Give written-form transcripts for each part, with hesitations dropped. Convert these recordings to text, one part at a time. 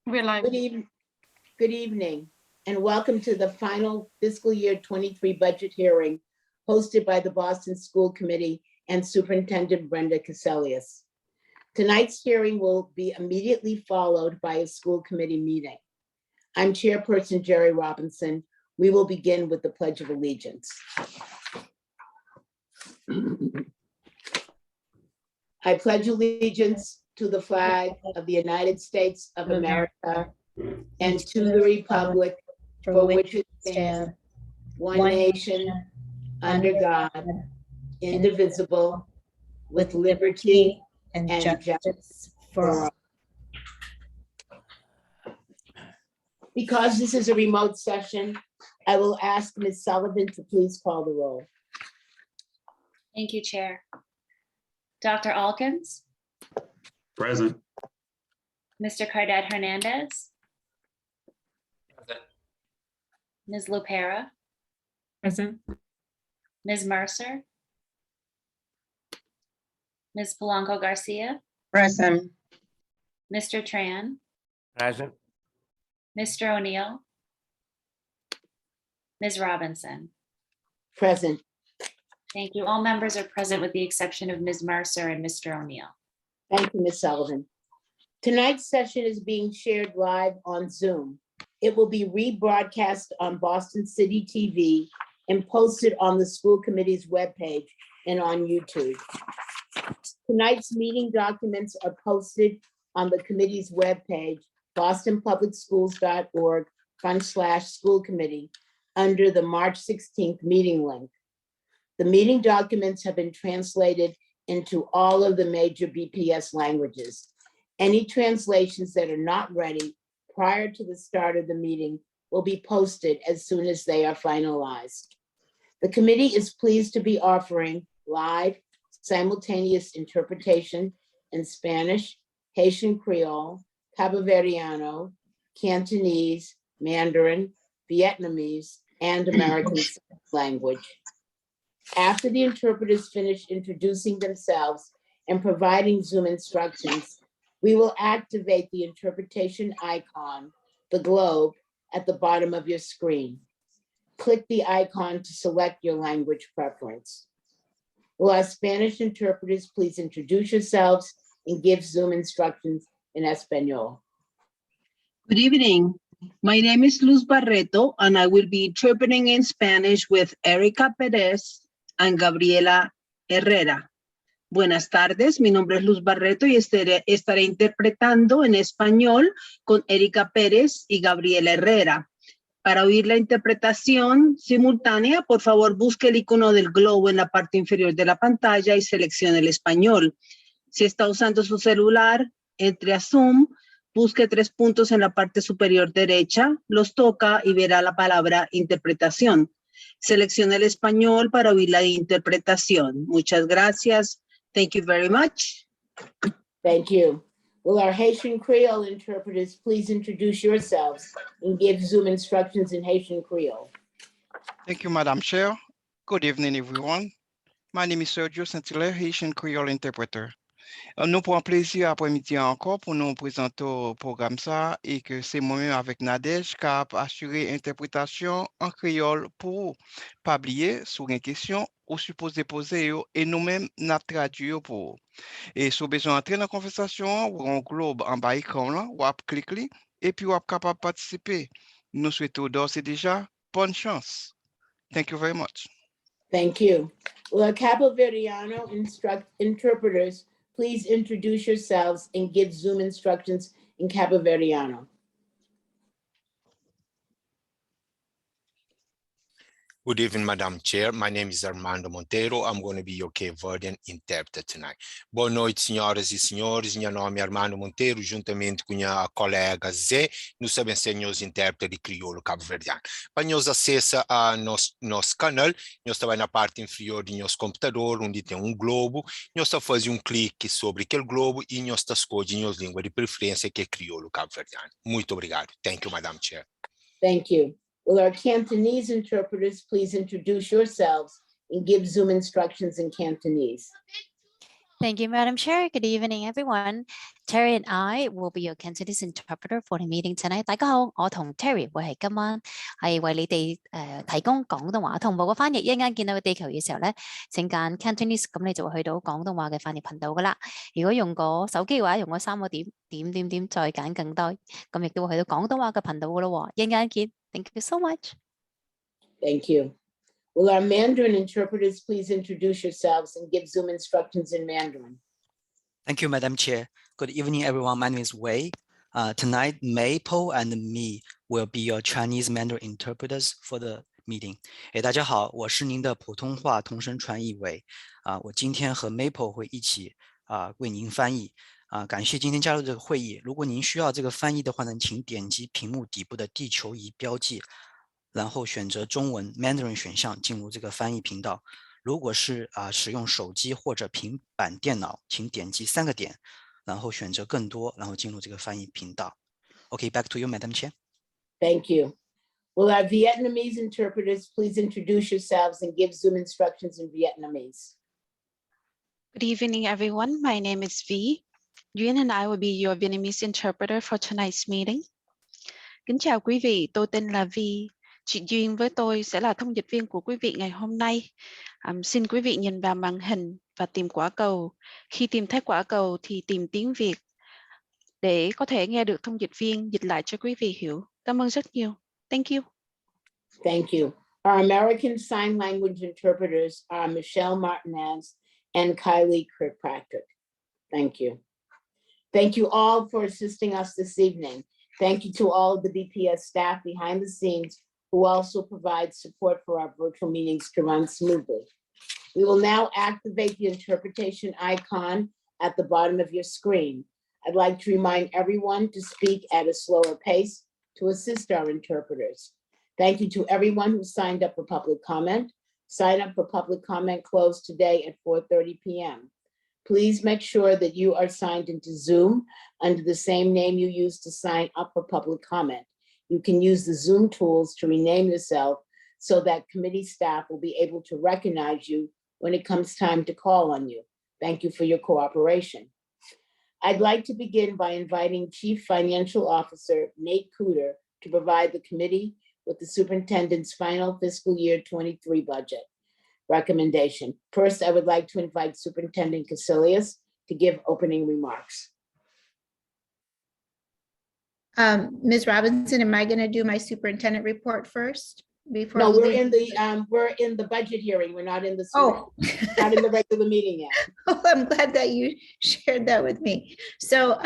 We're live. Good evening, and welcome to the final fiscal year 23 budget hearing hosted by the Boston School Committee and Superintendent Brenda Cassellius. Tonight's hearing will be immediately followed by a school committee meeting. I'm Chairperson Jerry Robinson. We will begin with the Pledge of Allegiance. I pledge allegiance to the flag of the United States of America and to the republic for which it stands, one nation, under God, indivisible, with liberty and justice for all. Because this is a remote session, I will ask Ms. Sullivan to please call the roll. Thank you, Chair. Dr. Alkins, Present. Mr. Cardet Hernandez, Present. Ms. Lupera, Present. Ms. Mercer, Ms. Polanco Garcia, Present. Mr. Tran, Present. Mr. O'Neill, Ms. Robinson. Present. Thank you. All members are present with the exception of Ms. Mercer and Mr. O'Neill. Thank you, Ms. Sullivan. Tonight's session is being shared live on Zoom. It will be rebroadcast on Boston City TV and posted on the school committee's webpage and on YouTube. Tonight's meeting documents are posted on the committee's webpage, bostonpublicschools.org/school committee, under the March 16th meeting link. The meeting documents have been translated into all of the major BPS languages. Any translations that are not ready prior to the start of the meeting will be posted as soon as they are finalized. The committee is pleased to be offering live simultaneous interpretation in Spanish, Haitian Creole, Caboverdiano, Cantonese, Mandarin, Vietnamese, and American Sign Language. After the interpreters finish introducing themselves and providing Zoom instructions, we will activate the interpretation icon, the globe, at the bottom of your screen. Click the icon to select your language preference. Will our Spanish interpreters please introduce yourselves and give Zoom instructions in Espanol? Good evening. My name is Luz Barreto, and I will be interpreting in Spanish with Erica Perez and Gabriela Herrera. Buenas tardes, mi nombre es Luz Barreto y estaré interpretando en español con Erica Pérez y Gabriela Herrera. Para oír la interpretación simultánea, por favor busque el icono del globo en la parte inferior de la pantalla y seleccione el español. Si está usando su celular, entre a Zoom, busque 3 puntos en la parte superior derecha, los toca y verá la palabra interpretación. Seleccione el español para oír la interpretación. Muchas gracias. Thank you very much. Thank you. Will our Haitian Creole interpreters please introduce yourselves and give Zoom instructions in Haitian Creole? Thank you, Madam Chair. Good evening, everyone. My name is Sergio Saint-Hilaire, Haitian Creole interpreter. Nous prenons plaisir après-midi encore pour nous présenter au programme ça et que c'est moi-même avec Nadège qui a assuré interprétation en créole pour pas oublier sur une question ou supposé poser et nous-mêmes n'a traduit pour. Et si vous avez besoin d'entrer dans la conversation, ou un globe en bas écran là, ou à cliquer et puis vous êtes capable de participer. Nous souhaitons d'ores et déjà bonne chance. Thank you very much. Thank you. Will our Caboverdiano interpreters please introduce yourselves and give Zoom instructions in Caboverdiano? Good evening, Madam Chair. My name is Armando Monteiro. I'm going to be your Cape Verdean interpreter tonight. Boa noite, senhoras e senhores. Meu nome é Armando Monteiro, juntamente com minha colega Zé, nós sabemos ser os intérpretes de crioulo cabo-verdiano. Para nos acessar a nosso canal, nós estamos na parte inferior do nosso computador, onde tem globo. Nós estamos fazendo clique sobre aquele globo e nós estamos escolhendo a língua de preferência que é crioulo cabo-verdiano. Muito obrigado. Thank you, Madam Chair. Thank you. Will our Cantonese interpreters please introduce yourselves and give Zoom instructions in Cantonese? Thank you, Madam Chair. Good evening, everyone. Terry and I will be your Cantonese interpreter for the meeting tonight. 大家好，我同 Terry 會係今晚係為你哋提供廣東話同步嘅翻譯。一陣間見到個地球嘅時候咧，請揀 Cantonese，咁你就會去到廣東話嘅翻譯頻道噶啦。如果用個手機嘅話，用個3個點再揀更多，咁亦都會去到廣東話嘅頻道噶咯。一陣間見。Thank you so much. Thank you. Will our Mandarin interpreters please introduce yourselves and give Zoom instructions in Mandarin? Thank you, Madam Chair. Good evening, everyone. My name is Wei. Tonight, Maple and me will be your Chinese Mandarin interpreters for the meeting. 大家好，我是您的普通话同声传译伟。我今天和 Maple 会一起为您翻译。感谢今天加入这个会议。如果您需要这个翻译的话呢，请点击屏幕底部的地球仪标记，然后选择中文 Mandarin 选项进入这个翻译频道。如果是使用手机或者平板电脑，请点击3个点，然后选择更多，然后进入这个翻译频道。Okay, back to you, Madam Chair. Thank you. Will our Vietnamese interpreters please introduce yourselves and give Zoom instructions in Vietnamese? Good evening, everyone. My name is V. Duyên and I will be your Vietnamese interpreter for tonight's meeting. Kính chào quý vị, tôi tên là Vi. Chị Duyên với tôi sẽ là thông dịch viên của quý vị ngày hôm nay. Xin quý vị nhìn vào màn hình và tìm quả cầu. Khi tìm thấy quả cầu thì tìm tiếng Việt để có thể nghe được thông dịch viên dịch lại cho quý vị hiểu. Cảm ơn rất nhiều. Thank you. Thank you. Our American Sign Language interpreters are Michelle Martinez and Kylie Kirkpatrick. Thank you. Thank you all for assisting us this evening. Thank you to all of the BPS staff behind the scenes who also provide support for our virtual meetings to run smoothly. We will now activate the interpretation icon at the bottom of your screen. I'd like to remind everyone to speak at a slower pace to assist our interpreters. Thank you to everyone who signed up for public comment. Sign up for public comment closed today at 4:30 p.m. Please make sure that you are signed into Zoom under the same name you used to sign up for public comment. You can use the Zoom tools to rename yourself so that committee staff will be able to recognize you when it comes time to call on you. Thank you for your cooperation. I'd like to begin by inviting Chief Financial Officer Nate Cooter to provide the committee with the superintendent's final fiscal year 23 budget recommendation. First, I would like to invite Superintendent Casilius to give opening remarks. Ms. Robinson, am I going to do my superintendent report first? Before No, we're leave? in the budget hearing. We're not in the Oh, not in the regular meeting yet. oh, I'm glad that you shared that with me. So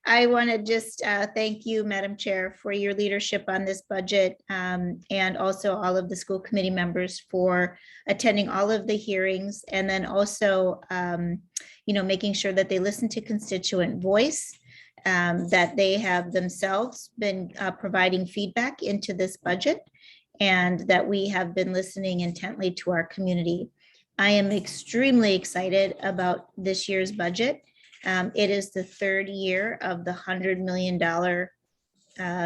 I want to just thank you, Madam Chair, for your leadership on this budget, and also all of the school committee members for attending all of the hearings, and then also making sure that they listen to constituent voice, that they have themselves been providing feedback into this budget, and that we have been listening intently to our community. I am extremely excited about this year's budget. It is the third year of the $100 million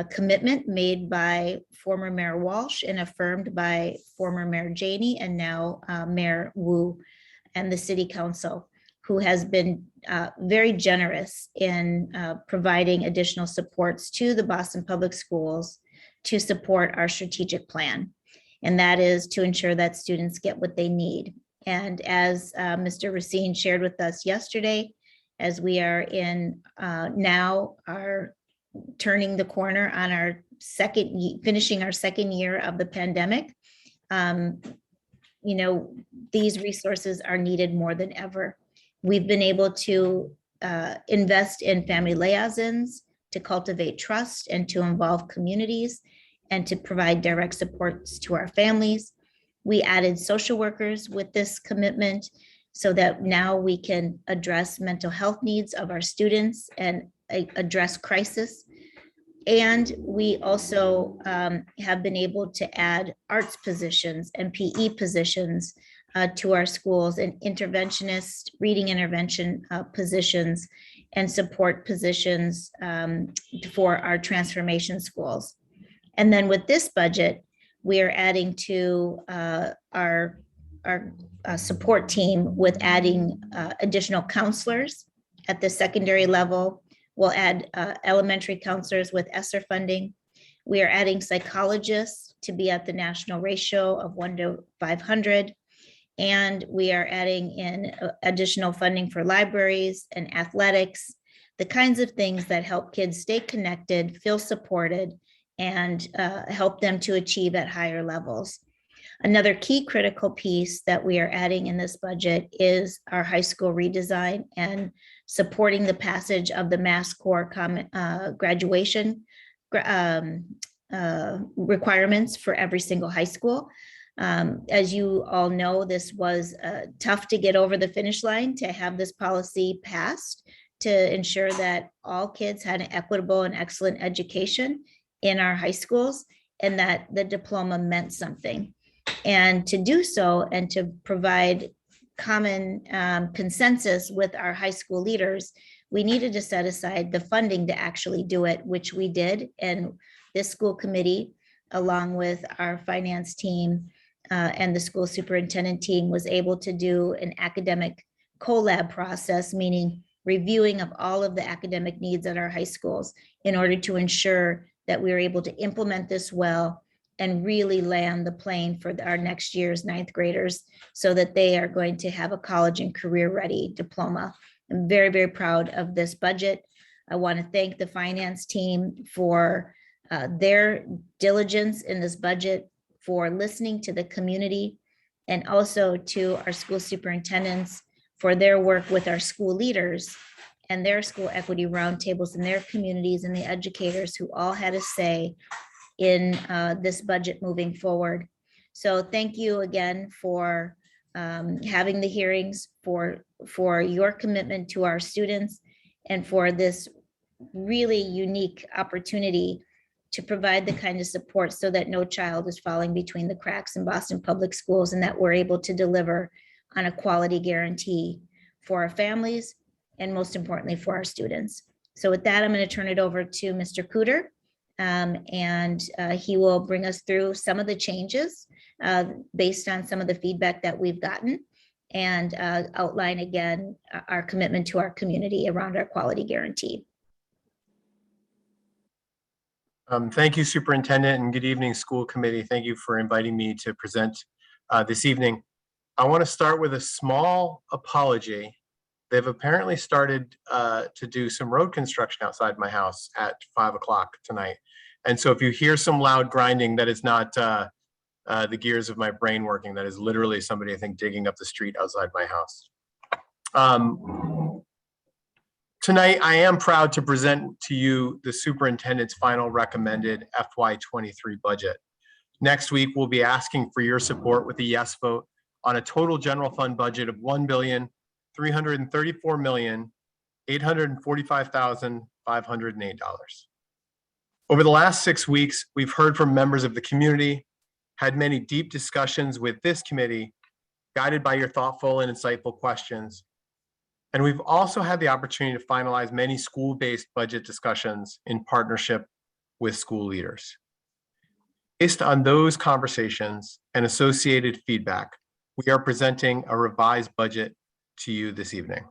commitment made by former Mayor Walsh and affirmed by former Mayor Janey and now Mayor Wu and the City Council, who has been very generous in providing additional supports to the Boston Public Schools to support our strategic plan. And that is to ensure that students get what they need. And as Mr. Racine shared with us yesterday, as we are in now are turning the corner on our finishing our second year of the pandemic, these resources are needed more than ever. We've been able to invest in family liaisons, to cultivate trust and to involve communities and to provide direct supports to our families. We added social workers with this commitment so that now we can address mental health needs of our students and address crisis. And we also have been able to add arts positions and PE positions to our schools, and interventionist, reading intervention positions and support positions for our transformation schools. And then with this budget, we are adding to our support team with adding additional counselors at the secondary level. We'll add elementary counselors with ESSER funding. We are adding psychologists to be at the national ratio of 1 to 500. And we are adding in additional funding for libraries and athletics, the kinds of things that help kids stay connected, feel supported, and help them to achieve at higher levels. Another key critical piece that we are adding in this budget is our high school redesign and supporting the passage of the Mass Core graduation requirements for every single high school. As you all know, this was tough to get over the finish line to have this policy passed to ensure that all kids had an equitable and excellent education in our high schools and that the diploma meant something. And to do so and to provide common consensus with our high school leaders, we needed to set aside the funding to actually do it, which we did. And this school committee, along with our finance team and the school superintendent team, was able to do an academic collab process, meaning reviewing of all of the academic needs at our high schools in order to ensure that we were able to implement this well and really land the plane for our next year's ninth graders so that they are going to have a college and career ready diploma. I'm very, very proud of this budget. I want to thank the finance team for their diligence in this budget, for listening to the community, and also to our school superintendents for their work with our school leaders and their school equity roundtables in their communities, and the educators who all had a say in this budget moving forward. So thank you again for having the hearings, for your commitment to our students, and for this really unique opportunity to provide the kind of support so that no child is falling between the cracks in Boston Public Schools, and that we're able to deliver on a quality guarantee for our families and most importantly for our students. So with that, I'm going to turn it over to Mr. Cooter, and he will bring us through some of the changes based on some of the feedback that we've gotten, and outline again our commitment to our community around our quality guarantee. Thank you, Superintendent, and good evening, School Committee. Thank you for inviting me to present this evening. I want to start with a small apology. They've apparently started to do some road construction outside my house at 5 o'clock tonight. And so if you hear some loud grinding, that is not the gears of my brain working. That is literally somebody, I think, digging up the street outside my house. Tonight, I am proud to present to you the superintendent's final recommended FY23 budget. Next week, we'll be asking for your support with a yes vote on a total general fund budget of $1,334,845,508. Over the last 6 weeks, we've heard from members of the community, had many deep discussions with this committee, guided by your thoughtful and insightful questions. And we've also had the opportunity to finalize many school-based budget discussions in partnership with school leaders. Based on those conversations and associated feedback, we are presenting a revised budget to you this evening.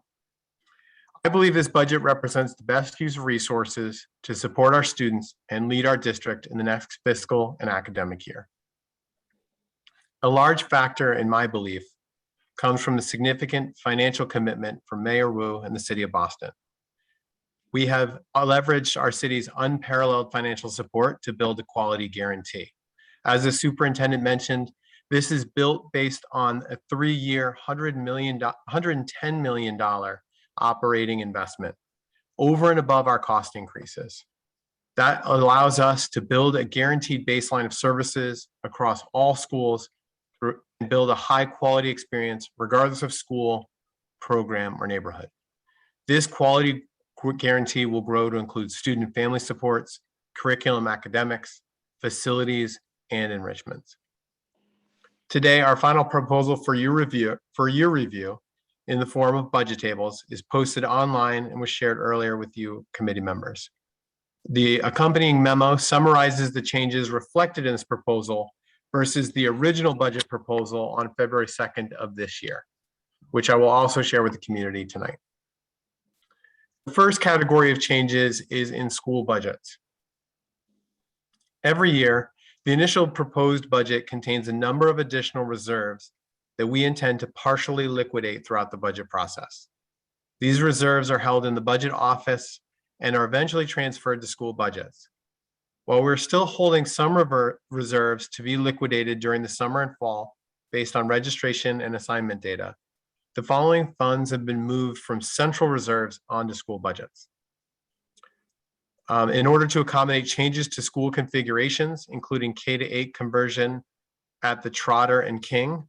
I believe this budget represents the best use of resources to support our students and lead our district in the next fiscal and academic year. A large factor in my belief comes from the significant financial commitment from Mayor Wu and the City of Boston. We have leveraged our city's unparalleled financial support to build a quality guarantee. As the superintendent mentioned, this is built based on a 3-year, $110 million operating investment over and above our cost increases. That allows us to build a guaranteed baseline of services across all schools and build a high quality experience regardless of school, program, or neighborhood. This quality guarantee will grow to include student and family supports, curriculum academics, facilities, and enrichments. Today, our final proposal for your review in the form of budget tables is posted online and was shared earlier with you committee members. The accompanying memo summarizes the changes reflected in this proposal versus the original budget proposal on February 2nd of this year, which I will also share with the community tonight. The first category of changes is in school budgets. Every year, the initial proposed budget contains a number of additional reserves that we intend to partially liquidate throughout the budget process. These reserves are held in the budget office and are eventually transferred to school budgets. While we're still holding some reserves to be liquidated during the summer and fall based on registration and assignment data, the following funds have been moved from central reserves onto school budgets. In order to accommodate changes to school configurations, including K-8 conversion at the Trotter and King,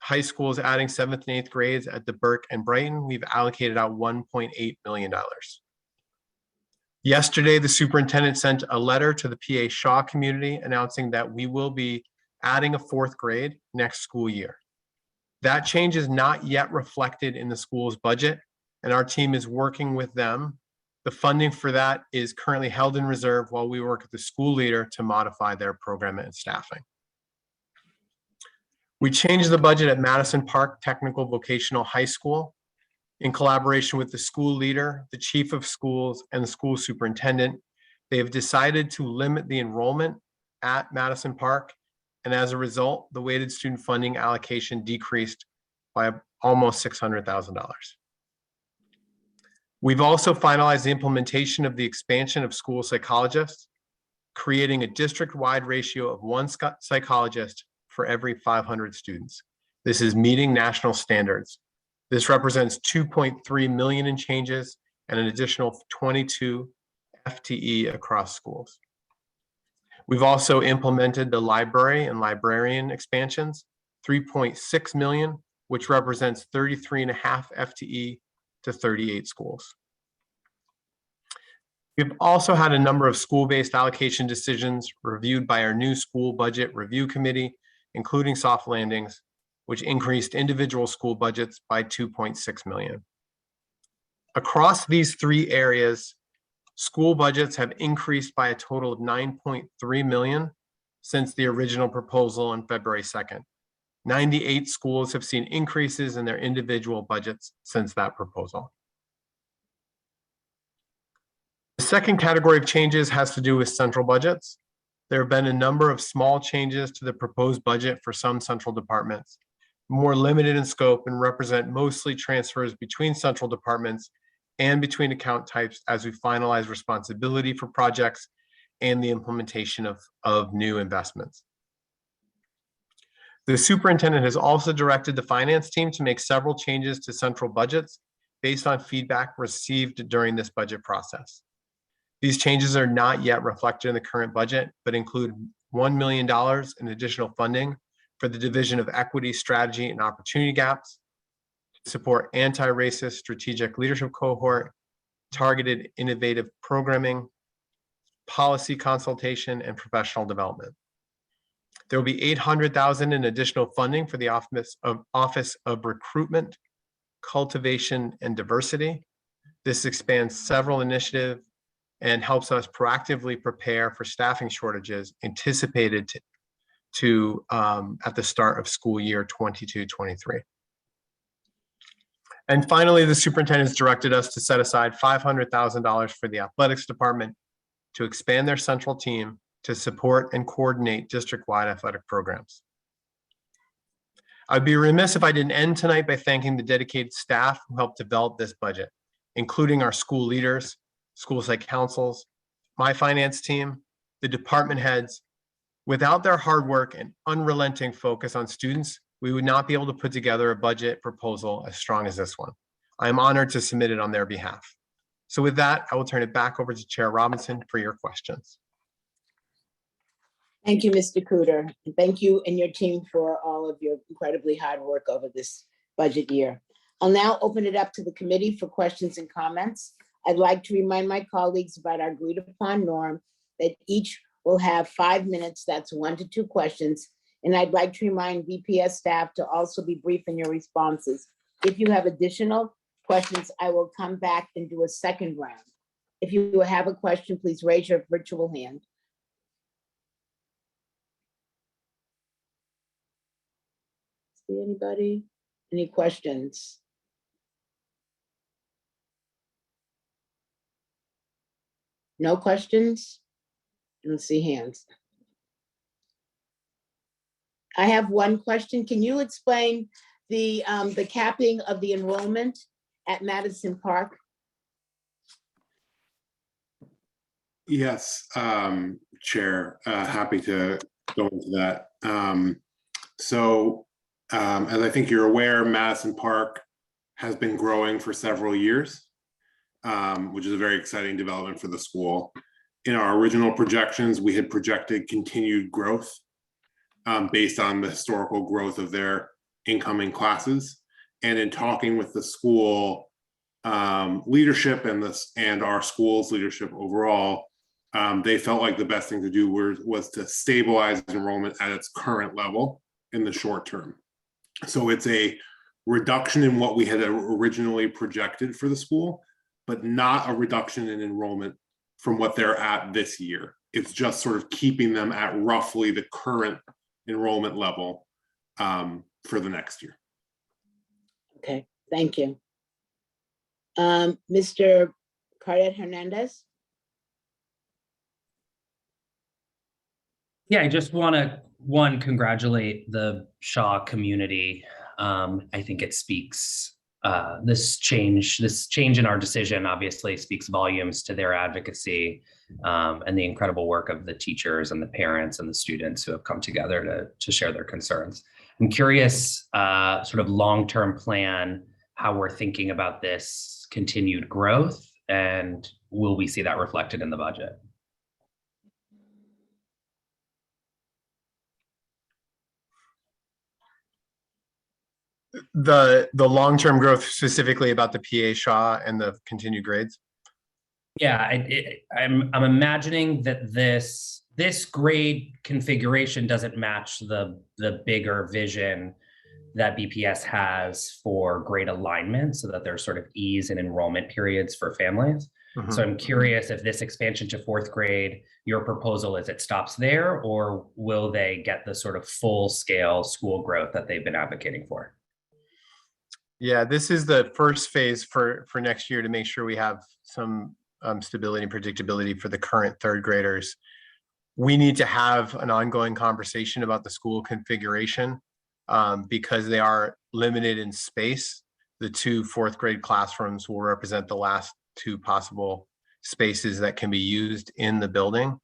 high schools adding 7th and 8th grades at the Burke and Brighton, we've allocated out $1.8 million. Yesterday, the superintendent sent a letter to the PA Shaw community announcing that we will be adding a 4th grade next school year. That change is not yet reflected in the school's budget, and our team is working with them. The funding for that is currently held in reserve while we work with the school leader to modify their program and staffing. We changed the budget at Madison Park Technical Vocational High School. In collaboration with the school leader, the chief of schools, and the school superintendent, they have decided to limit the enrollment at Madison Park. And as a result, the weighted student funding allocation decreased by almost $600,000. We've also finalized the implementation of the expansion of school psychologists, creating a district-wide ratio of 1 psychologist for every 500 students. This is meeting national standards. This represents 2.3 million in changes and an additional 22 FTE across schools. We've also implemented the library and librarian expansions, 3.6 million, which represents 33.5 FTE to 38 schools. We've also had a number of school-based allocation decisions reviewed by our new school budget review committee, including soft landings, which increased individual school budgets by 2.6 million. Across these 3 areas, school budgets have increased by a total of 9.3 million since the original proposal on February 2nd. 98 schools have seen increases in their individual budgets since that proposal. The second category of changes has to do with central budgets. There have been a number of small changes to the proposed budget for some central departments, more limited in scope and represent mostly transfers between central departments and between account types as we finalize responsibility for projects and the implementation of new investments. The superintendent has also directed the finance team to make several changes to central budgets based on feedback received during this budget process. These changes are not yet reflected in the current budget, but include $1 million in additional funding for the Division of Equity, Strategy, and Opportunity Gaps, support anti-racist strategic leadership cohort, targeted innovative programming, policy consultation, and professional development. There will be $800,000 in additional funding for the Office of Recruitment, Cultivation, and Diversity. This expands several initiatives and helps us proactively prepare for staffing shortages anticipated at the start of school year 22-23. And finally, the superintendent has directed us to set aside $500,000 for the athletics department to expand their central team to support and coordinate district-wide athletic programs. I'd be remiss if I didn't end tonight by thanking the dedicated staff who helped develop this budget, including our school leaders, school site councils, my finance team, the department heads. Without their hard work and unrelenting focus on students, we would not be able to put together a budget proposal as strong as this one. I am honored to submit it on their behalf. So with that, I will turn it back over to Chair Robinson for your questions. Thank you, Mr. Cooter. And thank you and your team for all of your incredibly hard work over this budget year. I'll now open it up to the committee for questions and comments. I'd like to remind my colleagues about our agreed upon norm that each will have 5 minutes. That's 1 to 2 questions. And I'd like to remind VPS staff to also be brief in your responses. If you have additional questions, I will come back and do a second round. If you have a question, please raise your virtual hand. See anybody? Any questions? No questions? I don't see hands. I have one question. Can you explain the capping of the enrollment at Madison Park? Yes, Chair, happy to go into that. As I think you're aware, Madison Park has been growing for several years, which is a very exciting development for the school. In our original projections, we had projected continued growth based on the historical growth of their incoming classes. And in talking with the school leadership and our school's leadership overall, they felt like the best thing to do was to stabilize enrollment at its current level in the short term. So it's a reduction in what we had originally projected for the school, but not a reduction in enrollment from what they're at this year. It's just sort of keeping them at roughly the current enrollment level for the next year. Okay, thank you. Mr. Cardet Hernandez? Yeah, I just want to, congratulate the Shaw community. I think it speaks, this change in our decision obviously speaks volumes to their advocacy and the incredible work of the teachers and the parents and the students who have come together to share their concerns. I'm curious, sort of long-term plan, how we're thinking about this continued growth, and will we see that reflected in the budget? The long-term growth specifically about the PA Shaw and the continued grades? Yeah, I'm imagining that this grade configuration doesn't match the bigger vision that BPS has for grade alignment, so that there's sort of ease in enrollment periods for families. So I'm curious if this expansion to 4th grade, your proposal is it stops there, or will they get the sort of full scale school growth that they've been advocating for? Yeah, this is the first phase for next year to make sure we have some stability and predictability for the current 3rd graders. We need to have an ongoing conversation about the school configuration because they are limited in space. The 2 4th grade classrooms will represent the last 2 possible spaces that can be used in the building.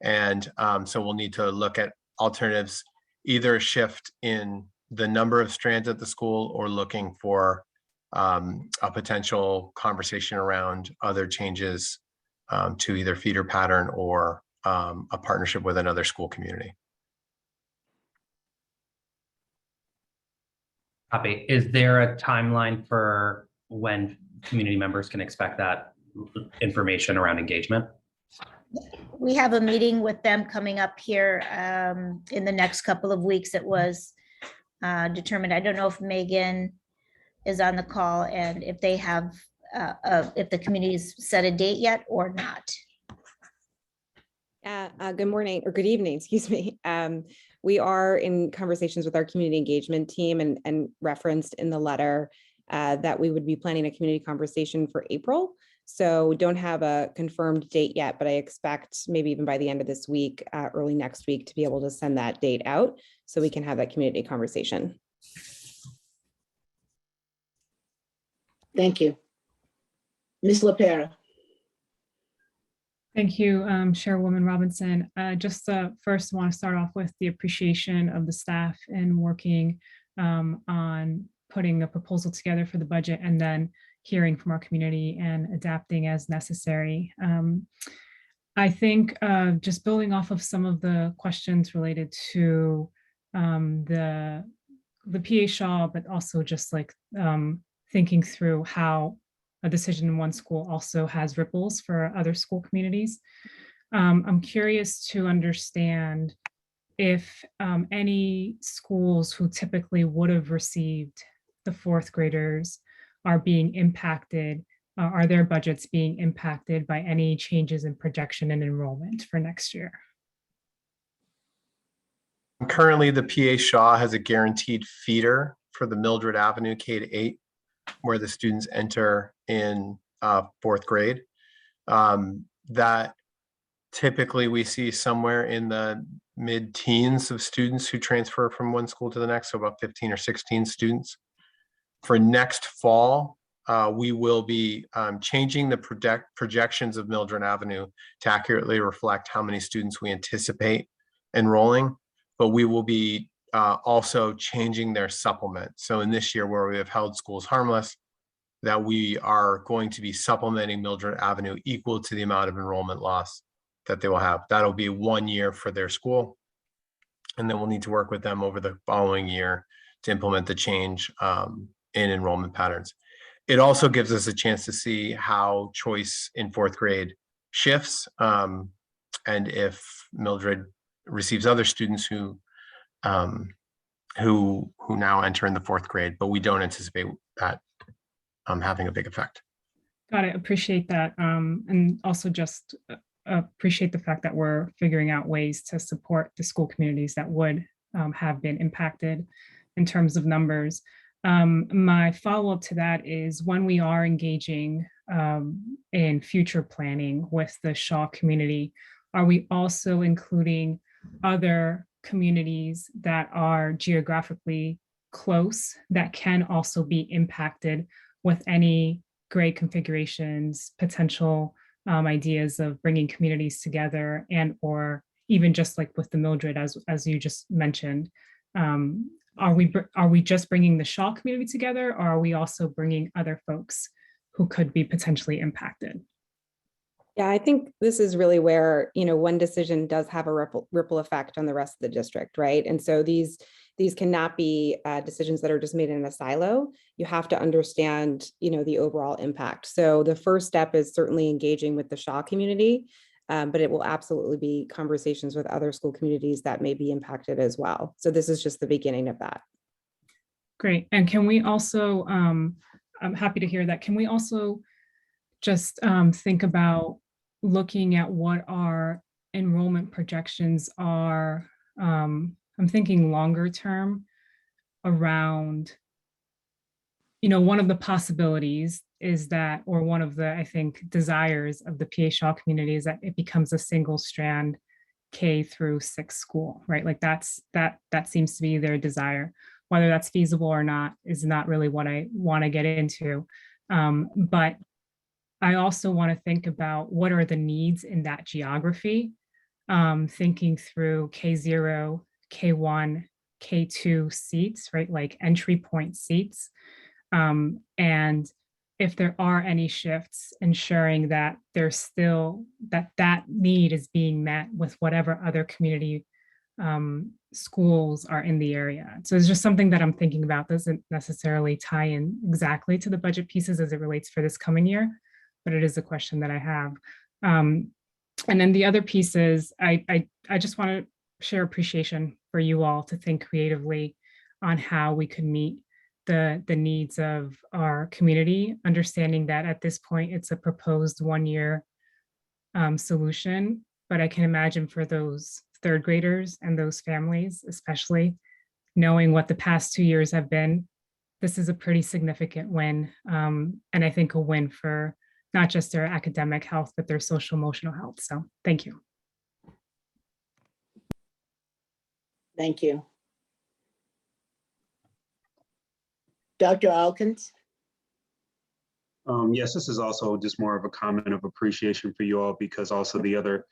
And so we'll need to look at alternatives, either a shift in the number of strands at the school or looking for a potential conversation around other changes to either feeder pattern or a partnership with another school community. Copy. Is there a timeline for when community members can expect that information around engagement? We have a meeting with them coming up here in the next couple of weeks. It was determined. I don't know if Megan is on the call and if they have, if the community's set a date yet or not. Good morning or good evening, excuse me. We are in conversations with our community engagement team and referenced in the letter that we would be planning a community conversation for April. So we don't have a confirmed date yet, but I expect maybe even by the end of this week, early next week, to be able to send that date out so we can have that community conversation. Thank you. Ms. LaPera. Thank you, Chairwoman Robinson. Just first want to start off with the appreciation of the staff in working on putting a proposal together for the budget and then hearing from our community and adapting as necessary. I think just building off of some of the questions related to the PA Shaw, but also just like thinking through how a decision in one school also has ripples for other school communities. I'm curious to understand if any schools who typically would have received the 4th graders are being impacted, are their budgets being impacted by any changes in projection and enrollment for next year? Currently, the PA Shaw has a guaranteed feeder for the Mildred Avenue K-8, where the students enter in 4th grade. That typically we see somewhere in the mid-teens of students who transfer from one school to the next, so about 15 or 16 students. For next fall, we will be changing the projections of Mildred Avenue to accurately reflect how many students we anticipate enrolling, but we will be also changing their supplement. So in this year where we have held schools harmless, that we are going to be supplementing Mildred Avenue equal to the amount of enrollment loss that they will have. That'll be 1 year for their school. And then we'll need to work with them over the following year to implement the change in enrollment patterns. It also gives us a chance to see how choice in 4th grade shifts, and if Mildred receives other students who now enter in the 4th grade, but we don't anticipate that having a big effect. Got it. Appreciate that. And also just appreciate the fact that we're figuring out ways to support the school communities that would have been impacted in terms of numbers. My follow-up to that is when we are engaging in future planning with the Shaw community, are we also including other communities that are geographically close that can also be impacted with any grade configurations, potential ideas of bringing communities together, and or even just like with the Mildred, as you just mentioned, are we just bringing the Shaw community together, or are we also bringing other folks who could be potentially impacted? Yeah, I think this is really where, one decision does have a ripple effect on the rest of the district, right? And so these cannot be decisions that are just made in a silo. You have to understand, the overall impact. So the first step is certainly engaging with the Shaw community, but it will absolutely be conversations with other school communities that may be impacted as well. So this is just the beginning of that. Great. And can we also, I'm happy to hear that. Can we also just think about looking at what our enrollment projections are? I'm thinking longer term around, one of the possibilities is that, or one of the, I think, desires of the PA Shaw community is that it becomes a single strand K through 6 school, right? Like that seems to be their desire. Whether that's feasible or not is not really what I want to get into. But I also want to think about what are the needs in that geography, thinking through K0, K1, K2 seats, right? Like entry point seats. And if there are any shifts, ensuring that there's still that need is being met with whatever other community schools are in the area. So it's just something that I'm thinking about. Doesn't necessarily tie in exactly to the budget pieces as it relates for this coming year, but it is a question that I have. And then the other piece is I just want to share appreciation for you all to think creatively on how we could meet the needs of our community, understanding that at this point it's a proposed 1-year solution, but I can imagine for those 3rd graders and those families, especially knowing what the past 2 years have been, this is a pretty significant win. And I think a win for not just their academic health, but their social emotional health. So thank you. Thank you. Dr. Alkins? Yes, this is also just more of a comment of appreciation for you all, because also the other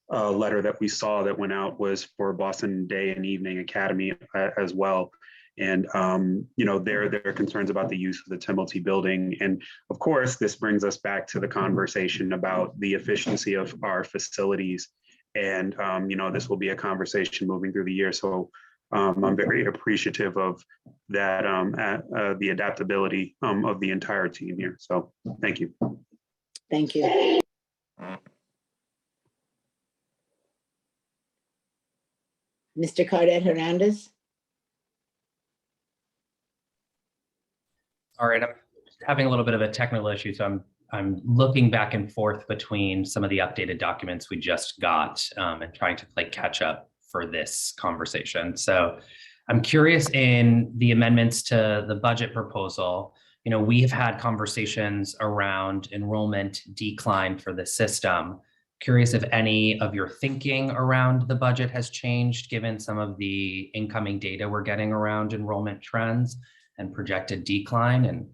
letter that we saw that went out was for Boston Day and Evening Academy as well. And, their concerns about the use of the Timilty building. And of course, this brings us back to the conversation about the efficiency of our facilities. And, this will be a conversation moving through the year. So I'm very appreciative of that, the adaptability of the entire team here. So thank you. Thank you. Mr. Cardet Hernandez? All right, I'm having a little bit of a technical issue, so I'm looking back and forth between some of the updated documents we just got and trying to play catch up for this conversation. So I'm curious, in the amendments to the budget proposal, you know, we have had conversations around enrollment decline for the system. Curious if any of your thinking around the budget has changed given some of the incoming data we're getting around enrollment trends and projected decline, and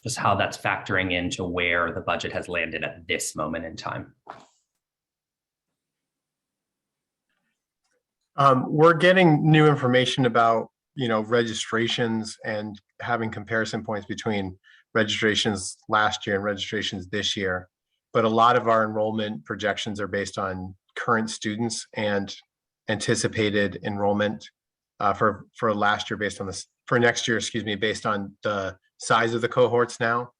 just how that's factoring into where the budget has landed at this moment in time. We're getting new information about, you know, registrations and having comparison points between registrations last year and registrations this year. But a lot of our enrollment projections are based on current students and anticipated enrollment for last year based on this, for next year, excuse me, based on the size of the cohorts now.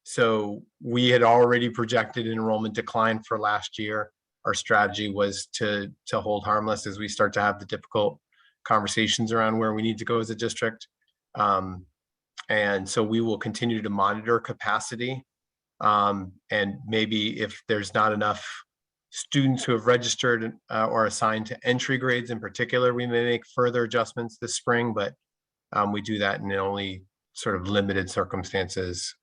So we had already projected an enrollment decline for last year. Our strategy was to hold harmless as we start to have the difficult conversations around where we need to go as a district. And so we will continue to monitor capacity. And maybe if there's not enough students who have registered or assigned to entry grades in particular, we may make further adjustments this spring, but we do that in only sort of limited circumstances.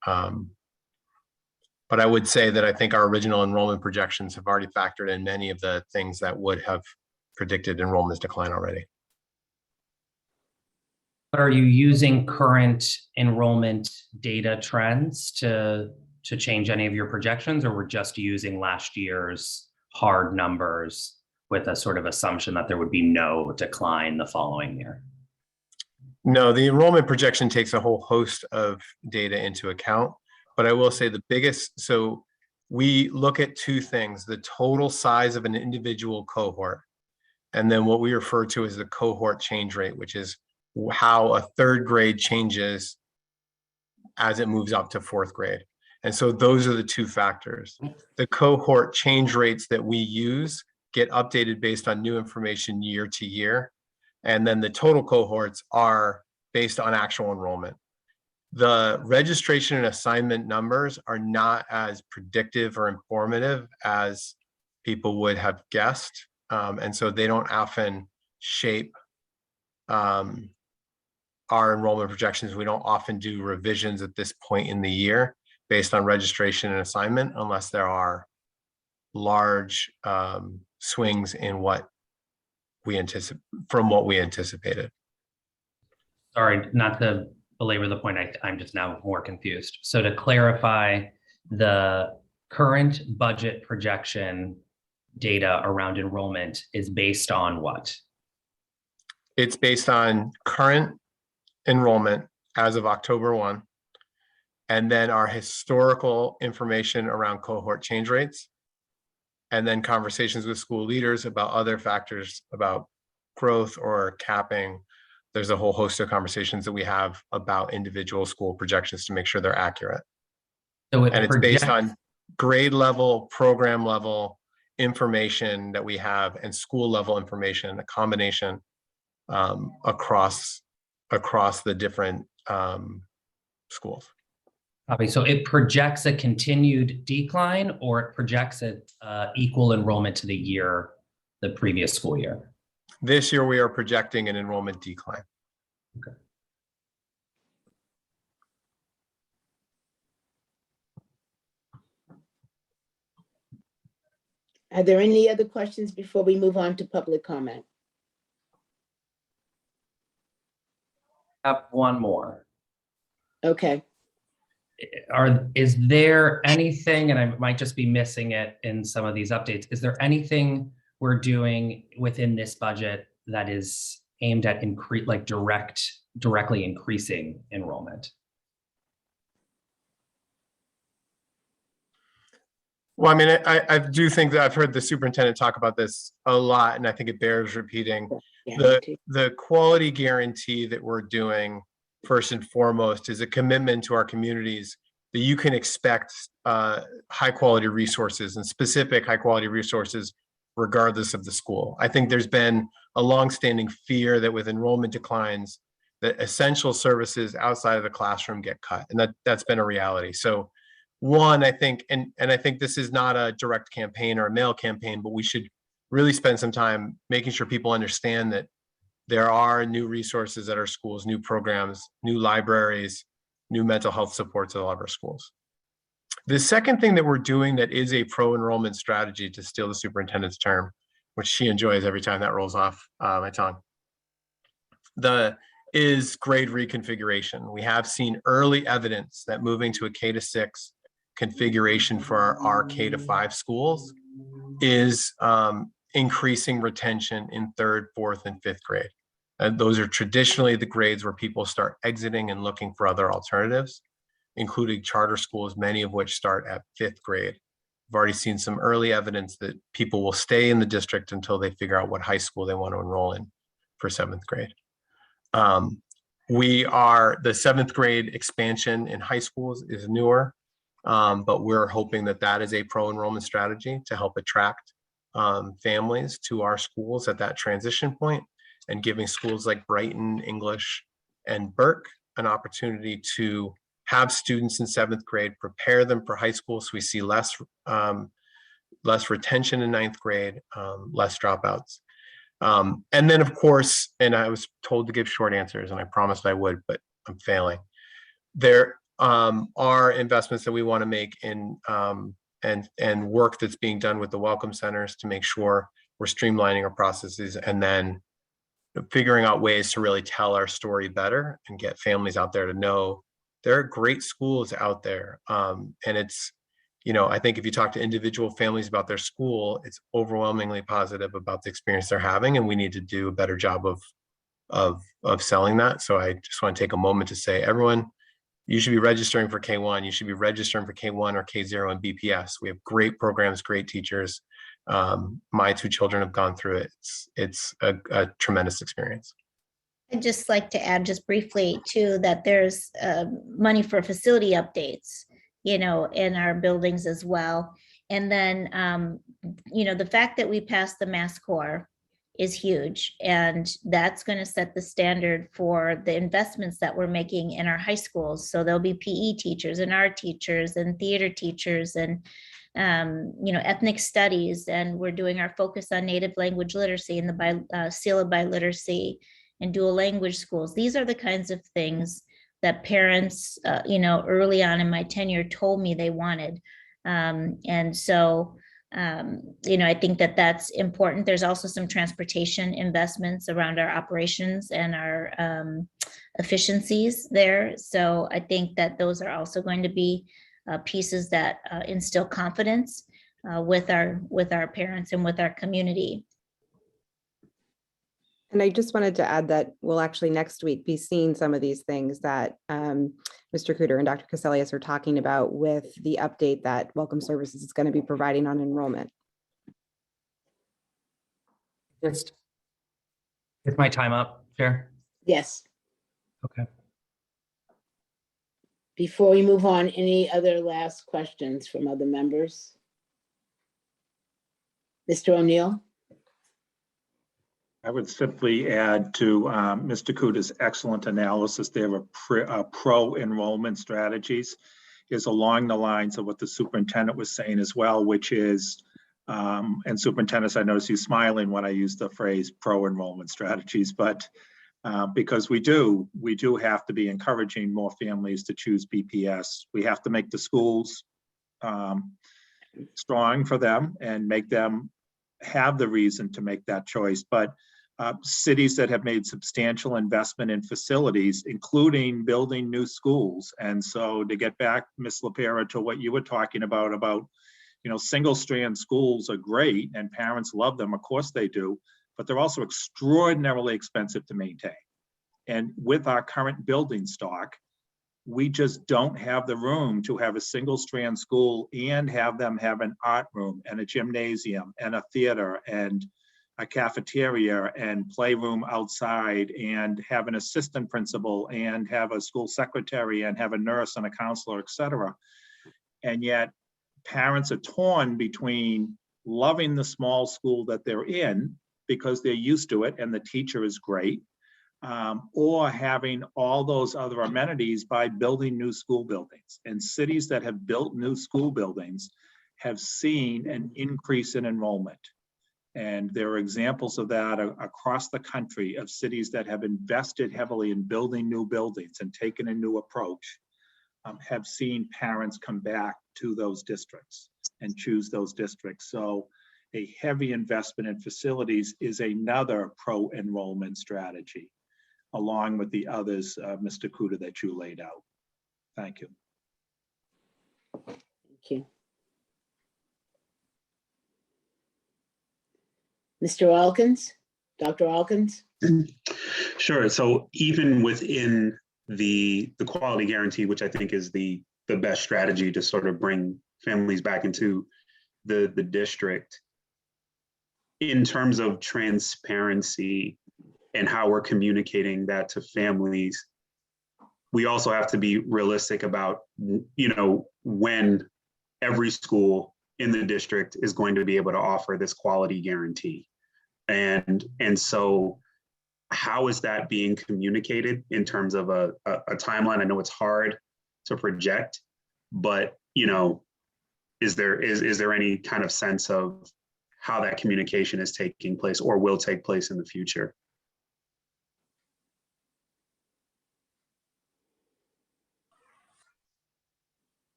But I would say that I think our original enrollment projections have already factored in many of the things that would have predicted enrollment decline already. Are you using current enrollment data trends to change any of your projections, or we're just using last year's hard numbers with a sort of assumption that there would be no decline the following year? No, the enrollment projection takes a whole host of data into account. But I will say the biggest, so we look at two things: the total size of an individual cohort, and then what we refer to as the cohort change rate, which is how a third grade changes as it moves up to fourth grade. And so those are the two factors. The cohort change rates that we use get updated based on new information year to year. And then the total cohorts are based on actual enrollment. The registration and assignment numbers are not as predictive or informative as people would have guessed. And so they don't often shape our enrollment projections. We don't often do revisions at this point in the year based on registration and assignment, unless there are large swings in what we anticipate from what we anticipated. Sorry, not to belabor the point, I'm just now more confused. So to clarify, the current budget projection data around enrollment is based on what? It's based on current enrollment as of October 1, and then our historical information around cohort change rates, and then conversations with school leaders about other factors about growth or capping. There's a whole host of conversations that we have about individual school projections to make sure they're accurate. So and it's based on grade level, program level information that we have, and school level information, a combination across the different schools. Copy. So it projects a continued decline, or it projects an equal enrollment to the previous school year? This year, we are projecting an enrollment decline. Okay. Are there any other questions before we move on to public comment? I have one more. Okay. Is there anything, and I might just be missing it in some of these updates, is there anything we're doing within this budget that is aimed at directly increasing enrollment? Well, I mean, I do think that I've heard the superintendent talk about this a lot, and I think it bears repeating. The quality guarantee that we're doing, first and foremost, is a commitment to our communities that you can expect high quality resources, and specific high quality resources regardless of the school. I think there's been a longstanding fear that with enrollment declines, that essential services outside of the classroom get cut, and that's been a reality. So one, I think, and I think this is not a direct campaign or a mail campaign, but we should really spend some time making sure people understand that there are new resources at our schools, new programs, new libraries, new mental health supports at all of our schools. The second thing that we're doing that is a pro-enrollment strategy, to steal the superintendent's term, which she enjoys every time that rolls off my tongue, is grade reconfiguration. We have seen early evidence that moving to a K-6 configuration for our K-5 schools is increasing retention in 3rd, 4th, and 5th grade. And those are traditionally the grades where people start exiting and looking for other alternatives, including charter schools, many of which start at 5th grade. We've already seen some early evidence that people will stay in the district until they figure out what high school they want to enroll in for 7th grade. The 7th grade expansion in high schools is newer, but we're hoping that that is a pro-enrollment strategy to help attract families to our schools at that transition point, and giving schools like Brighton, English, and Burke an opportunity to have students in 7th grade, prepare them for high school, so we see less retention in 9th grade, less dropouts. And then, of course, and I was told to give short answers, and I promised I would, but I'm failing. There are investments that we want to make in and work that's being done with the welcome centers to make sure we're streamlining our processes, and then figuring out ways to really tell our story better and get families out there to know there are great schools out there. And it's, I think if you talk to individual families about their school, it's overwhelmingly positive about the experience they're having, and we need to do a better job of selling that. So I just want to take a moment to say, everyone, you should be registering for K1. You should be registering for K1 or K0 and BPS. We have great programs, great teachers. My 2 children have gone through it. It's a tremendous experience. I'd just like to add just briefly too, that there's money for facility updates, in our buildings as well. And then, the fact that we passed the Mass Core is huge, and that's going to set the standard for the investments that we're making in our high schools. So there'll be PE teachers and art teachers and theater teachers and ethnic studies, and we're doing our focus on native language literacy and the seal of biliteracy and dual language schools. These are the kinds of things that parents, early on in my tenure told me they wanted. And so, I think that that's important. There's also some transportation investments around our operations and our efficiencies there. So I think that those are also going to be pieces that instill confidence with our parents and with our community. And I just wanted to add that we'll actually next week be seeing some of these things that Mr. Cooter and Dr. Caselius are talking about with the update that Welcome Services is going to be providing on enrollment. Just, is my time up, Chair? Yes. Okay. Before we move on, any other last questions from other members? Mr. O'Neill? I would simply add to Mr. Cooter's excellent analysis there of pro-enrollment strategies is along the lines of what the superintendent was saying as well, which is, and superintendents, I notice you smiling when I use the phrase pro-enrollment strategies, but because we do have to be encouraging more families to choose BPS. We have to make the schools strong for them and make them have the reason to make that choice. But cities that have made substantial investment in facilities, including building new schools. And so to get back, Ms. LaPera, to what you were talking about, single strand schools are great and parents love them, of course they do, but they're also extraordinarily expensive to maintain. And with our current building stock, we just don't have the room to have a single strand school and have them have an art room and a gymnasium and a theater and a cafeteria and playroom outside and have an assistant principal and have a school secretary and have a nurse and a counselor, et cetera. And yet parents are torn between loving the small school that they're in because they're used to it and the teacher is great, or having all those other amenities by building new school buildings. And cities that have built new school buildings have seen an increase in enrollment. And there are examples of that across the country of cities that have invested heavily in building new buildings and taken a new approach, have seen parents come back to those districts and choose those districts. So a heavy investment in facilities is another pro-enrollment strategy, along with the others, Mr. Kuda, that you laid out. Thank you. Thank you. Mr. Alkins, Dr. Alkins? Sure. So even within the quality guarantee, which I think is the best strategy to sort of bring families back into the district, in terms of transparency and how we're communicating that to families, we also have to be realistic about, you know, when every school in the district is going to be able to offer this quality guarantee. And so how is that being communicated in terms of a timeline? I know it's hard to project, but, you know, is there any kind of sense of how that communication is taking place or will take place in the future?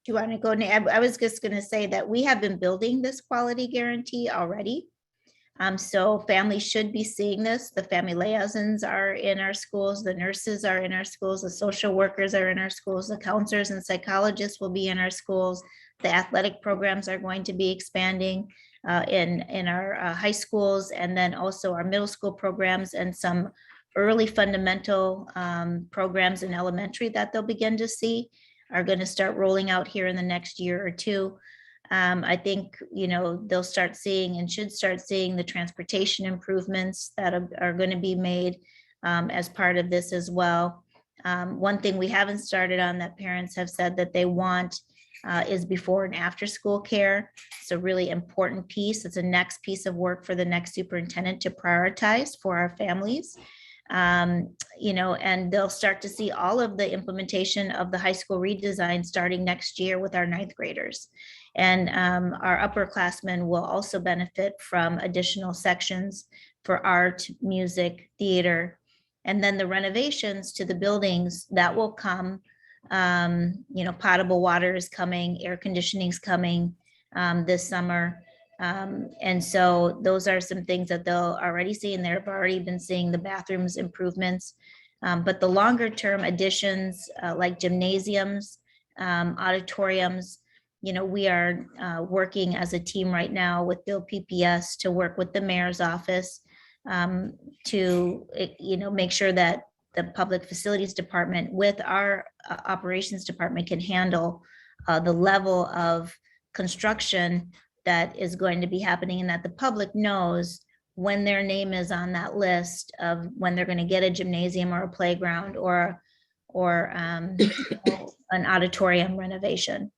Do you want to go? I was just going to say that we have been building this quality guarantee already. So families should be seeing this. The family liaisons are in our schools, the nurses are in our schools, the social workers are in our schools, the counselors and psychologists will be in our schools. The athletic programs are going to be expanding in our high schools, and then also our middle school programs and some early fundamental programs in elementary that they'll begin to see are going to start rolling out here in the next year or two. I think, you know, they'll start seeing and should start seeing the transportation improvements that are going to be made as part of this as well. One thing we haven't started on that parents have said that they want is before and after school care. It's a really important piece. It's a next piece of work for the next superintendent to prioritize for our families. You know, and they'll start to see all of the implementation of the high school redesign starting next year with our 9th graders. And our upperclassmen will also benefit from additional sections for art, music, theater, and then the renovations to the buildings that will come. You know, potable water is coming, air conditioning is coming this summer. And so those are some things that they'll already see, and they've already been seeing the bathrooms improvements. But the longer term additions like gymnasiums, auditoriums, you know, we are working as a team right now with Bill PPS to work with the mayor's office to, you know, make sure that the public facilities department with our operations department can handle the level of construction that is going to be happening, and that the public knows when their name is on that list of when they're going to get a gymnasium or a playground or an auditorium renovation.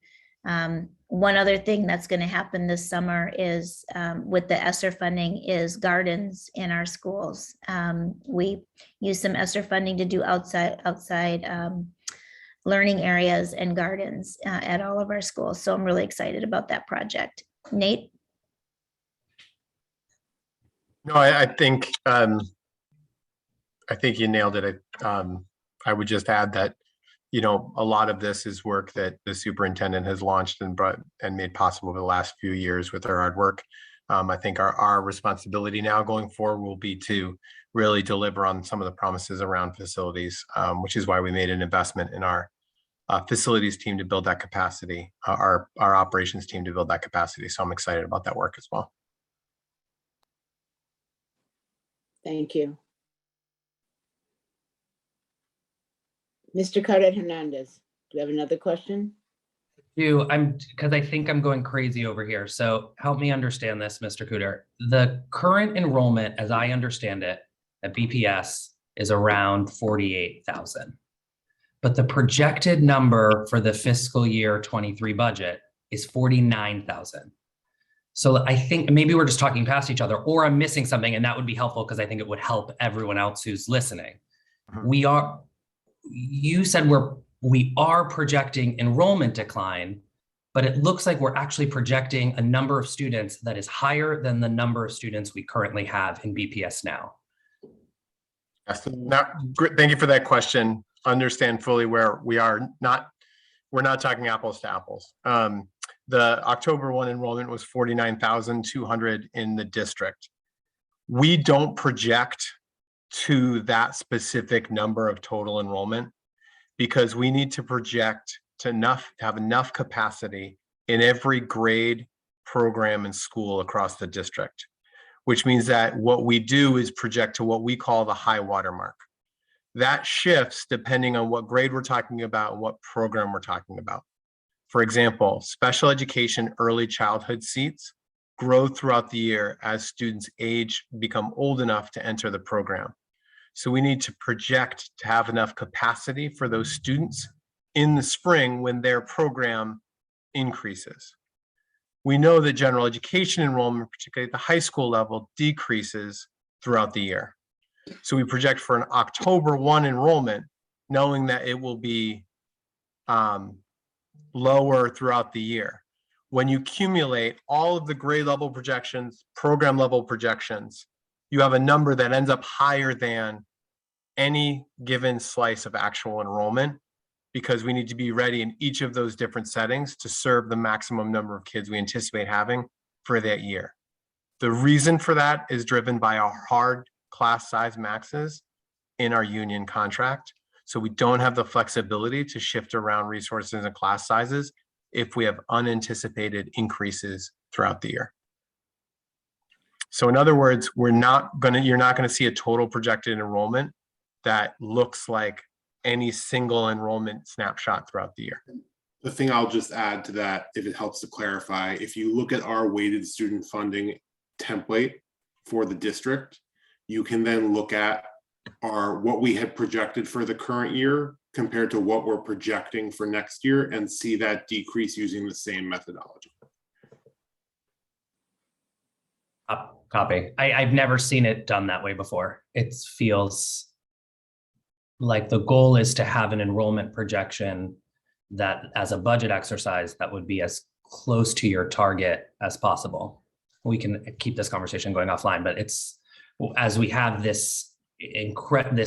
One other thing that's going to happen this summer is with the ESSER funding is gardens in our schools. We use some ESSER funding to do outside learning areas and gardens at all of our schools. So I'm really excited about that project. Nate? No, I think you nailed it. I would just add that, you know, a lot of this is work that the superintendent has launched and brought and made possible over the last few years with her hard work. I think our responsibility now going forward will be to really deliver on some of the promises around facilities, which is why we made an investment in our facilities team to build that capacity, our operations team to build that capacity. So I'm excited about that work as well. Thank you. Mr. Cardet Hernandez, do you have another question? Because I think I'm going crazy over here. So help me understand this, Mr. Cooter. The current enrollment, as I understand it, at BPS is around 48,000. But the projected number for the fiscal year 23 budget is 49,000. So I think maybe we're just talking past each other, or I'm missing something, and that would be helpful because I think it would help everyone else who's listening. You said we are projecting enrollment decline, but it looks like we're actually projecting a number of students that is higher than the number of students we currently have in BPS now. Yes. Now, thank you for that question. Understand fully where we are. We're not talking apples to apples. The October 1 enrollment was 49,200 in the district. We don't project to that specific number of total enrollment because we need to project to have enough capacity in every grade, program, and school across the district, which means that what we do is project to what we call the high water mark. That shifts depending on what grade we're talking about and what program we're talking about. For example, special education early childhood seats grow throughout the year as students become old enough to enter the program. So we need to project to have enough capacity for those students in the spring when their program increases. We know that general education enrollment, particularly at the high school level, decreases throughout the year. So we project for an October 1 enrollment, knowing that it will be lower throughout the year. When you accumulate all of the grade level projections, program level projections, you have a number that ends up higher than any given slice of actual enrollment, because we need to be ready in each of those different settings to serve the maximum number of kids we anticipate having for that year. The reason for that is driven by our hard class size maxes in our union contract. So we don't have the flexibility to shift around resources and class sizes if we have unanticipated increases throughout the year. So in other words, you're not gonna see a total projected enrollment that looks like any single enrollment snapshot throughout the year. The thing I'll just add to that, if it helps to clarify, if you look at our weighted student funding template for the district, you can then look at what we had projected for the current year compared to what we're projecting for next year and see that decrease using the same methodology. Copy. I've never seen it done that way before. It feels like the goal is to have an enrollment projection that as a budget exercise that would be as close to your target as possible. We can keep this conversation going offline, but it's as we have this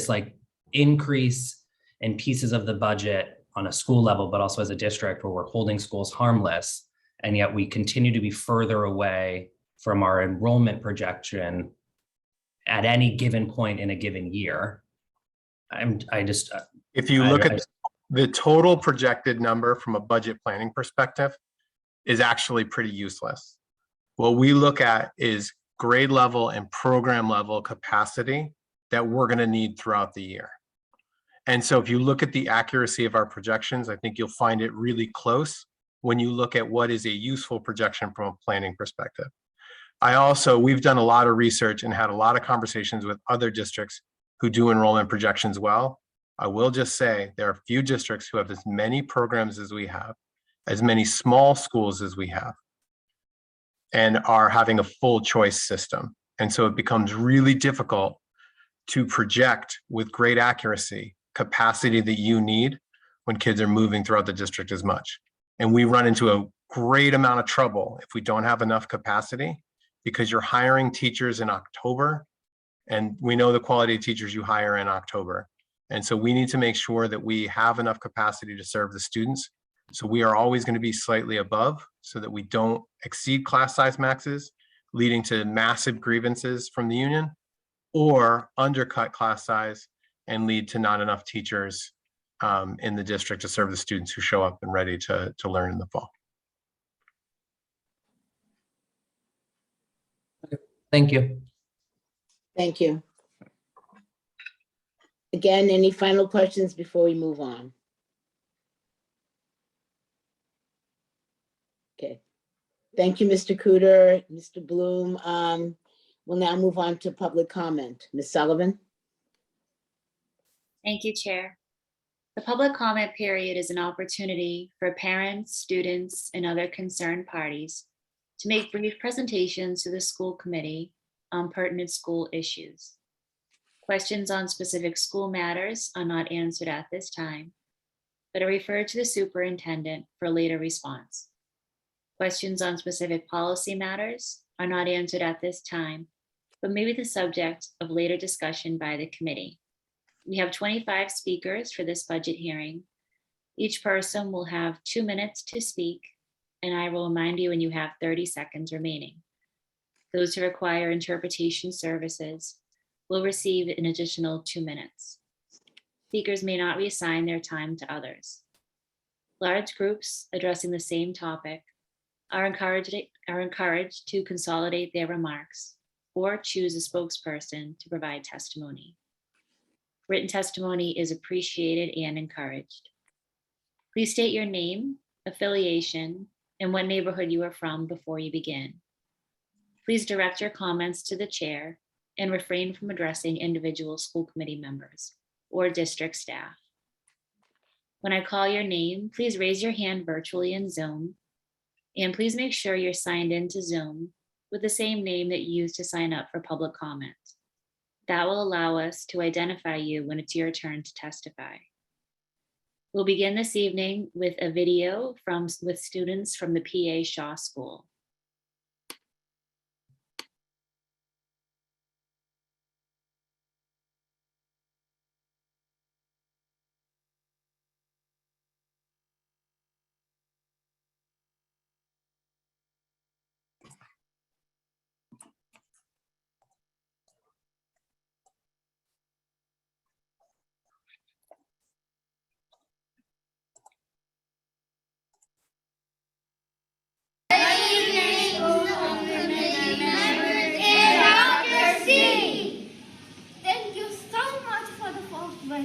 like increase in pieces of the budget on a school level, but also as a district where we're holding schools harmless, and yet we continue to be further away from our enrollment projection at any given point in a given year. If you look at the total projected number from a budget planning perspective is actually pretty useless. What we look at is grade level and program level capacity that we're going to need throughout the year. And so if you look at the accuracy of our projections, I think you'll find it really close when you look at what is a useful projection from a planning perspective. We've done a lot of research and had a lot of conversations with other districts who do enrollment projections well. I will just say there are few districts who have as many programs as we have, as many small schools as we have, and are having a full choice system. And so it becomes really difficult to project with great accuracy capacity that you need when kids are moving throughout the district as much. And we run into a great amount of trouble if we don't have enough capacity, because you're hiring teachers in October, and we know the quality of teachers you hire in October. And so we need to make sure that we have enough capacity to serve the students. So we are always going to be slightly above so that we don't exceed class size maxes, leading to massive grievances from the union, or undercut class size and lead to not enough teachers in the district to serve the students who show up and ready to learn in the fall. Thank you. Thank you. Again, any final questions before we move on? Okay. Thank you, Mr. Cooter, Mr. Bloom. We'll now move on to public comment. Ms. Sullivan? Thank you, Chair. The public comment period is an opportunity for parents, students, and other concerned parties to make brief presentations to the school committee on pertinent school issues. Questions on specific school matters are not answered at this time, but are referred to the superintendent for later response. Questions on specific policy matters are not answered at this time, but may be the subject of later discussion by the committee. We have 25 speakers for this budget hearing. Each person will have 2 minutes to speak, and I will remind you when you have 30 seconds remaining. Those who require interpretation services will receive an additional 2 minutes. Speakers may not reassign their time to others. Large groups addressing the same topic are encouraged to consolidate their remarks or choose a spokesperson to provide testimony. Written testimony is appreciated and encouraged. Please state your name, affiliation, and what neighborhood you are from before you begin. Please direct your comments to the chair and refrain from addressing individual school committee members or district staff. When I call your name, please raise your hand virtually in Zoom, and please make sure you're signed into Zoom with the same name that you used to sign up for public comment. That will allow us to identify you when it's your turn to testify. We'll begin this evening with a video with students from the PA Shaw School.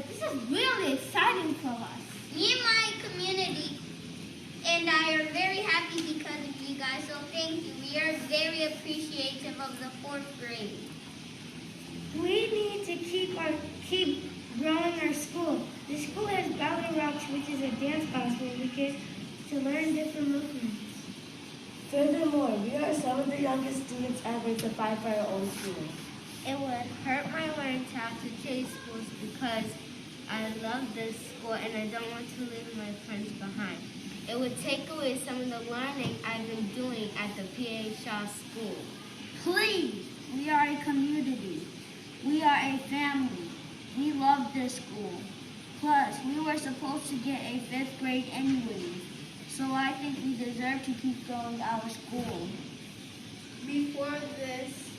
This is really exciting for us. Me and my community and I are very happy because of you guys, so thank you. We are very appreciative of the 4th grade. We need to keep growing our school. The school has Ballet Rocks, which is a dance class where we get to learn different movements. Furthermore, we are some of the youngest students ever to fight for our own school. It would hurt my learning to have to change schools because I love this school and I don't want to leave my friends behind. It would take away some of the learning I've been doing at the PA Shaw School. Please, we are a community. We are a family. We love this school. Plus, we were supposed to get a 5th grade anyway, so I think we deserve to keep going our school. Before this,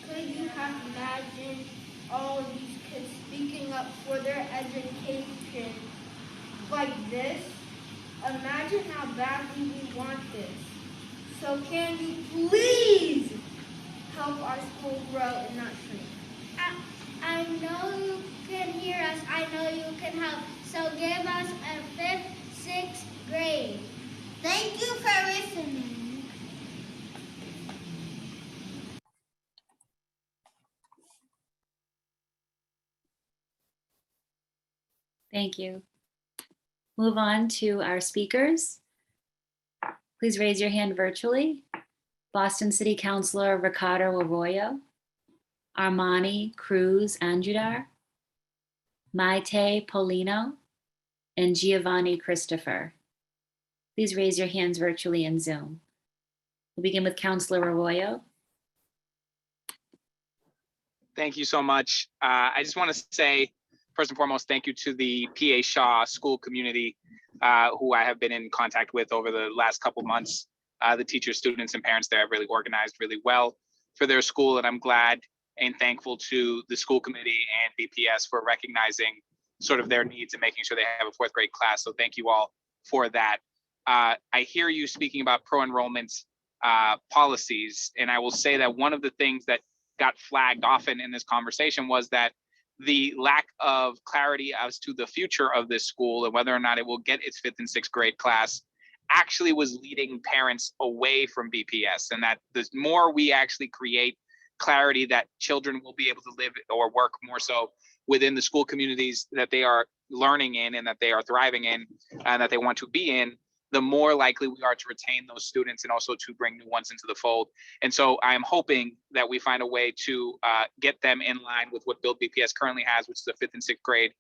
could you have imagined all of these kids speaking up for their education like this? Imagine how badly we want this. So can you please help our school grow and not shrink? I know you can hear us. I know you can help. So give us a 5th, 6th grade. Thank you for listening. Thank you. Move on to our speakers. Please raise your hand virtually. Boston City Councilor Ricardo Arroyo, Armani Cruz Anjudar, Maite Polino, and Giovanni Christopher. Please raise your hands virtually in Zoom. We'll begin with Councilor Arroyo. Thank you so much. I just want to say, first and foremost, thank you to the PA Shaw school community who I have been in contact with over the last couple months. The teachers, students, and parents there have really organized really well for their school, and I'm glad and thankful to the school committee and BPS for recognizing sort of their needs and making sure they have a 4th grade class. So thank you all for that. I hear you speaking about pro-enrollment policies, and I will say that one of the things that got flagged often in this conversation was that the lack of clarity as to the future of this school and whether or not it will get its 5th and 6th grade class actually was leading parents away from BPS, and that the more we actually create clarity that children will be able to live or work more so within the school communities that they are learning in and that they are thriving in and that they want to be in, the more likely we are to retain those students and also to bring new ones into the fold. And so I'm hoping that we find a way to get them in line with what Build BPS currently has, which is a 5th and 6th grade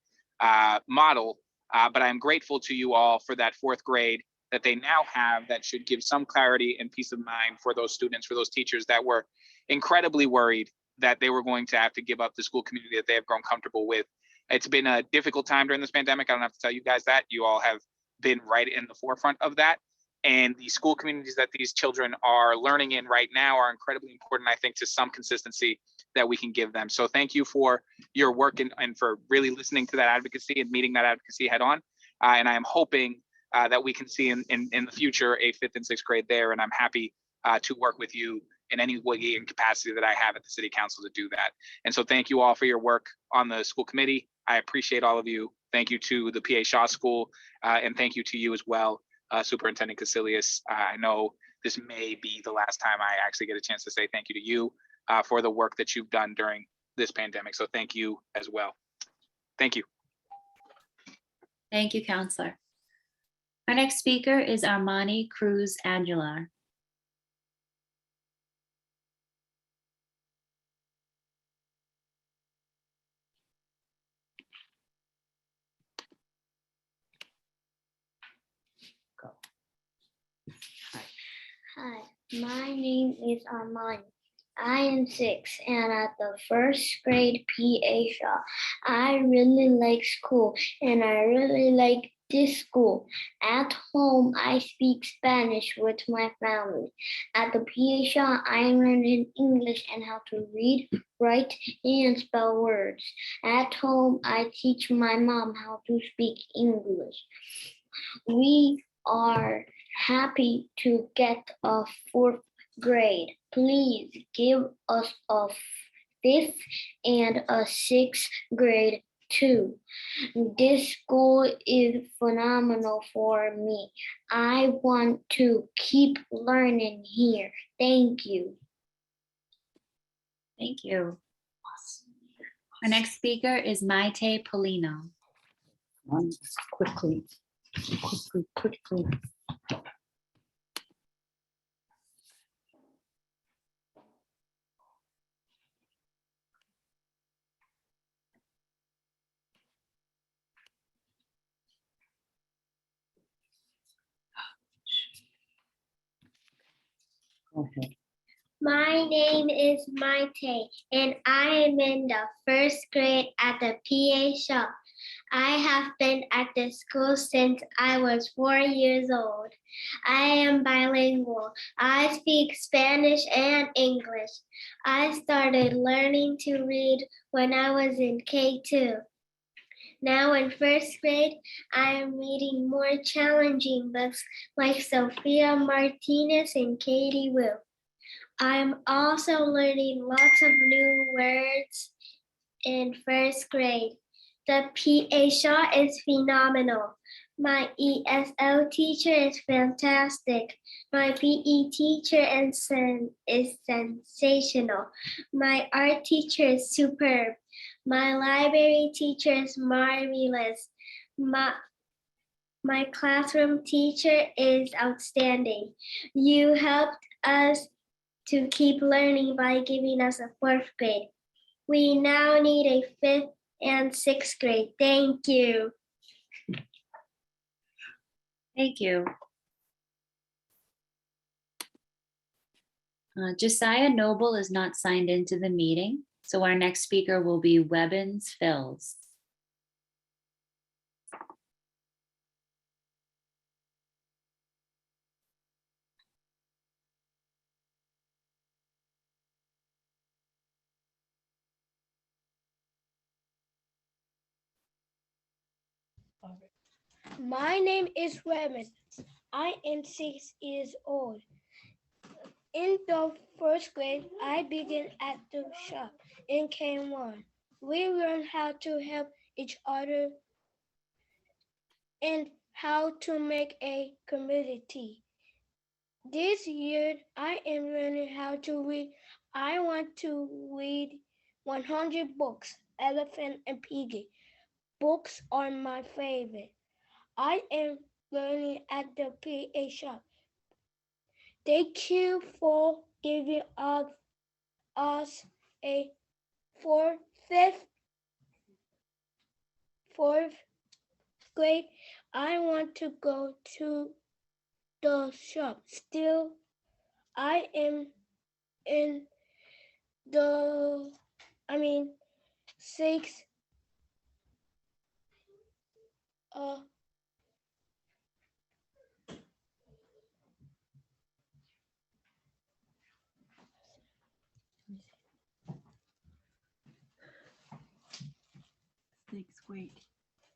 model. But I'm grateful to you all for that 4th grade that they now have that should give some clarity and peace of mind for those students, for those teachers that were incredibly worried that they were going to have to give up the school community that they have grown comfortable with. It's been a difficult time during this pandemic. I don't have to tell you guys that. You all have been right in the forefront of that. And the school communities that these children are learning in right now are incredibly important, I think, to some consistency that we can give them. So thank you for your work and for really listening to that advocacy and meeting that advocacy head on. And I am hoping that we can see in the future a 5th and 6th grade there. And I'm happy to work with you in any way and capacity that I have at the city council to do that. And so thank you all for your work on the school committee. I appreciate all of you. Thank you to the PA Shaw School, and thank you to you as well, Superintendent Casilius. I know this may be the last time I actually get a chance to say thank you to you for the work that you've done during this pandemic. So thank you as well. Thank you. Thank you, Counselor. Our next speaker is Armani Cruz Aguilar. Hi, my name is Armani. I am 6 and at the 1st grade PA Shaw. I really like school and I really like this school. At home, I speak Spanish with my family. At the PA Shaw, I am learning English and how to read, write, and spell words. At home, I teach my mom how to speak English. We are happy to get a 4th grade. Please give us a 5th and a 6th grade too. This school is phenomenal for me. I want to keep learning here. Thank you. Thank you. Our next speaker is Maite Polino. Quickly. Go ahead. My name is Maite, and I am in the 1st grade at the PA Shaw. I have been at the school since I was 4 years old. I am bilingual. I speak Spanish and English. I started learning to read when I was in K2. Now in 1st grade, I am reading more challenging books like Sophia Martinez and Katie Wu. I'm also learning lots of new words in 1st grade. The PA Shaw is phenomenal. My ESL teacher is fantastic. My PE teacher is sensational. My art teacher is superb. My library teacher is marvelous. My classroom teacher is outstanding. You helped us to keep learning by giving us a 4th grade. We now need a 5th and 6th grade. Thank you. Thank you. Josiah Noble is not signed into the meeting, so our next speaker will be Webbins Phils. My name is Raymond. I am 6 years old. In the 1st grade, I began at the shop in K1. We learned how to help each other and how to make a community. This year, I am learning how to read. I want to read 100 books, Elephant and Piggy. Books are my favorite. I am learning at the PA Shop. Thank you for giving us a 4th grade. I want to go to the shop. Still, I am in sixth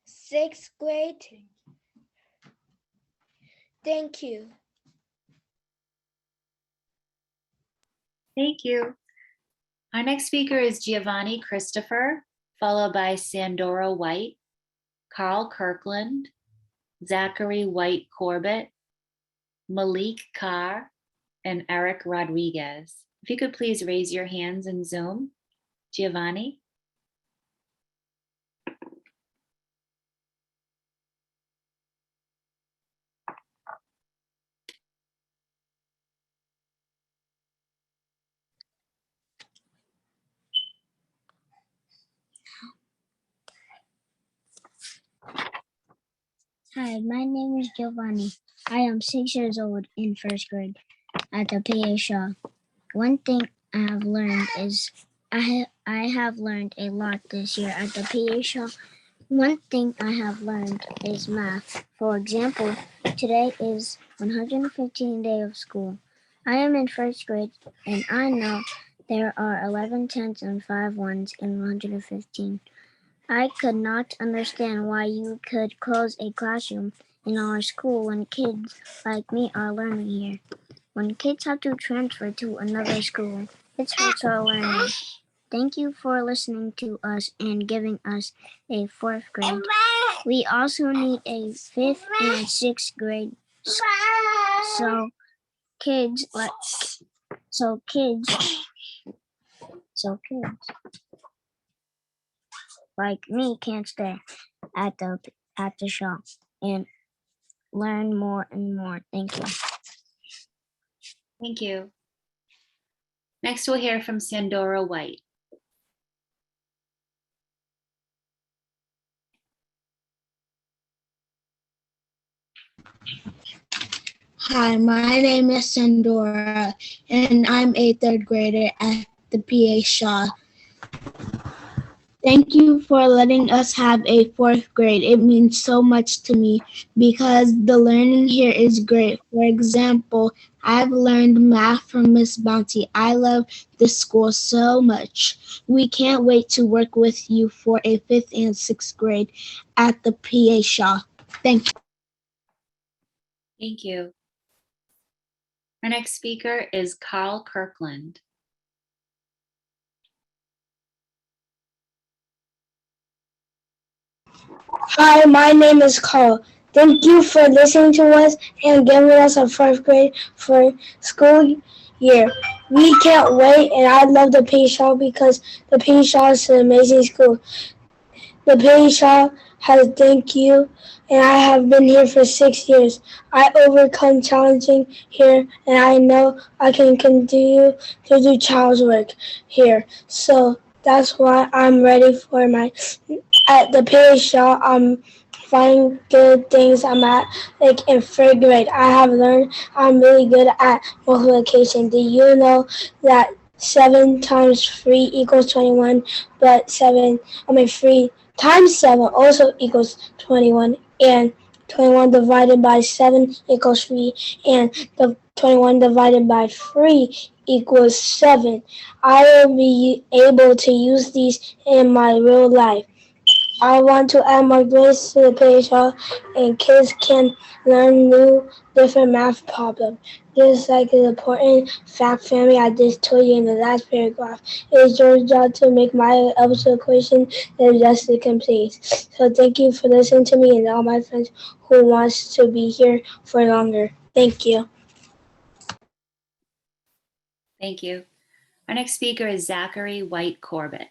sixth grade. Thank you. Thank you. Our next speaker is Giovanni Christopher, followed by Sandora White, Carl Kirkland, Zachary White Corbett, Malik Carr, and Eric Rodriguez. If you could please raise your hands in Zoom. Giovanni. Hi, my name is Giovanni. I am 6 years old in first grade at the PA Shaw. One thing I have learned is I have learned a lot this year at the PA Shaw. One thing I have learned is math. For example, today is 115th day of school. I am in first grade and I know there are 11 tens and 5 ones in 115. I could not understand why you could close a classroom in our school when kids like me are learning here. When kids have to transfer to another school, it hurts our learning. Thank you for listening to us and giving us a fourth grade. We also need a fifth and sixth grade. So kids like me can't stay at the shop and learn more and more. Thank you. Thank you. Next, we'll hear from Sandora White. Hi, my name is Sandora, and I'm a third grader at the PA Shaw. Thank you for letting us have a fourth grade. It means so much to me because the learning here is great. For example, I've learned math from Miss Bounty. I love this school so much. We can't wait to work with you for a fifth and sixth grade at the PA Shaw. Thank you. Thank you. Our next speaker is Carl Kirkland. Hi, my name is Carl. Thank you for listening to us and giving us a fourth grade for school year. We can't wait, and I love the P Shaw because the P Shaw is an amazing school. The P Shaw has thank you, and I have been here for 6 years. I overcome challenging here, and I know I can continue to do child's work here. So that's why I'm ready for my at the PA Shaw. I'm finding good things. I'm at in third grade. I have learned I'm really good at multiplication. Do you know that 7 times 3 equals 21, but 3 times 7 also equals 21, and 21 divided by 7 equals 3, and the 21 divided by 3 equals 7. I will be able to use these in my real life. I want to add more grades to the page and kids can learn new different math problems. Just like an important fact family I just told you in the last paragraph. It is your job to make my episode equation that just complete. So thank you for listening to me and all my friends who wants to be here for longer. Thank you. Thank you. Our next speaker is Zachary White Corbett.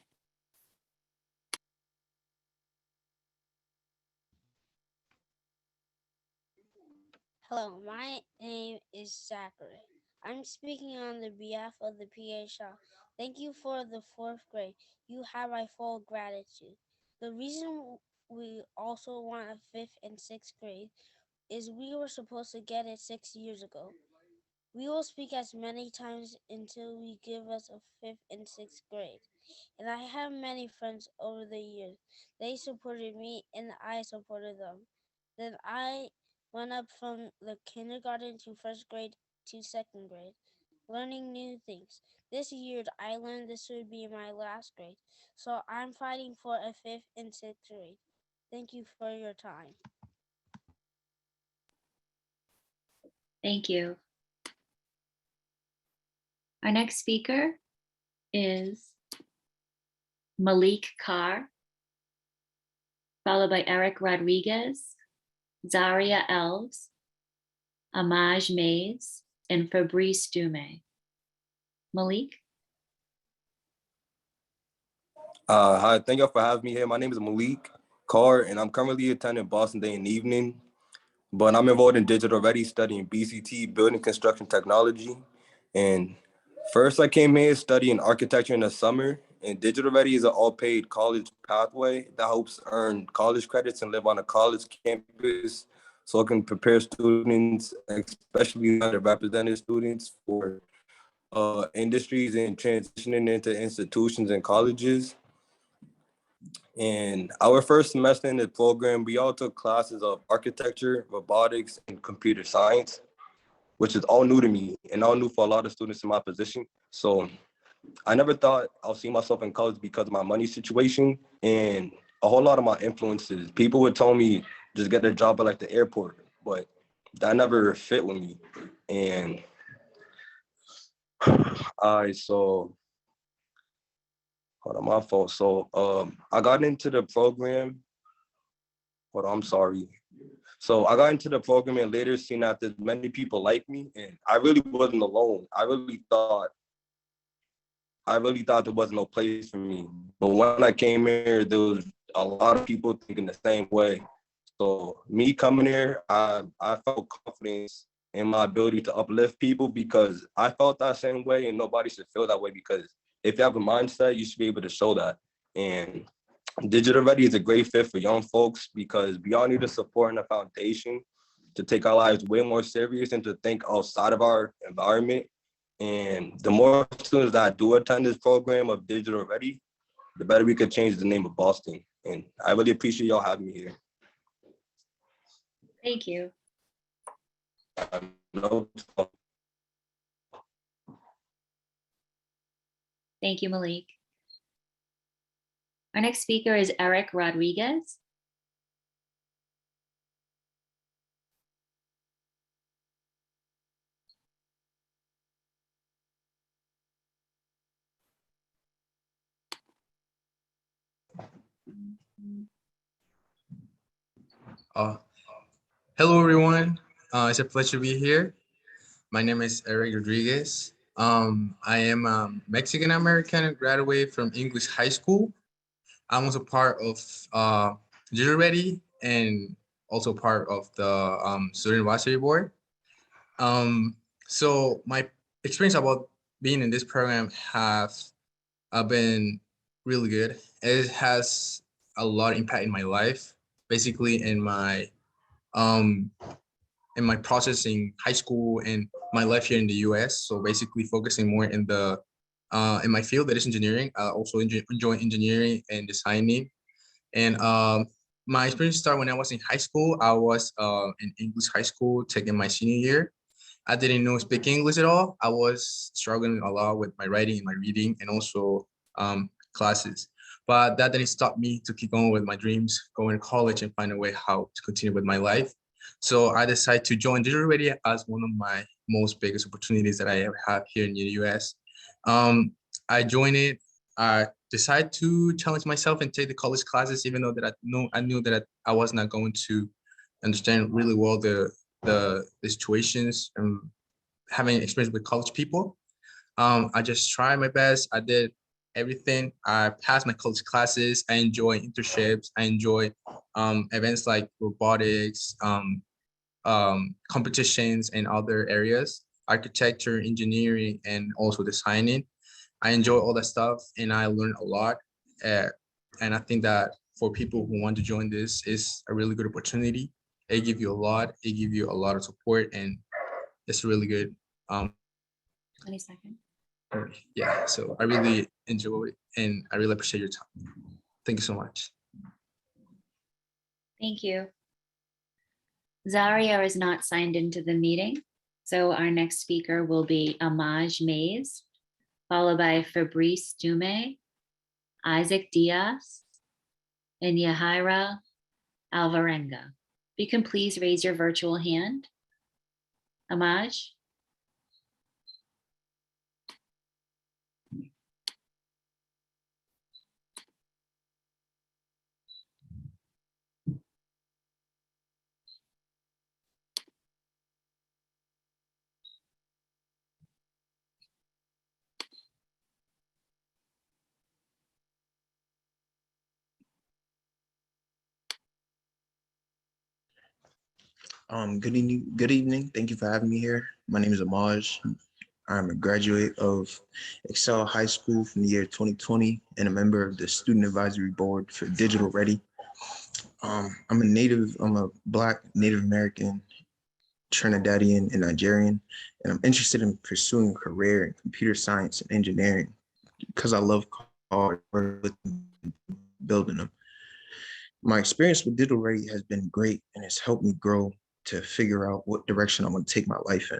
Hello, my name is Zachary. I'm speaking on the behalf of the PA Shaw. Thank you for the fourth grade. You have my full gratitude. The reason we also want a fifth and sixth grade is we were supposed to get it 6 years ago. We will speak as many times until we give us a 5th and 6th grade. And I have many friends over the years. They supported me and I supported them. Then I went up from the kindergarten to 1st grade to 2nd grade, learning new things. This year I learned this would be my last grade, so I'm fighting for a 5th and 6th grade. Thank you for your time. Thank you. Our next speaker is Malik Carr, followed by Eric Rodriguez, Zaria Elves, Amaj Mays, and Fabrice Dume. Malik? Hi, thank you for having me here. My name is Malik Carr, and I'm currently attending Boston Day and Evening, but I'm involved in digital ready studying BCT, Building Construction Technology. And first I came here studying architecture in the summer, and digital ready is an all-paid college pathway that helps earn college credits and live on a college campus so it can prepare students, especially underrepresented students, for industries and transitioning into institutions and colleges. And our first semester in the program, we all took classes of architecture, robotics, and computer science, which is all new to me and all new for a lot of students in my position. So I never thought I'll see myself in college because of my money situation and a whole lot of my influences. People would tell me just get a job at like the airport, but that never fit with me. And hold on, my fault. So I got into the program. Hold on, I'm sorry. So I got into the program and later seen that there's many people like me, and I really wasn't alone. I really thought there wasn't no place for me. But when I came here, there was a lot of people thinking the same way. So me coming here, I felt confidence in my ability to uplift people because I felt that same way, and nobody should feel that way because if you have a mindset, you should be able to show that. And Digital Ready is a great fit for young folks because we all need a support and a foundation to take our lives way more serious and to think outside of our environment. And the more students that do attend this program of Digital Ready, the better we could change the name of Boston. And I really appreciate y'all having me here. Thank you. Thank you, Malik. Our next speaker is Eric Rodriguez. Hello, everyone. It's a pleasure to be here. My name is Eric Rodriguez. I am a Mexican-American graduate from English High School. I'm also part of Digital Ready and also part of the Student Advisory Board. So my experience about being in this program has been really good. It has a lot of impact in my life, basically in my process in high school and my life here in the US. So basically focusing more in my field, that is engineering. I also enjoy engineering and designing. And my experience started when I was in high school. I was in English high school taking my senior year. I didn't know speak English at all. I was struggling a lot with my writing and my reading and also classes. But that didn't stop me to keep going with my dreams, going to college and find a way how to continue with my life. So I decided to join Digital Ready as one of my most biggest opportunities that I ever have here in the US. I joined it. I decided to challenge myself and take the college classes, even though that I knew that I was not going to understand really well the situations and having experience with college people. I just tried my best. I did everything. I passed my college classes. I enjoy internships. I enjoy events like robotics, competitions and other areas, architecture, engineering, and also designing. I enjoy all that stuff and I learned a lot. And I think that for people who want to join this is a really good opportunity. It give you a lot. It give you a lot of support, and it's really good. 20 seconds. Yeah, so I really enjoy it, and I really appreciate your time. Thank you so much. Thank you. Zaria is not signed into the meeting, so our next speaker will be Amaj Mays, followed by Fabrice Dume, Isaac Diaz, and Yahaira Alvarenga. If you can please raise your virtual hand. Amaj? Good evening. Good evening. Thank you for having me here. My name is Amaj. I'm a graduate of Excel High School from the year 2020 and a member of the Student Advisory Board for Digital Ready. I'm a Black Native American, Trinidadian, and Nigerian, and I'm interested in pursuing a career in computer science and engineering because I love cars, building them. My experience with Digital Ready has been great and it's helped me grow to figure out what direction I want to take my life in.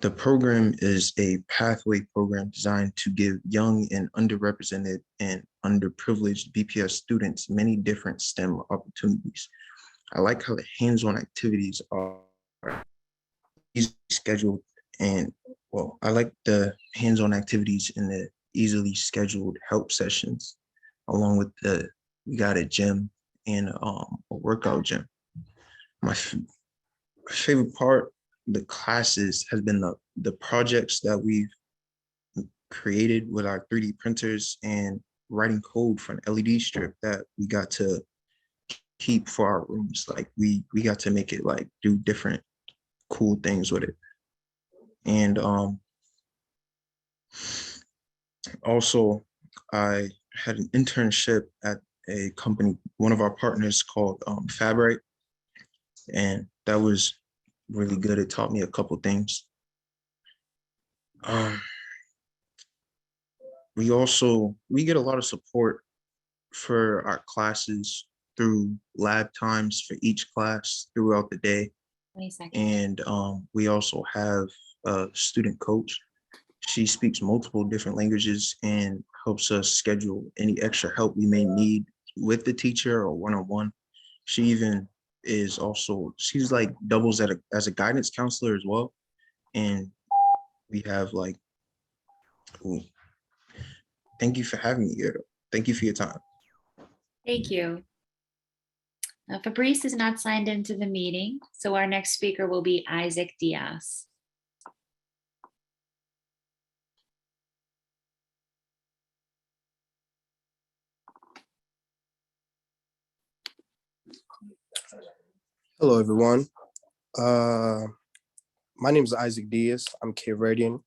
The program is a pathway program designed to give young and underrepresented and underprivileged BPS students many different STEM opportunities. I like how the hands-on activities are easily scheduled and, well, I like the hands-on activities in the easily scheduled help sessions, along with we got a gym and a workout gym. My favorite part, the classes, has been the projects that we've created with our 3D printers and writing code for an LED strip that we got to keep for our rooms. Like we got to make it like do different cool things with it. And also I had an internship at a company, one of our partners called Fabric. And that was really good. It taught me a couple things. We get a lot of support for our classes through lab times for each class throughout the day. And we also have a student coach. She speaks multiple different languages and helps us schedule any extra help we may need with the teacher or one-on-one. She even she's like doubles as a guidance counselor as well. And we have like, thank you for having me here. Thank you for your time. Thank you. Fabrice is not signed into the meeting, so our next speaker will be Isaac Diaz. Hello, everyone. My name is Isaac Diaz. I'm Cape Verdean.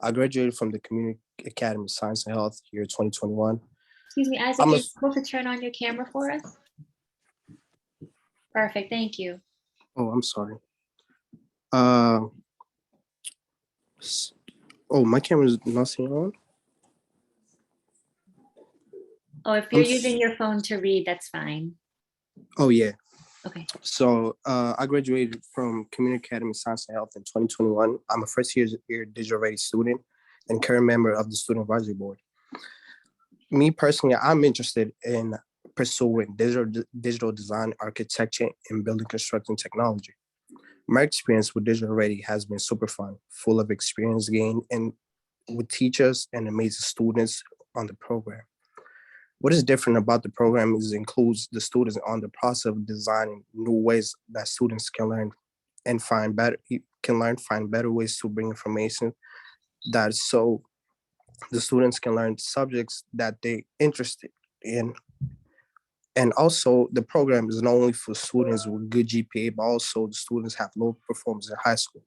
I graduated from the Community Academy of Science and Health year 2021. Excuse me, Isaac, you're supposed to turn on your camera for us? Perfect, thank you. Oh, I'm sorry. Oh, my camera is not staying on? Oh, if you're using your phone to read, that's fine. Oh, yeah. Okay. So I graduated from Community Academy of Science and Health in 2021. I'm a first year Digital Ready student and current member of the Student Advisory Board. Me personally, I'm interested in pursuing digital design, architecture, and building construction technology. My experience with Digital Ready has been super fun, full of experience gained and with teachers and amazing students on the program. What is different about the program is it includes the students on the process of designing new ways that students can learn and find better ways to bring information that so the students can learn subjects that they're interested in. And also the program is not only for students with good GPA, but also the students have low performance in high school.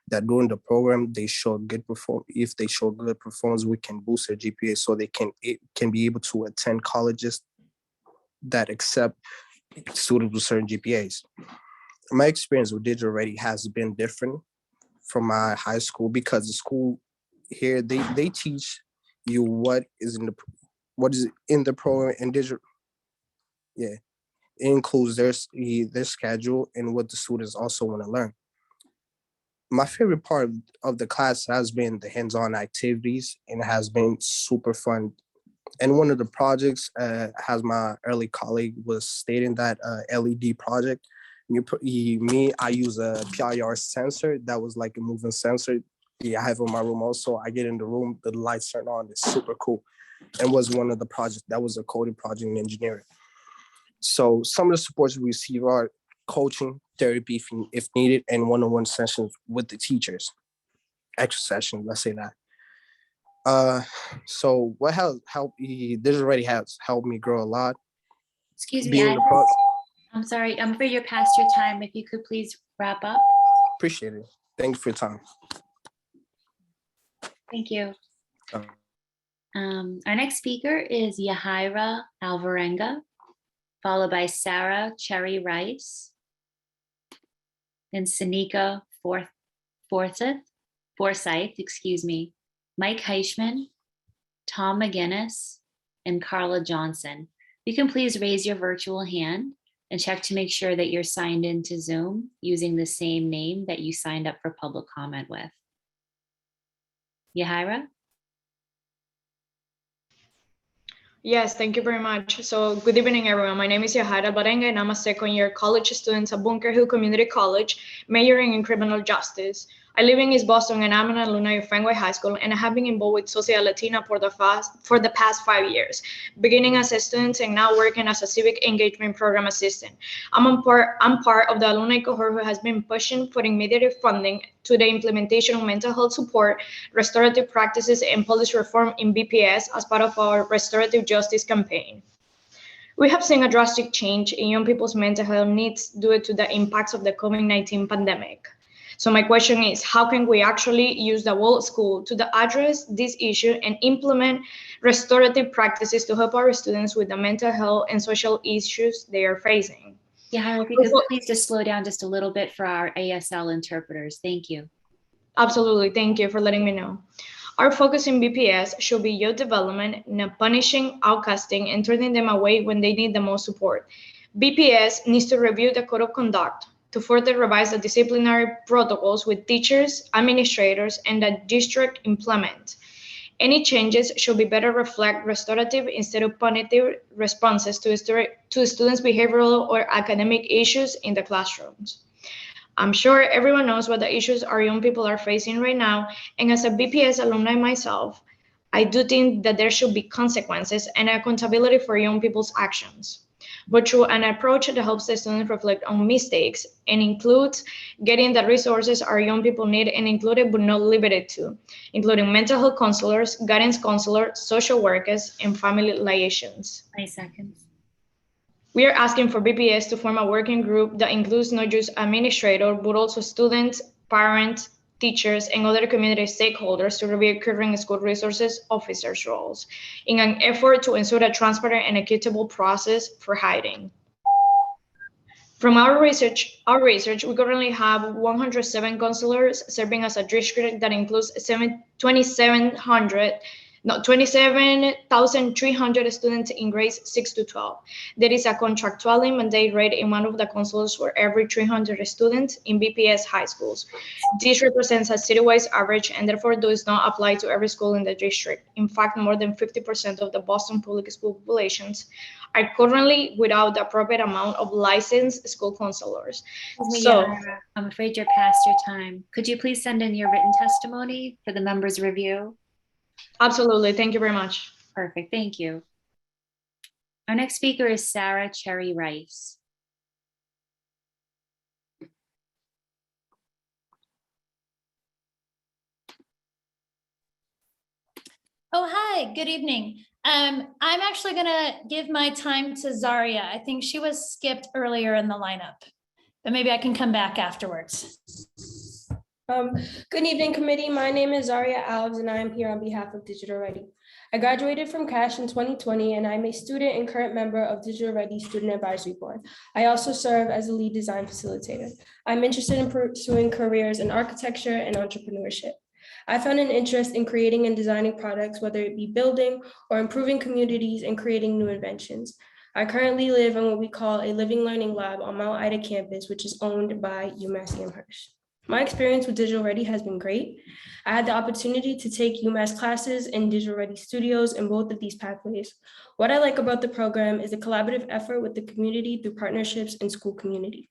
That during the program, they show good performance. If they show good performance, we can boost their GPA so they can be able to attend colleges that accept students with certain GPAs. My experience with digital ready has been different from my high school because the school here, they teach you what is in the program, and digital, yeah, it includes their schedule and what the students also want to learn. My favorite part of the class has been the hands-on activities, and it has been super fun. And one of the projects, has my early colleague was stating that LED project. I use a PIR sensor that was like a moving sensor. Yeah, I have in my room also. I get in the room, the lights turn on. It's super cool. And was one of the projects that was a coding project in engineering. So some of the supports we receive are coaching, therapy if needed, and one-on-one sessions with the teachers. Extra sessions, let's say that. So what helped this already has helped me grow a lot. Excuse me, Being I'm sorry, I'm afraid you're past your time. If you could please wrap up. Appreciate it. Thank you for your time. Thank you. Our next speaker is Yahaira Alvarenga, followed by Sarah Cherry Rice, then Sanika Forsyth, Mike Heichman, Tom McGinnis, and Carla Johnson. You can please raise your virtual hand and check to make sure that you're signed into Zoom using the same name that you signed up for public comment with. Yahaira? Yes, thank you very much. So good evening, everyone. My name is Yahaira Alvarenga, and I'm a second-year college student at Bunker Hill Community College, majoring in criminal justice. I live in East Boston, and I'm an alumni of Fenway High School, and I have been involved with Social Latina for the past 5 years, beginning as a student and now working as a civic engagement program assistant. I'm part of the alumni cohort who has been pushing for immediate funding to the implementation of mental health support, restorative practices, and policy reform in BPS as part of our restorative justice campaign. We have seen a drastic change in young people's mental health needs due to the impacts of the COVID-19 pandemic. So my question is, how can we actually use the whole school to address this issue and implement restorative practices to help our students with the mental health and social issues they are facing? Yeah, if you could please just slow down just a little bit for our ASL interpreters. Thank you. Absolutely. Thank you for letting me know. Our focus in BPS should be youth development, not punishing, outcasting, and turning them away when they need the most support. BPS needs to review the code of conduct to further revise the disciplinary protocols with teachers, administrators, and the district implement. Any changes should be better reflect restorative instead of punitive responses to students' behavioral or academic issues in the classrooms. I'm sure everyone knows what the issues our young people are facing right now, and as a BPS alumni myself, I do think that there should be consequences and accountability for young people's actions, but through an approach that helps the students reflect on mistakes and includes getting the resources our young people need and included but not limited to, including mental health counselors, guidance counselors, social workers, and family liaisons. 20 seconds. We are asking for BPS to form a working group that includes not just administrators, but also students, parents, teachers, and other community stakeholders to review current school resources officers' roles in an effort to ensure a transparent and equitable process for hiring. From our research, we currently have 107 counselors serving as a district that includes 27,300 students in grades 6 to 12. There is a contractually mandate rate in one of the counselors for every 300 students in BPS high schools. This represents a citywide average and therefore does not apply to every school in the district. In fact, more than 50% of the Boston public school populations are currently without the appropriate amount of licensed school counselors. I'm afraid you're past your time. Could you please send in your written testimony for the members' review? Absolutely. Thank you very much. Perfect. Thank you. Our next speaker is Sarah Cherry Rice. Oh, hi, good evening. I'm actually gonna give my time to Zaria. I think she was skipped earlier in the lineup, but maybe I can come back afterwards. Good evening, committee. My name is Zaria Alves, and I am here on behalf of Digital Ready. I graduated from Cash in 2020, and I'm a student and current member of Digital Ready Student Advisory Board. I also serve as a lead design facilitator. I'm interested in pursuing careers in architecture and entrepreneurship. I found an interest in creating and designing products, whether it be building or improving communities and creating new inventions. I currently live in what we call a living learning lab on Mount Ida campus, which is owned by UMass Amherst. My experience with Digital Ready has been great. I had the opportunity to take UMass classes in Digital Ready Studios in both of these pathways. What I like about the program is a collaborative effort with the community through partnerships and school community.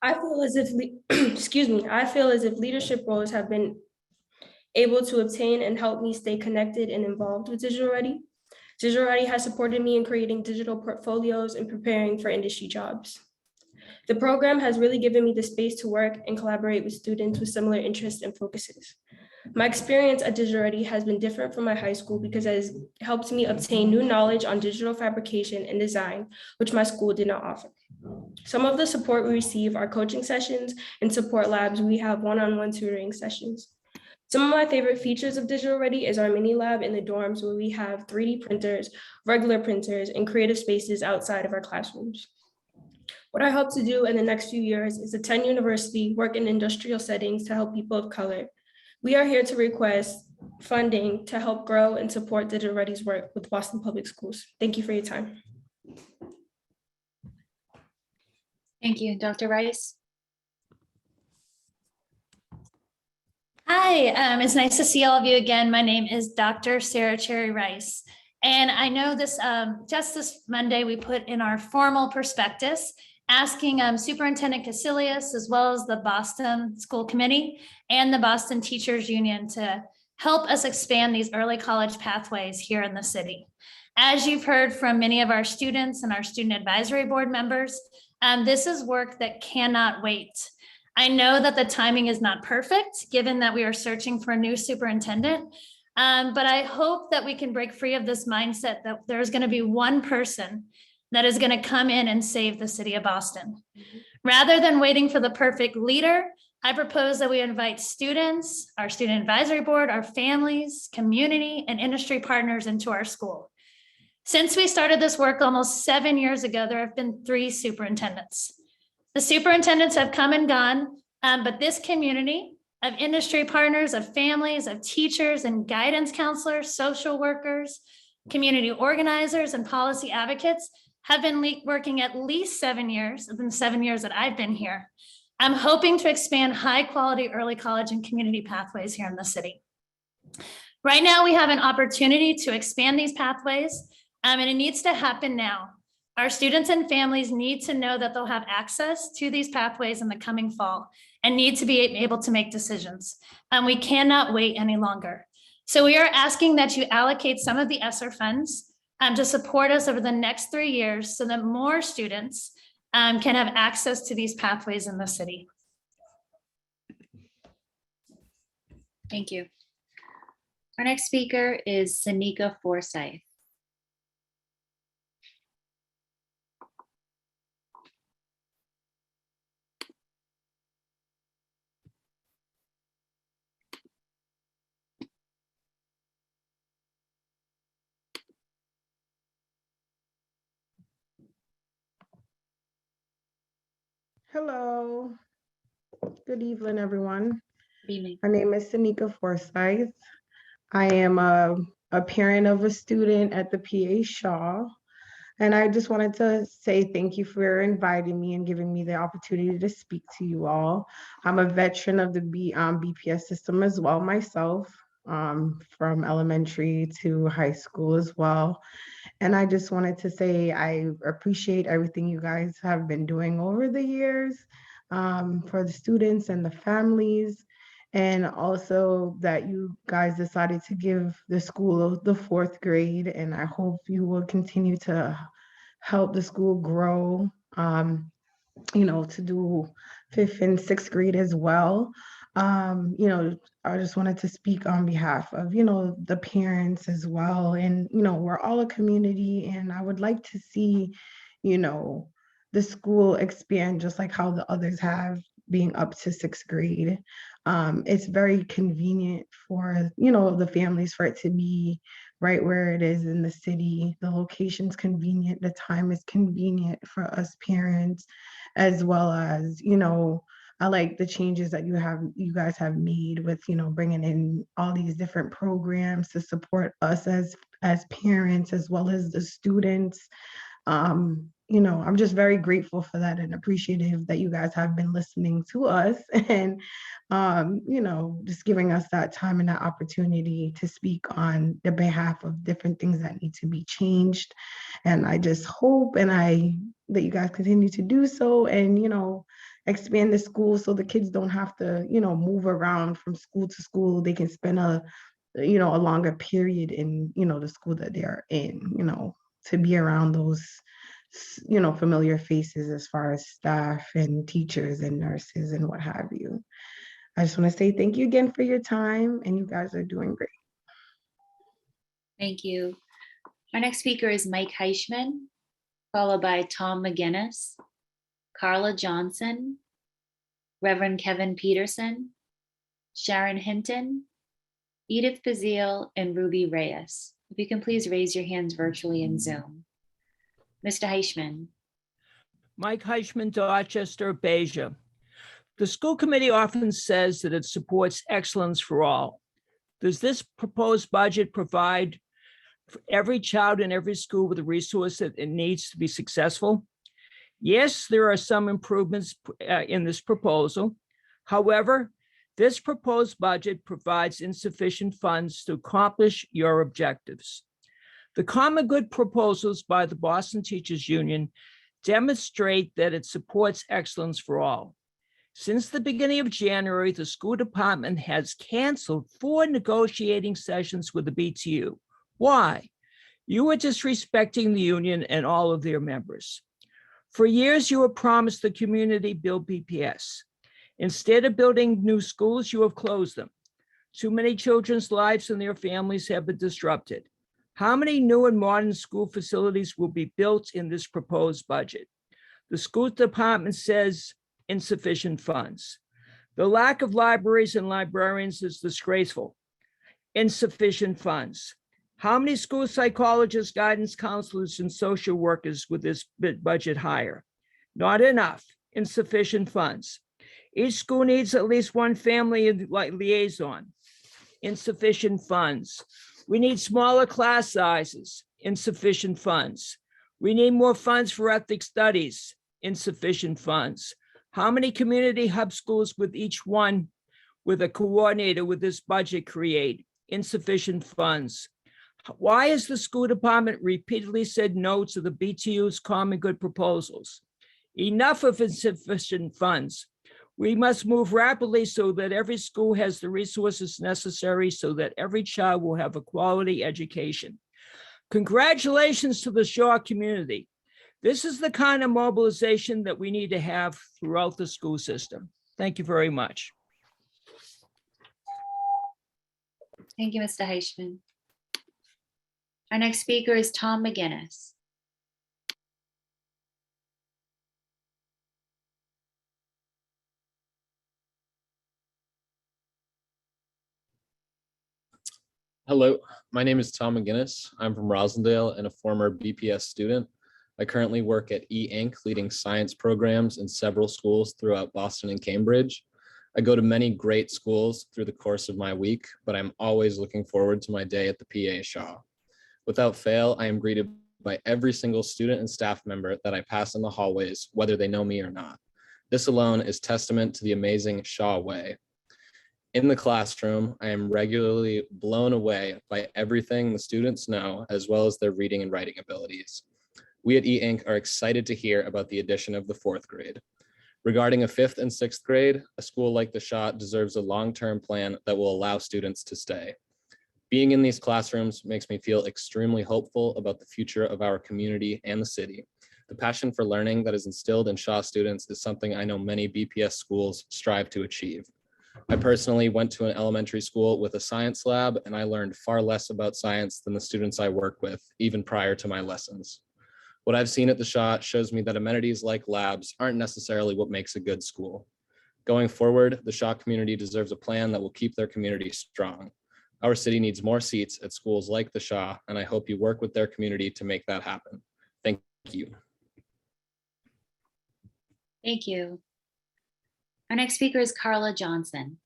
I feel as if, excuse me, I feel as if leadership roles have been able to obtain and help me stay connected and involved with Digital Ready. Digital Ready has supported me in creating digital portfolios and preparing for industry jobs. The program has really given me the space to work and collaborate with students with similar interests and focuses. My experience at Digital Ready has been different from my high school because it has helped me obtain new knowledge on digital fabrication and design, which my school did not offer. Some of the support we receive are coaching sessions and support labs. We have one-on-one tutoring sessions. Some of my favorite features of Digital Ready is our mini lab in the dorms where we have 3D printers, regular printers, and creative spaces outside of our classrooms. What I hope to do in the next few years is attend university, work in industrial settings to help people of color. We are here to request funding to help grow and support Digital Ready's work with Boston Public Schools. Thank you for your time. Thank you. Dr. Rice? Hi, it's nice to see all of you again. My name is Dr. Sarah Cherry Rice. And I know this, just this Monday, we put in our formal prospectus asking Superintendent Casilius, as well as the Boston School Committee and the Boston Teachers Union to help us expand these early college pathways here in the city. As you've heard from many of our students and our student advisory board members, this is work that cannot wait. I know that the timing is not perfect, given that we are searching for a new superintendent, but I hope that we can break free of this mindset that there's going to be one person that is going to come in and save the city of Boston. Rather than waiting for the perfect leader, I propose that we invite students, our student advisory board, our families, community, and industry partners into our school. Since we started this work almost 7 years ago, there have been 3 superintendents. The superintendents have come and gone, but this community of industry partners, of families, of teachers and guidance counselors, social workers, community organizers, and policy advocates have been working at least 7 years in the 7 years that I've been here. I'm hoping to expand high quality early college and community pathways here in the city. Right now, we have an opportunity to expand these pathways, and it needs to happen now. Our students and families need to know that they'll have access to these pathways in the coming fall and need to be able to make decisions. And we cannot wait any longer. So we are asking that you allocate some of the ESSER funds to support us over the next 3 years so that more students can have access to these pathways in the city. Thank you. Our next speaker is Sanika Forsyth. Hello. Good evening, everyone. Good evening. My name is Sanika Forsyth. I am a parent of a student at the PA Shaw. And I just wanted to say thank you for inviting me and giving me the opportunity to speak to you all. I'm a veteran of the BPS system as well myself, from elementary to high school as well. And I just wanted to say I appreciate everything you guys have been doing over the years, for the students and the families, and also that you guys decided to give the school the 4th grade. And I hope you will continue to help the school grow, to do 5th and 6th grade as well. I just wanted to speak on behalf of, the parents as well. And, we're all a community, and I would like to see, the school expand just like how the others have, being up to 6th grade. It's very convenient for, the families for it to be right where it is in the city. The location's convenient, the time is convenient for us parents, as well as, I like the changes that you guys have made with, bringing in all these different programs to support us as parents, as well as the students. I'm just very grateful for that and appreciative that you guys have been listening to us and, just giving us that time and that opportunity to speak on the behalf of different things that need to be changed. And I just hope that you guys continue to do so and, expand the school so the kids don't have to, move around from school to school. They can spend a longer period in, the school that they are in, to be around those, familiar faces as far as staff and teachers and nurses and what have you. I just want to say thank you again for your time, and you guys are doing great. Thank you. Our next speaker is Mike Heichman, followed by Tom McGinnis, Carla Johnson, Reverend Kevin Peterson, Sharon Hinton, Edith Bazile, and Ruby Reyes. If you can please raise your hands virtually in Zoom. Mr. Heichman. Mike Heichman, Dorchester, Beja. The school committee often says that it supports excellence for all. Does this proposed budget provide for every child in every school with the resource that it needs to be successful? Yes, there are some improvements in this proposal. However, this proposed budget provides insufficient funds to accomplish your objectives. The common good proposals by the Boston Teachers Union demonstrate that it supports excellence for all. Since the beginning of January, the school department has canceled 4 negotiating sessions with the BTU. Why? You are disrespecting the union and all of their members. For years, you have promised the community build BPS. Instead of building new schools, you have closed them. Too many children's lives and their families have been disrupted. How many new and modern school facilities will be built in this proposed budget? The school department says insufficient funds. The lack of libraries and librarians is disgraceful. Insufficient funds. How many school psychologists, guidance counselors, and social workers would this budget hire? Not enough. Insufficient funds. Each school needs at least one family liaison. Insufficient funds. We need smaller class sizes. Insufficient funds. We need more funds for ethnic studies. Insufficient funds. How many community hub schools with each one with a coordinator with this budget create? Insufficient funds. Why has the school department repeatedly said no to the BTU's common good proposals? Enough of insufficient funds. We must move rapidly so that every school has the resources necessary so that every child will have a quality education. Congratulations to the Shaw community. This is the kind of mobilization that we need to have throughout the school system. Thank you very much. Thank you, Mr. Heichman. Our next speaker is Tom McGinnis. Hello, my name is Tom McGinnis. I'm from Rosendale and a former BPS student. I currently work at E-Inc, leading science programs in several schools throughout Boston and Cambridge. I go to many great schools through the course of my week, but I'm always looking forward to my day at the PA Shaw. Without fail, I am greeted by every single student and staff member that I pass in the hallways, whether they know me or not. This alone is testament to the amazing Shaw way. In the classroom, I am regularly blown away by everything the students know, as well as their reading and writing abilities. We at E-Inc are excited to hear about the addition of the 4th grade. Regarding a 5th and 6th grade, a school like the Shaw deserves a long-term plan that will allow students to stay. Being in these classrooms makes me feel extremely hopeful about the future of our community and the city. The passion for learning that is instilled in Shaw students is something I know many BPS schools strive to achieve. I personally went to an elementary school with a science lab, and I learned far less about science than the students I work with, even prior to my lessons. What I've seen at the Shaw shows me that amenities like labs aren't necessarily what makes a good school. Going forward, the Shaw community deserves a plan that will keep their community strong. Our city needs more seats at schools like the Shaw, and I hope you work with their community to make that happen. Thank you. Thank you. Our next speaker is Carla Johnson.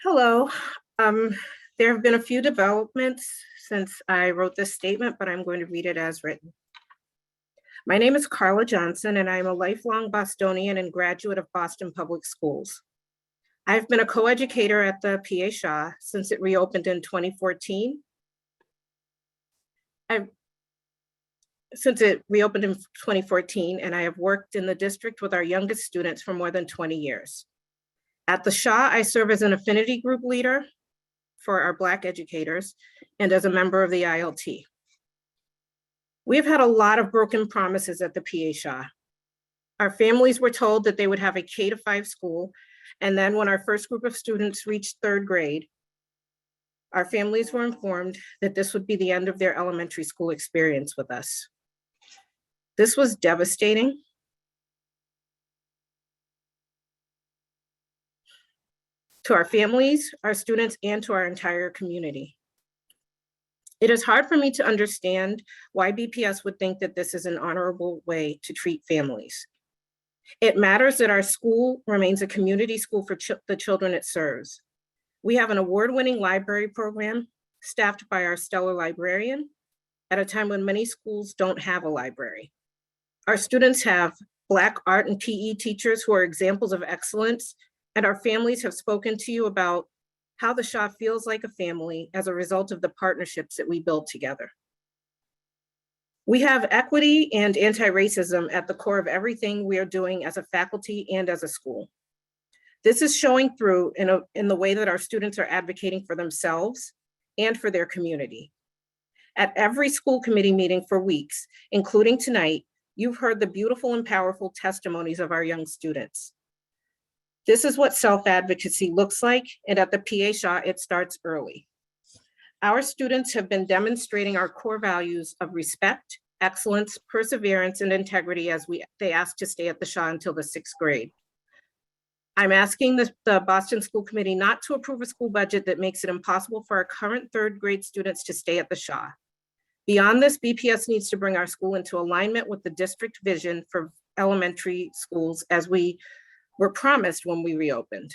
Hello. There have been a few developments since I wrote this statement, but I'm going to read it as written. My name is Carla Johnson, and I'm a lifelong Bostonian and graduate of Boston Public Schools. I've been a coeducator at the PA Shaw since it reopened in 2014. Since it reopened in 2014, and I have worked in the district with our youngest students for more than 20 years. At the Shaw, I serve as an affinity group leader for our Black educators and as a member of the ILT. We've had a lot of broken promises at the PA Shaw. Our families were told that they would have a K-5 school, and then when our first group of students reached third grade, our families were informed that this would be the end of their elementary school experience with us. This was devastating. To our families, our students, and to our entire community. It is hard for me to understand why BPS would think that this is an honorable way to treat families. It matters that our school remains a community school for the children it serves. We have an award-winning library program staffed by our stellar librarian at a time when many schools don't have a library. Our students have Black art and PE teachers who are examples of excellence, and our families have spoken to you about how the Shaw feels like a family as a result of the partnerships that we build together. We have equity and anti-racism at the core of everything we are doing as a faculty and as a school. This is showing through in the way that our students are advocating for themselves and for their community. At every school committee meeting for weeks, including tonight, you've heard the beautiful and powerful testimonies of our young students. This is what self-advocacy looks like, and at the PA Shaw, it starts early. Our students have been demonstrating our core values of respect, excellence, perseverance, and integrity as they ask to stay at the Shaw until the 6th grade. I'm asking the Boston School Committee not to approve a school budget that makes it impossible for our current 3rd grade students to stay at the Shaw. Beyond this, BPS needs to bring our school into alignment with the district vision for elementary schools as we were promised when we reopened.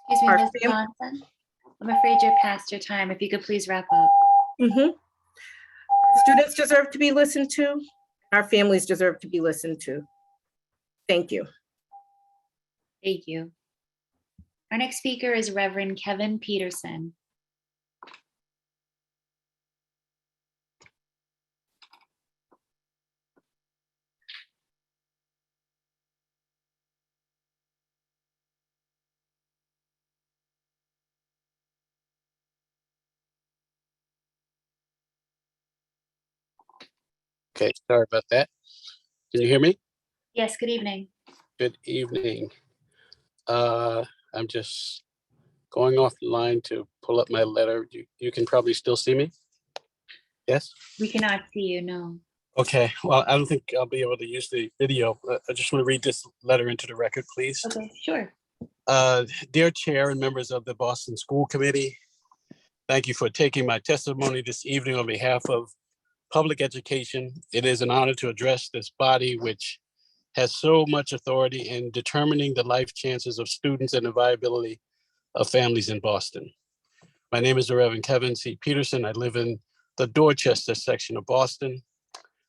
Excuse me, Ms. Johnson. I'm afraid you're past your time. If you could please wrap up. Students deserve to be listened to. Our families deserve to be listened to. Thank you. Thank you. Our next speaker is Reverend Kevin Peterson. Okay, sorry about that. Can you hear me? Yes, good evening. Good evening. I'm just going offline to pull up my letter. You can probably still see me? Yes? We cannot see you, no. Okay, well, I don't think I'll be able to use the video. I just want to read this letter into the record, please. Okay, sure. Dear Chair and members of the Boston School Committee, thank you for taking my testimony this evening on behalf of public education. It is an honor to address this body, which has so much authority in determining the life chances of students and the viability of families in Boston. My name is the Reverend Kevin C. Peterson. I live in the Dorchester section of Boston.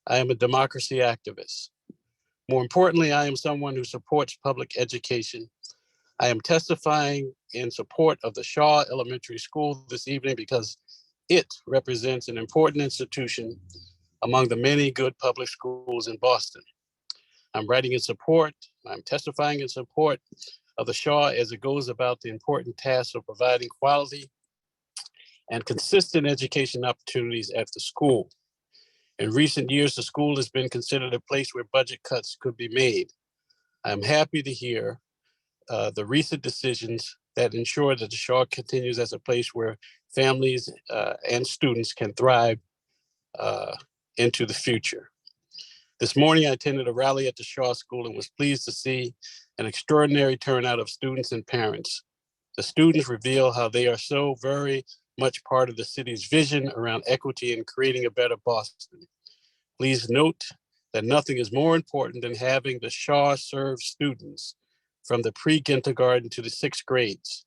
I am a democracy activist. More importantly, I am someone who supports public education. I am testifying in support of the Shaw Elementary School this evening because it represents an important institution among the many good public schools in Boston. I'm writing in support, I'm testifying in support of the Shaw as it goes about the important task of providing quality and consistent education opportunities at the school. In recent years, the school has been considered a place where budget cuts could be made. I'm happy to hear the recent decisions that ensure that the Shaw continues as a place where families and students can thrive into the future. This morning, I attended a rally at the Shaw School and was pleased to see an extraordinary turnout of students and parents. The students reveal how they are so very much part of the city's vision around equity and creating a better Boston. Please note that nothing is more important than having the Shaw serve students from the pre-kindergarten to the 6th grades.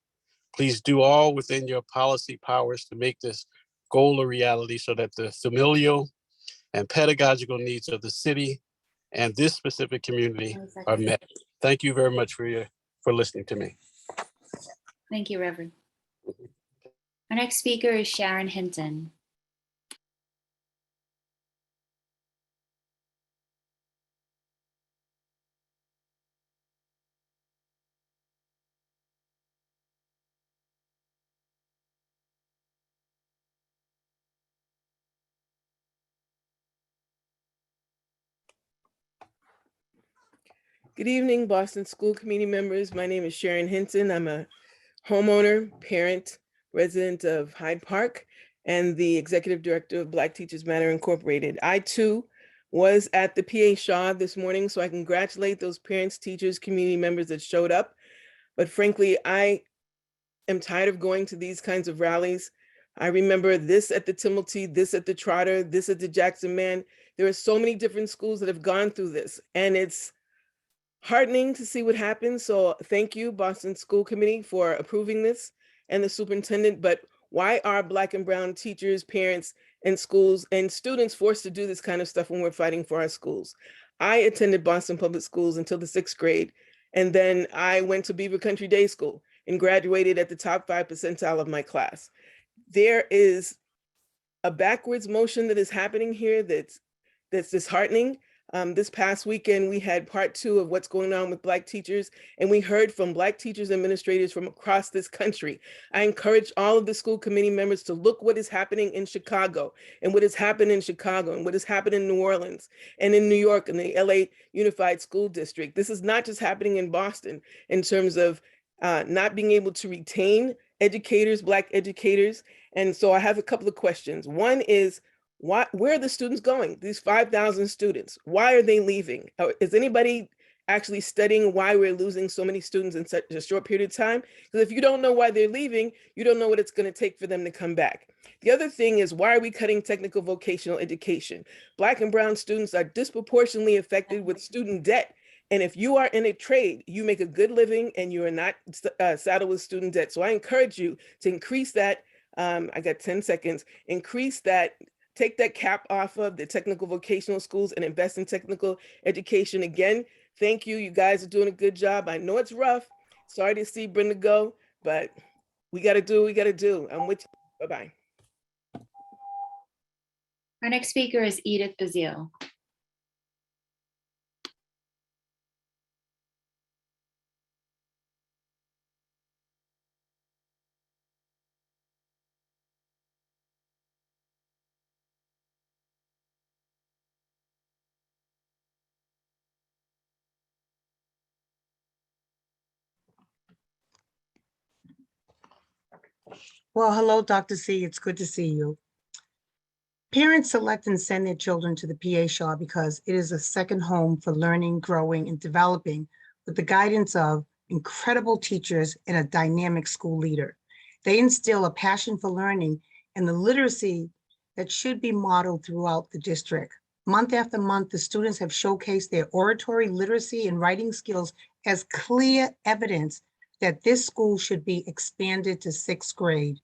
Please do all within your policy powers to make this goal a reality so that the familial and pedagogical needs of the city and this specific community are met. Thank you very much for listening to me. Thank you, Reverend. Our next speaker is Sharon Hinton. Good evening, Boston School Committee members. My name is Sharon Hinton. I'm a homeowner, parent, resident of Hyde Park, and the executive director of Black Teachers Matter Incorporated. I too was at the PA Shaw this morning, so I congratulate those parents, teachers, community members that showed up. But frankly, I am tired of going to these kinds of rallies. I remember this at the Timilty, this at the Trotter, this at the Jackson Man. There are so many different schools that have gone through this, and it's heartening to see what happens. So thank you, Boston School Committee, for approving this, and the superintendent. But why are Black and brown teachers, parents, and schools and students forced to do this kind of stuff when we're fighting for our schools? I attended Boston Public Schools until the 6th grade, and then I went to Beaver Country Day School and graduated at the top 5 percentile of my class. There is a backwards motion that is happening here that's disheartening. This past weekend, we had part 2 of what's going on with Black teachers, and we heard from Black teachers and administrators from across this country. I encourage all of the school committee members to look what is happening in Chicago, and what has happened in Chicago, and what has happened in New Orleans, and in New York, and the LA Unified School District. This is not just happening in Boston in terms of not being able to retain educators, Black educators. And so I have a couple of questions. One is, where are the students going? These 5,000 students, why are they leaving? Is anybody actually studying why we're losing so many students in such a short period of time? Because if you don't know why they're leaving, you don't know what it's going to take for them to come back. The other thing is, why are we cutting technical vocational education? Black and brown students are disproportionately affected with student debt. And if you are in a trade, you make a good living and you are not saddled with student debt. So I encourage you to increase that. I got 10 seconds, increase that. Take that cap off of the technical vocational schools and invest in technical education. Again, thank you. You guys are doing a good job. I know it's rough. Sorry to see Brenda go, but we got to do what we got to do. I'm with you. Bye-bye. Our next speaker is Edith Bazile. Well, hello, Dr. C. It's good to see you. Parents select and send their children to the PA Shaw because it is a second home for learning, growing, and developing with the guidance of incredible teachers and a dynamic school leader. They instill a passion for learning and the literacy that should be modeled throughout the district. Month after month, the students have showcased their oratory, literacy, and writing skills as clear evidence that this school should be expanded to 6th grade.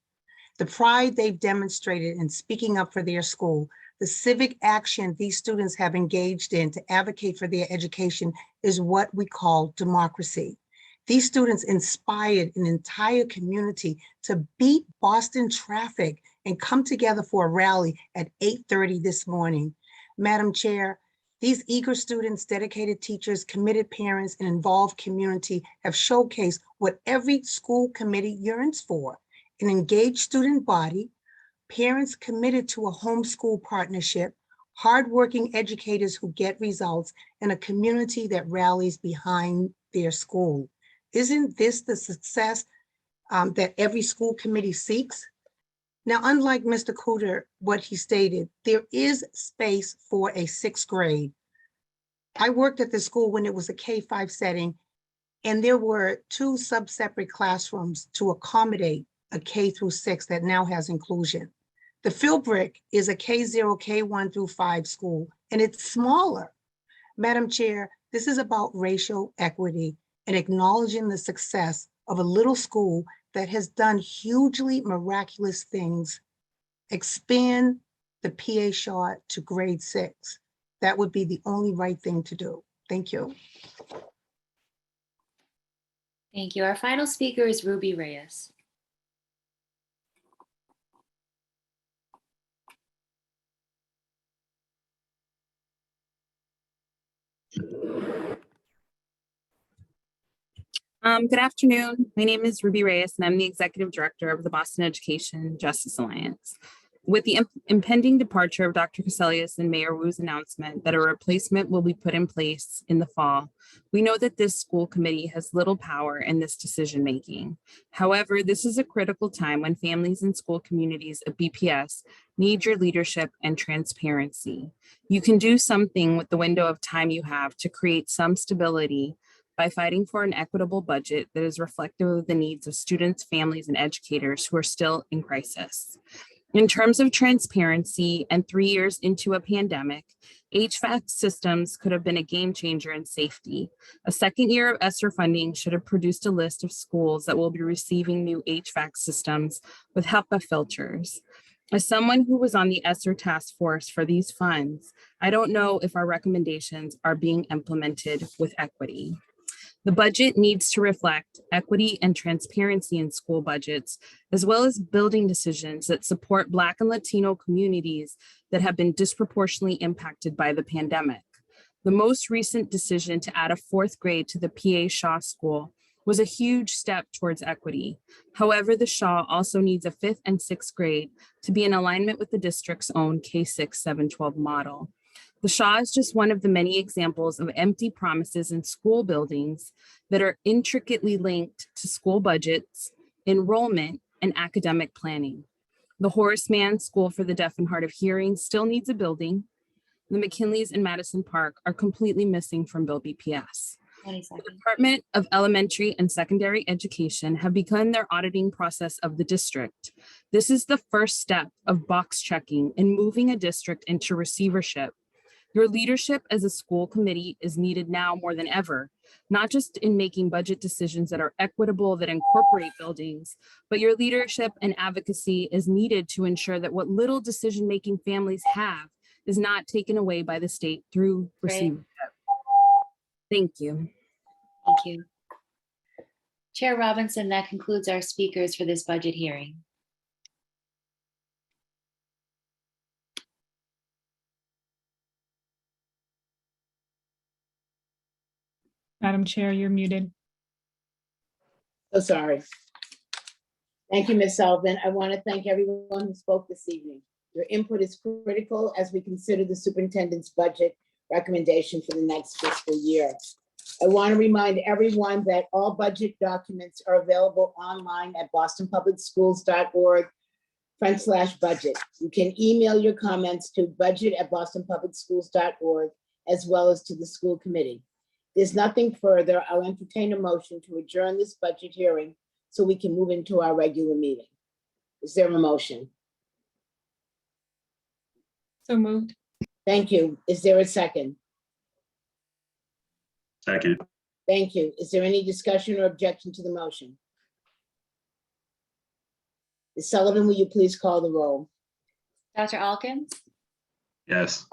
The pride they've demonstrated in speaking up for their school, the civic action these students have engaged in to advocate for their education is what we call democracy. These students inspired an entire community to beat Boston traffic and come together for a rally at 8:30 this morning. Madam Chair, These eager students, dedicated teachers, committed parents, and involved community have showcased what every school committee yearns for: an engaged student body, parents committed to a homeschool partnership, hardworking educators who get results, and a community that rallies behind their school. Isn't this the success that every school committee seeks? Now, unlike Mr. Cooter, what he stated, there is space for a sixth grade. I worked at the school when it was a K-5 setting, and there were 2 sub-separate classrooms to accommodate a K through 6 that now has inclusion. The Philbrick is a K0, K1 through 5 school, and it's smaller. Madam Chair, this is about racial equity and acknowledging the success of a little school that has done hugely miraculous things. Expand the PA Shaw to grade 6. That would be the only right thing to do. Thank you. Thank you. Our final speaker is Ruby Reyes. Good afternoon. My name is Ruby Reyes, and I'm the Executive Director of the Boston Education Justice Alliance. With the impending departure of Dr. Cassellius and Mayor Wu's announcement that a replacement will be put in place in the fall, we know that this school committee has little power in this decision-making. However, this is a critical time when families and school communities of BPS need your leadership and transparency. You can do something with the window of time you have to create some stability by fighting for an equitable budget that is reflective of the needs of students, families, and educators who are still in crisis. In terms of transparency and 3 years into a pandemic, HVAC systems could have been a game changer in safety. A second year of ESSER funding should have produced a list of schools that will be receiving new HVAC systems with HEPA filters. As someone who was on the ESSER task force for these funds, I don't know if our recommendations are being implemented with equity. The budget needs to reflect equity and transparency in school budgets, as well as building decisions that support Black and Latino communities that have been disproportionately impacted by the pandemic. The most recent decision to add a 4th grade to the PA Shaw School was a huge step towards equity. However, the Shaw also needs a 5th and 6th grade to be in alignment with the district's own K6, 7, 12 model. The Shaw is just one of the many examples of empty promises in school buildings that are intricately linked to school budgets, enrollment, and academic planning. The Horace Mann School for the Deaf and Hard of Hearing still needs a building. The McKinleys in Madison Park are completely missing from Bill BPS. The Department of Elementary and Secondary Education have begun their auditing process of the district. This is the first step of box checking and moving a district into receivership. Your leadership as a school committee is needed now more than ever, not just in making budget decisions that are equitable, that incorporate buildings, but your leadership and advocacy is needed to ensure that what little decision-making families have is not taken away by the state through receivership. Thank you. Thank you. Chair Robinson, that concludes our speakers for this budget hearing. Madam Chair, you're muted. So sorry. Thank you, Ms. Sullivan. I want to thank everyone who spoke this evening. Your input is critical as we consider the superintendent's budget recommendation for the next fiscal year. I want to remind everyone that all budget documents are available online at bostonpublicschools.org/budget. You can email your comments to budget@bostonpublicschools.org as well as to the school committee. There's nothing further. I'll entertain a motion to adjourn this budget hearing so we can move into our regular meeting. Is there a motion? So moved. Thank you. Is there a second? Second. Thank you. Is there any discussion or objection to the motion? Ms. Sullivan, will you please call the roll? Dr. Alkins, Yes.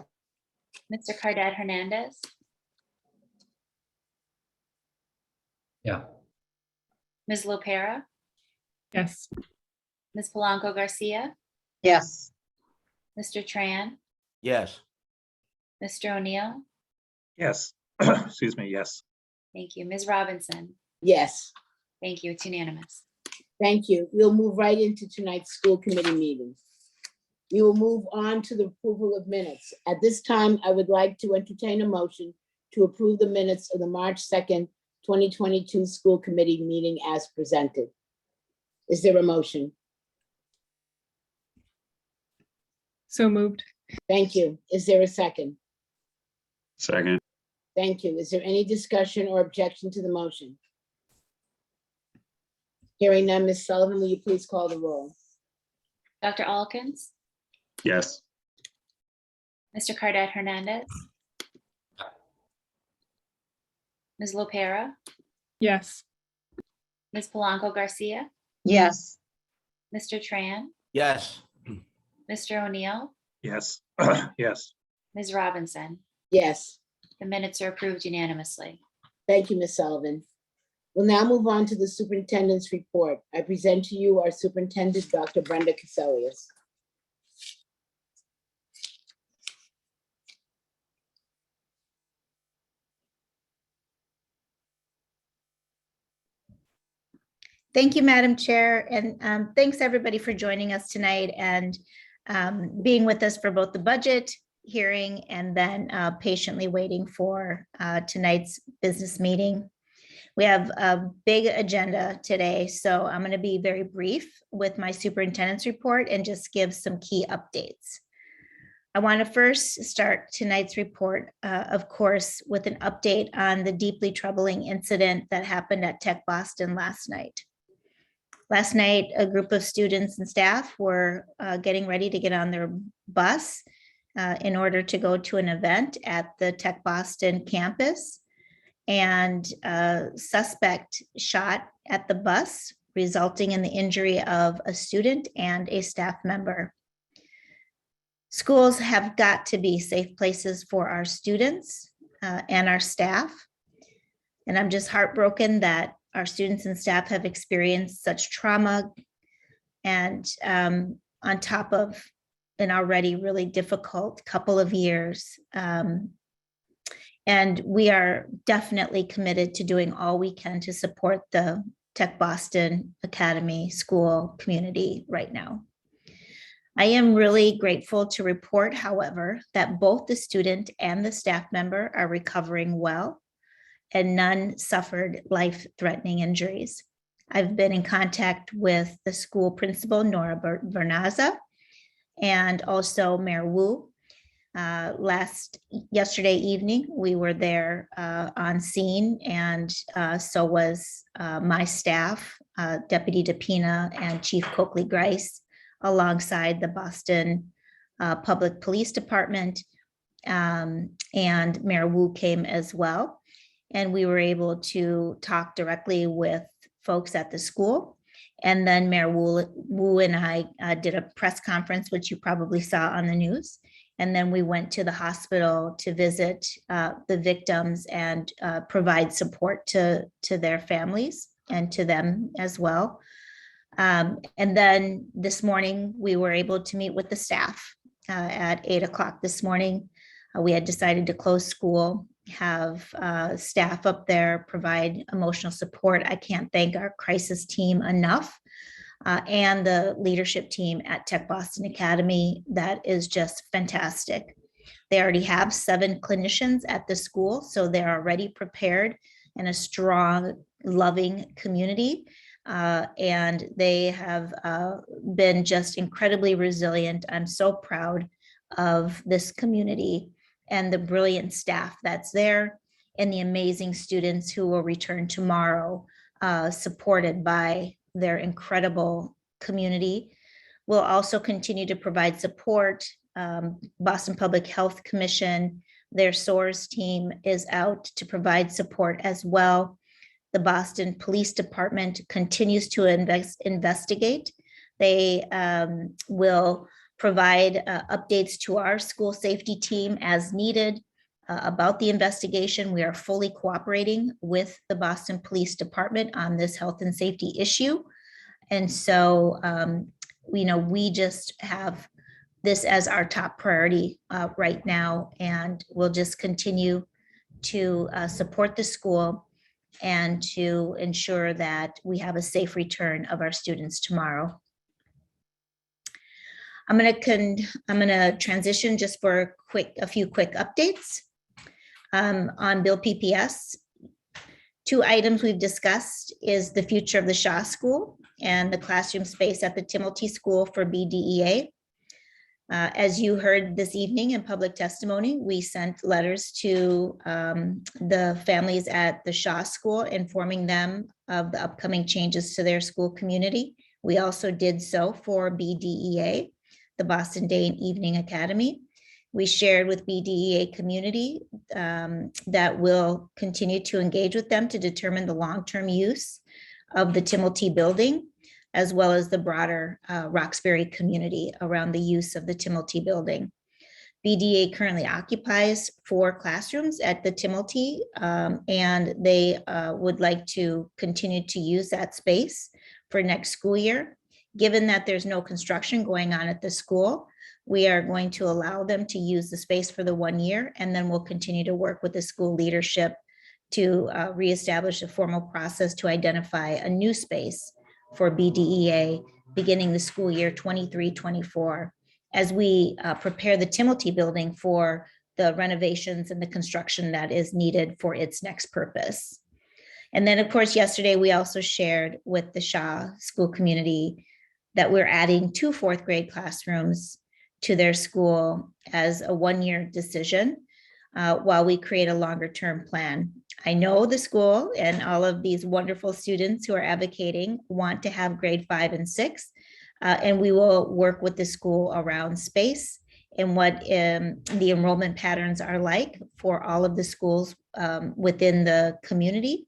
Mr. Cardet Hernandez, Yeah. Ms. Lopera, Yes. Ms. Polanco Garcia, Yes. Mr. Tran, Yes. Mr. O'Neill, Yes. Excuse me, yes. Thank you. Ms. Robinson? Yes, Thank you. It's unanimous. thank you. We'll move right into tonight's school committee meeting. We will move on to the approval of minutes. At this time, I would like to entertain a motion to approve the minutes of the March 2nd, 2022 school committee meeting as presented. Is there a motion? So moved. Thank you. Is there a second? Second. Thank you. Is there any discussion or objection to the motion? Hearing none, Ms. Sullivan, will you please call the roll? Dr. Alkins? Yes. Mr. Cardet Hernandez? Ms. Lopera? Yes. Ms. Polanco Garcia? Yes. Mr. Tran? Yes. Mr. O'Neill? Yes. Yes. Ms. Robinson? Yes, The minutes are approved unanimously. thank you, Ms. Sullivan. We'll now move on to the superintendent's report. I present to you our superintendent, Dr. Brenda Cassellius. Thank you, Madam Chair, and thanks everybody for joining us tonight and being with us for both the budget hearing and then patiently waiting for tonight's business meeting. We have a big agenda today, so I'm going to be very brief with my superintendent's report and just give some key updates. I want to first start tonight's report, of course, with an update on the deeply troubling incident that happened at Tech Boston last night. Last night, a group of students and staff were getting ready to get on their bus in order to go to an event at the Tech Boston campus. And a suspect shot at the bus, resulting in the injury of a student and a staff member. Schools have got to be safe places for our students and our staff. And I'm just heartbroken that our students and staff have experienced such trauma and on top of an already really difficult couple of years. And we are definitely committed to doing all we can to support the Tech Boston Academy school community right now. I am really grateful to report, however, that both the student and the staff member are recovering well and none suffered life-threatening injuries. I've been in contact with the school principal, Nora Vernaza, and also Mayor Wu. Yesterday evening, we were there on scene, and so was my staff, Deputy DePina and Chief Coakley Grice, alongside the Boston Public Police Department, and Mayor Wu came as well. And we were able to talk directly with folks at the school. And then Mayor Wu and I did a press conference, which you probably saw on the news. And then we went to the hospital to visit the victims and provide support to their families and to them as well. And then this morning, we were able to meet with the staff at 8 o'clock this morning. We had decided to close school, have staff up there provide emotional support. I can't thank our crisis team enough. And the leadership team at Tech Boston Academy, that is just fantastic. They already have 7 clinicians at the school, so they're already prepared in a strong, loving community. And they have been just incredibly resilient. I'm so proud of this community and the brilliant staff that's there and the amazing students who will return tomorrow, supported by their incredible community. We'll also continue to provide support. Boston Public Health Commission, their SOARS team is out to provide support as well. The Boston Police Department continues to investigate. They will provide updates to our school safety team as needed about the investigation. We are fully cooperating with the Boston Police Department on this health and safety issue. And so, we just have this as our top priority right now, and we'll just continue to support the school and to ensure that we have a safe return of our students tomorrow. I'm gonna transition just for a few quick updates on Bill PPS. Two items we've discussed is the future of the Shaw School and the classroom space at the Timothy School for BDEA. As you heard this evening in public testimony, we sent letters to the families at the Shaw School informing them of the upcoming changes to their school community. We also did so for BDEA, the Boston Day and Evening Academy. We shared with BDEA community that we'll continue to engage with them to determine the long-term use of the Timothy building, as well as the broader Roxbury community around the use of the Timothy building. BDA currently occupies 4 classrooms at the Timothy, and they would like to continue to use that space for next school year. Given that there's no construction going on at the school, we are going to allow them to use the space for the 1 year, and then we'll continue to work with the school leadership to reestablish a formal process to identify a new space for BDEA beginning the school year 23-24, as we prepare the Timothy building for the renovations and the construction that is needed for its next purpose. And then, of course, yesterday we also shared with the Shaw school community that we're adding 2 4th grade classrooms to their school as a 1-year decision while we create a longer term plan. I know the school and all of these wonderful students who are advocating want to have grade 5 and 6, and we will work with the school around space and what the enrollment patterns are like for all of the schools within the community,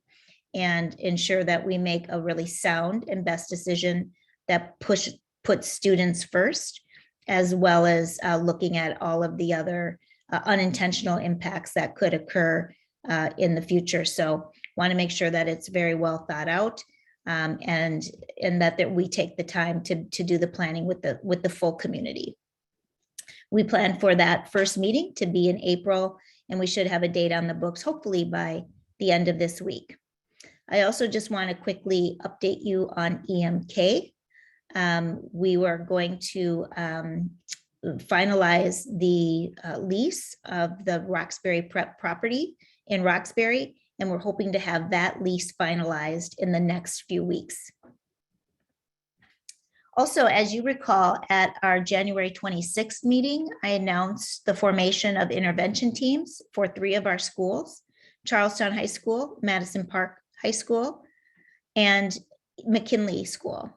and ensure that we make a really sound and best decision that puts students first, as well as looking at all of the other unintentional impacts that could occur in the future. So want to make sure that it's very well thought out, and that we take the time to do the planning with the full community. We plan for that first meeting to be in April, and we should have a date on the books, hopefully by the end of this week. I also just want to quickly update you on EMK. We were going to finalize the lease of the Roxbury Prep property in Roxbury, and we're hoping to have that lease finalized in the next few weeks. Also, as you recall, at our January 26th meeting, I announced the formation of intervention teams for 3 of our schools: Charlestown High School, Madison Park High School, and McKinley School.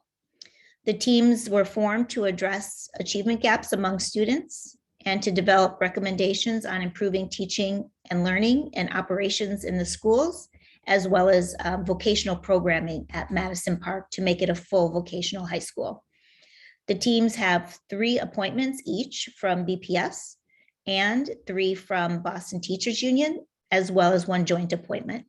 The teams were formed to address achievement gaps among students and to develop recommendations on improving teaching and learning and operations in the schools, as well as vocational programming at Madison Park to make it a full vocational high school. The teams have 3 appointments each from BPS and 3 from Boston Teachers Union, as well as 1 joint appointment.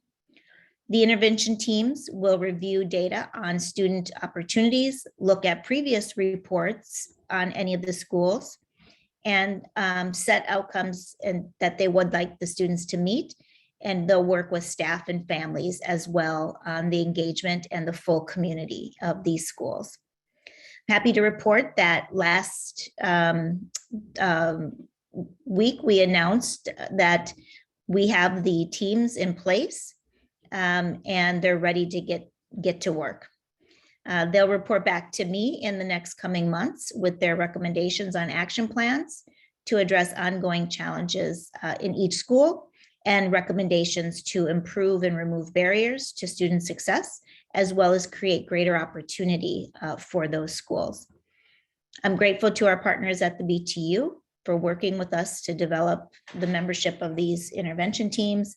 The intervention teams will review data on student opportunities, look at previous reports on any of the schools, and set outcomes that they would like the students to meet. And they'll work with staff and families as well on the engagement and the full community of these schools. Happy to report that last week we announced that we have the teams in place, and they're ready to get to work. They'll report back to me in the next coming months with their recommendations on action plans to address ongoing challenges in each school, and recommendations to improve and remove barriers to student success, as well as create greater opportunity for those schools. I'm grateful to our partners at the BTU for working with us to develop the membership of these intervention teams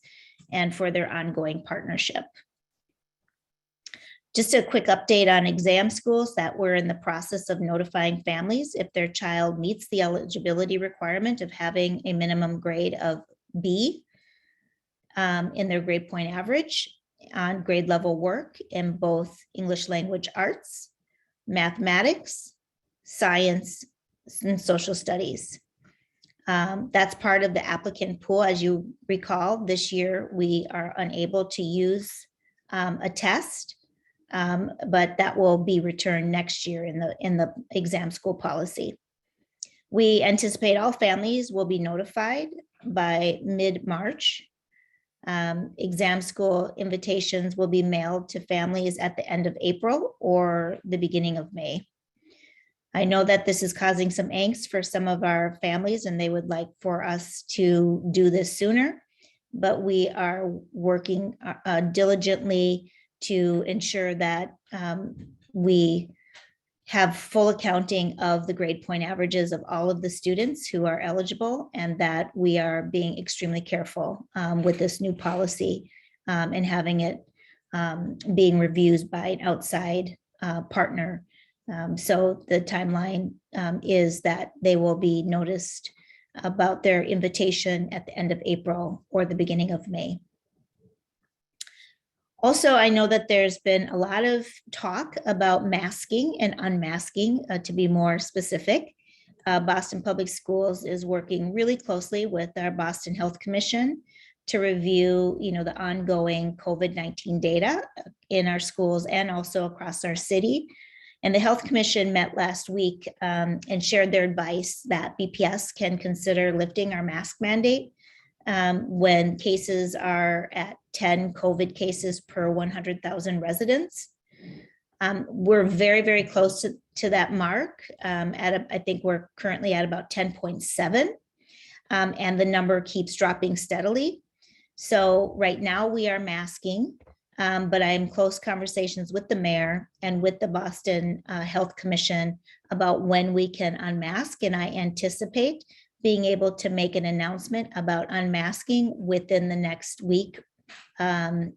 and for their ongoing partnership. Just a quick update on exam schools that we're in the process of notifying families if their child meets the eligibility requirement of having a minimum grade of B in their grade point average on grade level work in both English language arts, mathematics, science, and social studies. That's part of the applicant pool. As you recall, this year we are unable to use a test, but that will be returned next year in the exam school policy. We anticipate all families will be notified by mid-March. Exam school invitations will be mailed to families at the end of April or the beginning of May. I know that this is causing some angst for some of our families, and they would like for us to do this sooner, but we are working diligently to ensure that we have full accounting of the grade point averages of all of the students who are eligible, and that we are being extremely careful with this new policy and having it being reviewed by an outside partner. So the timeline is that they will be noticed about their invitation at the end of April or the beginning of May. Also, I know that there's been a lot of talk about masking and unmasking, to be more specific. Boston Public Schools is working really closely with our Boston Health Commission to review, the ongoing COVID-19 data in our schools and also across our city. And the Health Commission met last week and shared their advice that BPS can consider lifting our mask mandate when cases are at 10 COVID cases per 100,000 residents. We're very, very close to that mark. I think we're currently at about 10.7, and the number keeps dropping steadily. So right now we are masking, but I'm in close conversations with the mayor and with the Boston Health Commission about when we can unmask, and I anticipate being able to make an announcement about unmasking within the next week, and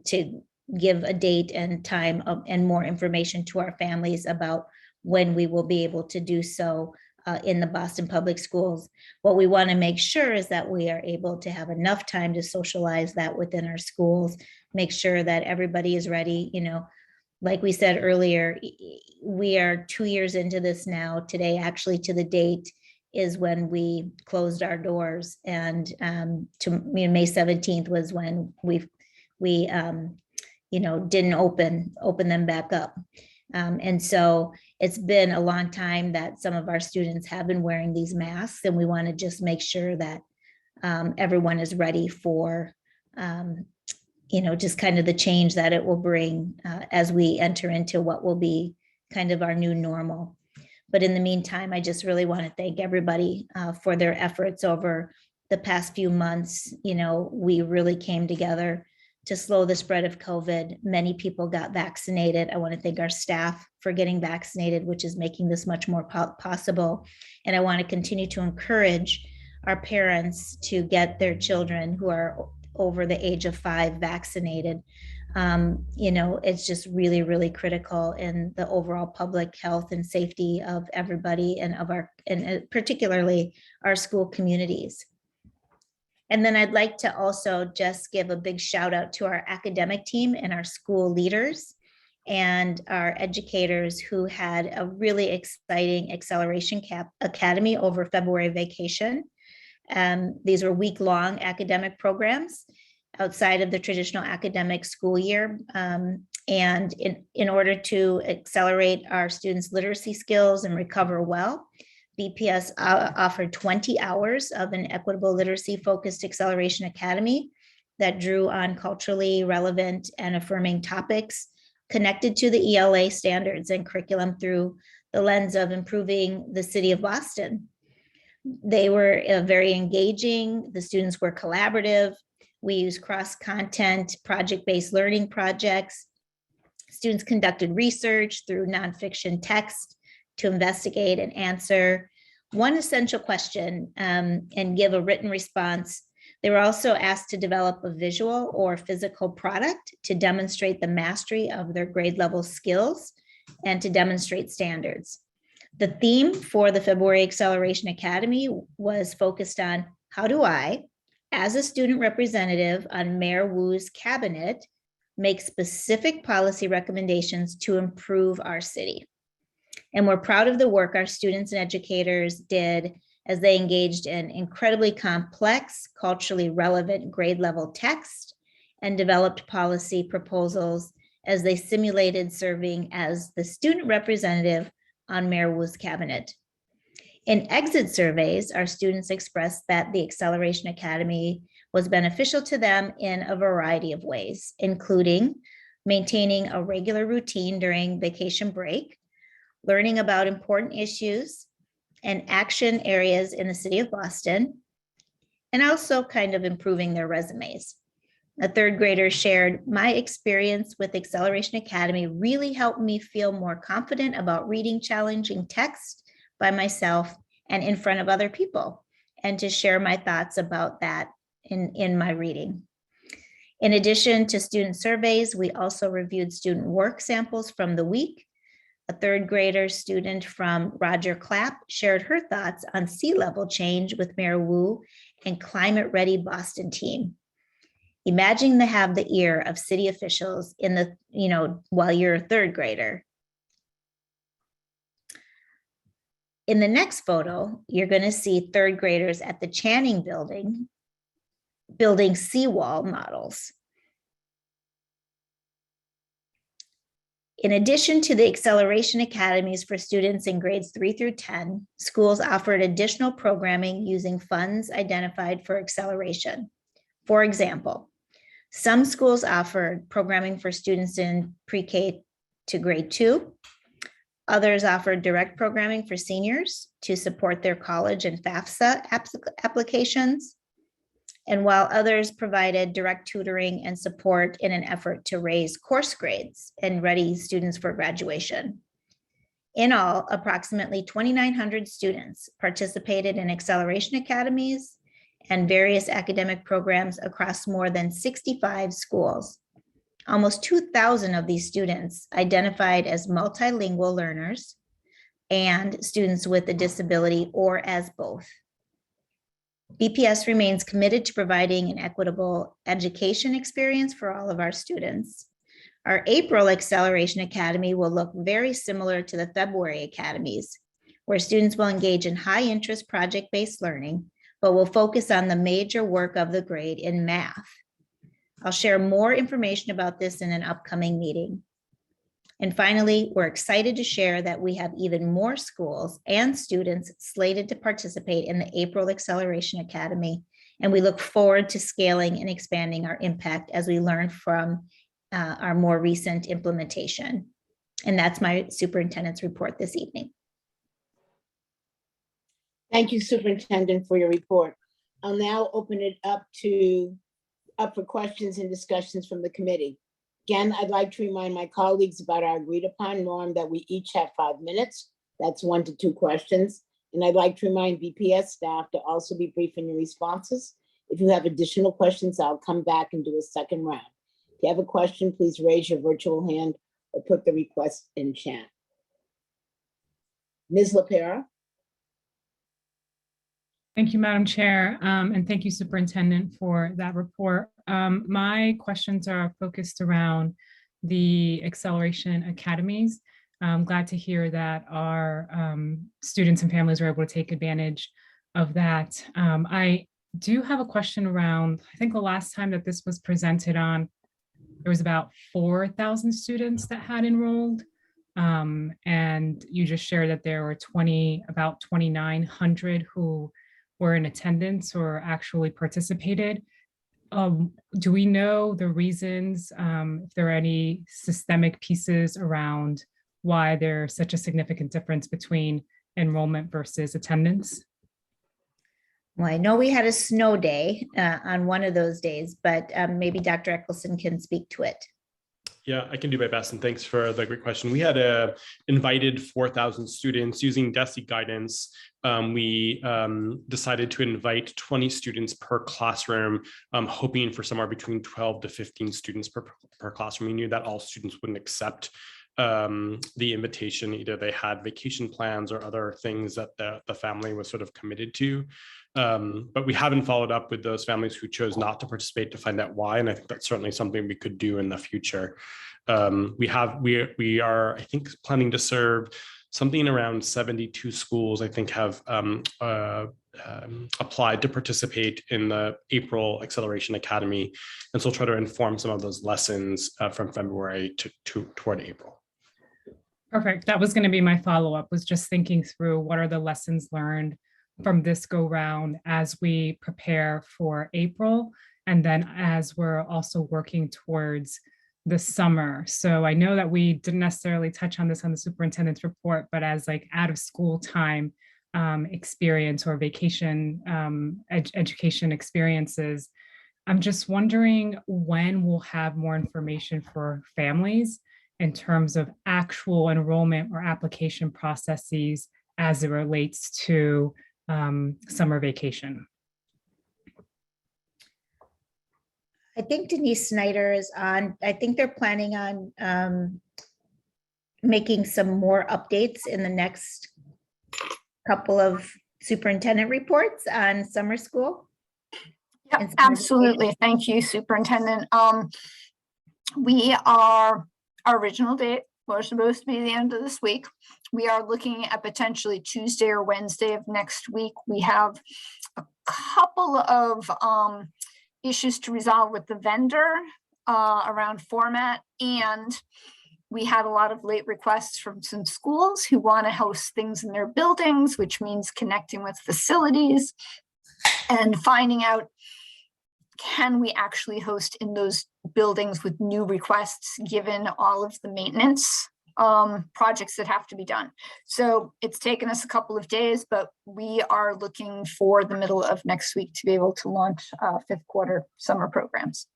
to give a date and time and more information to our families about when we will be able to do so in the Boston Public Schools. What we want to make sure is that we are able to have enough time to socialize that within our schools, make sure that everybody is ready. Like we said earlier, we are 2 years into this now. Today, actually, to the date, is when we closed our doors, and May 17th was when we didn't open them back up. And so it's been a long time that some of our students have been wearing these masks, and we want to just make sure that everyone is ready for just kind of the change that it will bring as we enter into what will be kind of our new normal. But in the meantime, I just really want to thank everybody for their efforts over the past few months. We really came together to slow the spread of COVID. Many people got vaccinated. I want to thank our staff for getting vaccinated, which is making this much more possible. And I want to continue to encourage our parents to get their children who are over the age of 5 vaccinated. It's just really, really critical in the overall public health and safety of everybody and particularly our school communities. And then I'd like to also just give a big shout out to our academic team and our school leaders and our educators who had a really exciting Acceleration Academy over February vacation. These were week-long academic programs outside of the traditional academic school year. And in order to accelerate our students' literacy skills and recover well, BPS offered 20 hours of an equitable literacy focused Acceleration Academy that drew on culturally relevant and affirming topics connected to the ELA standards and curriculum through the lens of improving the city of Boston. They were very engaging. The students were collaborative. We used cross-content, project-based learning projects. Students conducted research through nonfiction text to investigate and answer one essential question and give a written response. They were also asked to develop a visual or physical product to demonstrate the mastery of their grade level skills and to demonstrate standards. The theme for the February Acceleration Academy was focused on how do I, as a student representative on Mayor Wu's cabinet, make specific policy recommendations to improve our city. And we're proud of the work our students and educators did as they engaged in incredibly complex, culturally relevant grade level text and developed policy proposals as they simulated serving as the student representative on Mayor Wu's cabinet. In exit surveys, our students expressed that the Acceleration Academy was beneficial to them in a variety of ways, including maintaining a regular routine during vacation break, learning about important issues and action areas in the city of Boston, and also kind of improving their resumes. A third grader shared, "My experience with Acceleration Academy really helped me feel more confident about reading challenging text by myself and in front of other people, and to share my thoughts about that in my reading." In addition to student surveys, we also reviewed student work samples from the week. A third grader student from Roger Clapp shared her thoughts on sea level change with Mayor Wu and Climate Ready Boston team. Imagine to have the ear of city officials in the, while you're a third grader. In the next photo, you're going to see third graders at the Channing building building seawall models. In addition to the Acceleration Academies for students in grades 3 through 10, schools offered additional programming using funds identified for acceleration. For example, some schools offered programming for students in pre-K to grade 2. Others offered direct programming for seniors to support their college and FAFSA applications. And while others provided direct tutoring and support in an effort to raise course grades and ready students for graduation. In all, approximately 2,900 students participated in Acceleration Academies and various academic programs across more than 65 schools. Almost 2,000 of these students identified as multilingual learners and students with a disability or as both. BPS remains committed to providing an equitable education experience for all of our students. Our April Acceleration Academy will look very similar to the February academies, where students will engage in high interest project-based learning, but will focus on the major work of the grade in math. I'll share more information about this in an upcoming meeting. And finally, we're excited to share that we have even more schools and students slated to participate in the April Acceleration Academy, and we look forward to scaling and expanding our impact as we learn from our more recent implementation. And that's my superintendent's report this evening. Thank you, Superintendent, for your report. I'll now open it up for questions and discussions from the committee. Again, I'd like to remind my colleagues about our agreed upon norm that we each have 5 minutes. That's 1 to 2 questions. And I'd like to remind BPS staff to also be brief in your responses. If you have additional questions, I'll come back and do a second round. If you have a question, please raise your virtual hand or put the request in chat. Ms. LaPera. Thank you, Madam Chair, and thank you, Superintendent, for that report. My questions are focused around the Acceleration Academies. I'm glad to hear that our students and families are able to take advantage of that. I do have a question around, I think the last time that this was presented on, there was about 4,000 students that had enrolled. And you just shared that there were about 2,900 who were in attendance or actually participated. Do we know the reasons, if there are any systemic pieces around why there's such a significant difference between enrollment versus attendance? Well, I know we had a snow day on one of those days, but maybe Dr. Eccleston can speak to it. Yeah, I can do my best, and thanks for the great question. We had invited 4,000 students using DESE guidance. We decided to invite 20 students per classroom, hoping for somewhere between 12 to 15 students per classroom. We knew that all students wouldn't accept the invitation. Either they had vacation plans or other things that the family was sort of committed to. But we haven't followed up with those families who chose not to participate to find out why. And I think that's certainly something we could do in the future. We are, I think, planning to serve something around 72 schools, I think, have applied to participate in the April Acceleration Academy. And so we'll try to inform some of those lessons from February toward April. Perfect. That was going to be my follow-up, was just thinking through what are the lessons learned from this go round as we prepare for April, and then as we're also working towards the summer. So I know that we didn't necessarily touch on this on the superintendent's report, but as like out of school time experience or vacation education experiences, I'm just wondering when we'll have more information for families in terms of actual enrollment or application processes as it relates to summer vacation. I think Denise Snyder is on. I think they're planning on making some more updates in the next couple of superintendent reports on summer school. Yep, absolutely. Thank you, Superintendent. Our original date was supposed to be the end of this week. We are looking at potentially Tuesday or Wednesday of next week. We have a couple of issues to resolve with the vendor around format, and we had a lot of late requests from some schools who want to host things in their buildings, which means connecting with facilities and finding out, can we actually host in those buildings with new requests, given all of the maintenance projects that have to be done. So it's taken us a couple of days, but we are looking for the middle of next week to be able to launch fifth quarter summer programs.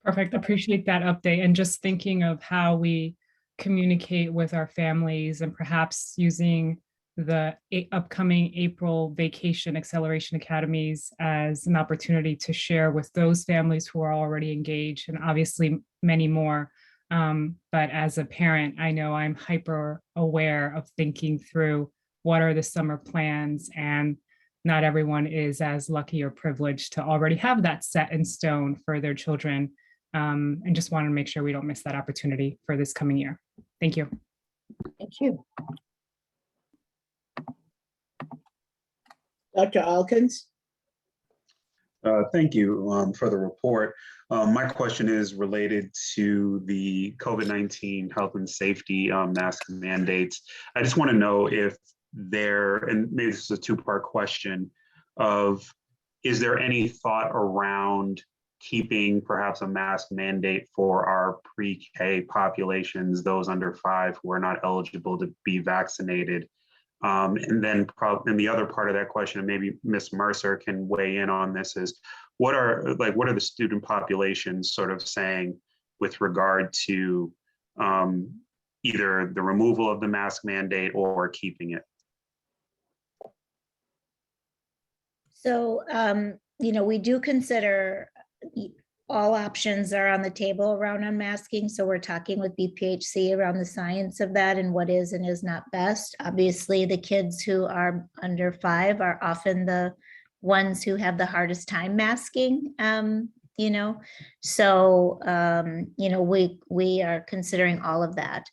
Perfect. Appreciate that update. And just thinking of how we communicate with our families and perhaps using the upcoming April Vacation Acceleration Academies as an opportunity to share with those families who are already engaged, and obviously many more. But as a parent, I know I'm hyper aware of thinking through what are the summer plans, and not everyone is as lucky or privileged to already have that set in stone for their children. And just want to make sure we don't miss that opportunity for this coming year. Thank you. Thank you. Dr. Alkins? Thank you for the report. My question is related to the COVID-19 health and safety mask mandates. I just want to know if there, and maybe this is a two-part question, of is there any thought around keeping perhaps a mask mandate for our pre-K populations, those under 5 who are not eligible to be vaccinated? And then and the other part of that question, and maybe Ms. Mercer can weigh in on this, is what are the student populations sort of saying with regard to either the removal of the mask mandate or keeping it? So, we do consider all options are on the table around unmasking. So we're talking with BPHC around the science of that and what is and is not best. Obviously, the kids who are under 5 are often the ones who have the hardest time masking, So, we are considering all of that.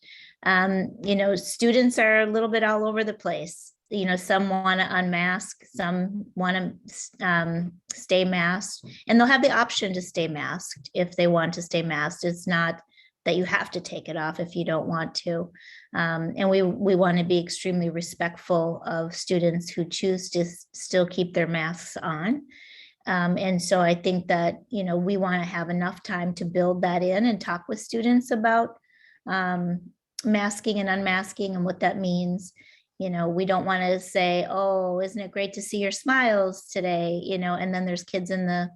Students are a little bit all over the place. Some want to unmask, some want to stay masked, and they'll have the option to stay masked if they want to stay masked. It's not that you have to take it off if you don't want to. And we want to be extremely respectful of students who choose to still keep their masks on. And so I think that, we want to have enough time to build that in and talk with students about masking and unmasking and what that means. We don't want to say, oh, isn't it great to see your smiles today? And then there's kids in the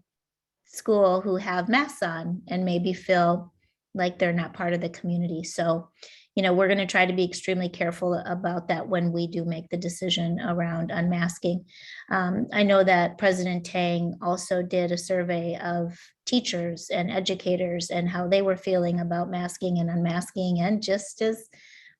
school who have masks on and maybe feel like they're not part of the community. So, we're going to try to be extremely careful about that when we do make the decision around unmasking. I know that President Tang also did a survey of teachers and educators and how they were feeling about masking and unmasking. And just as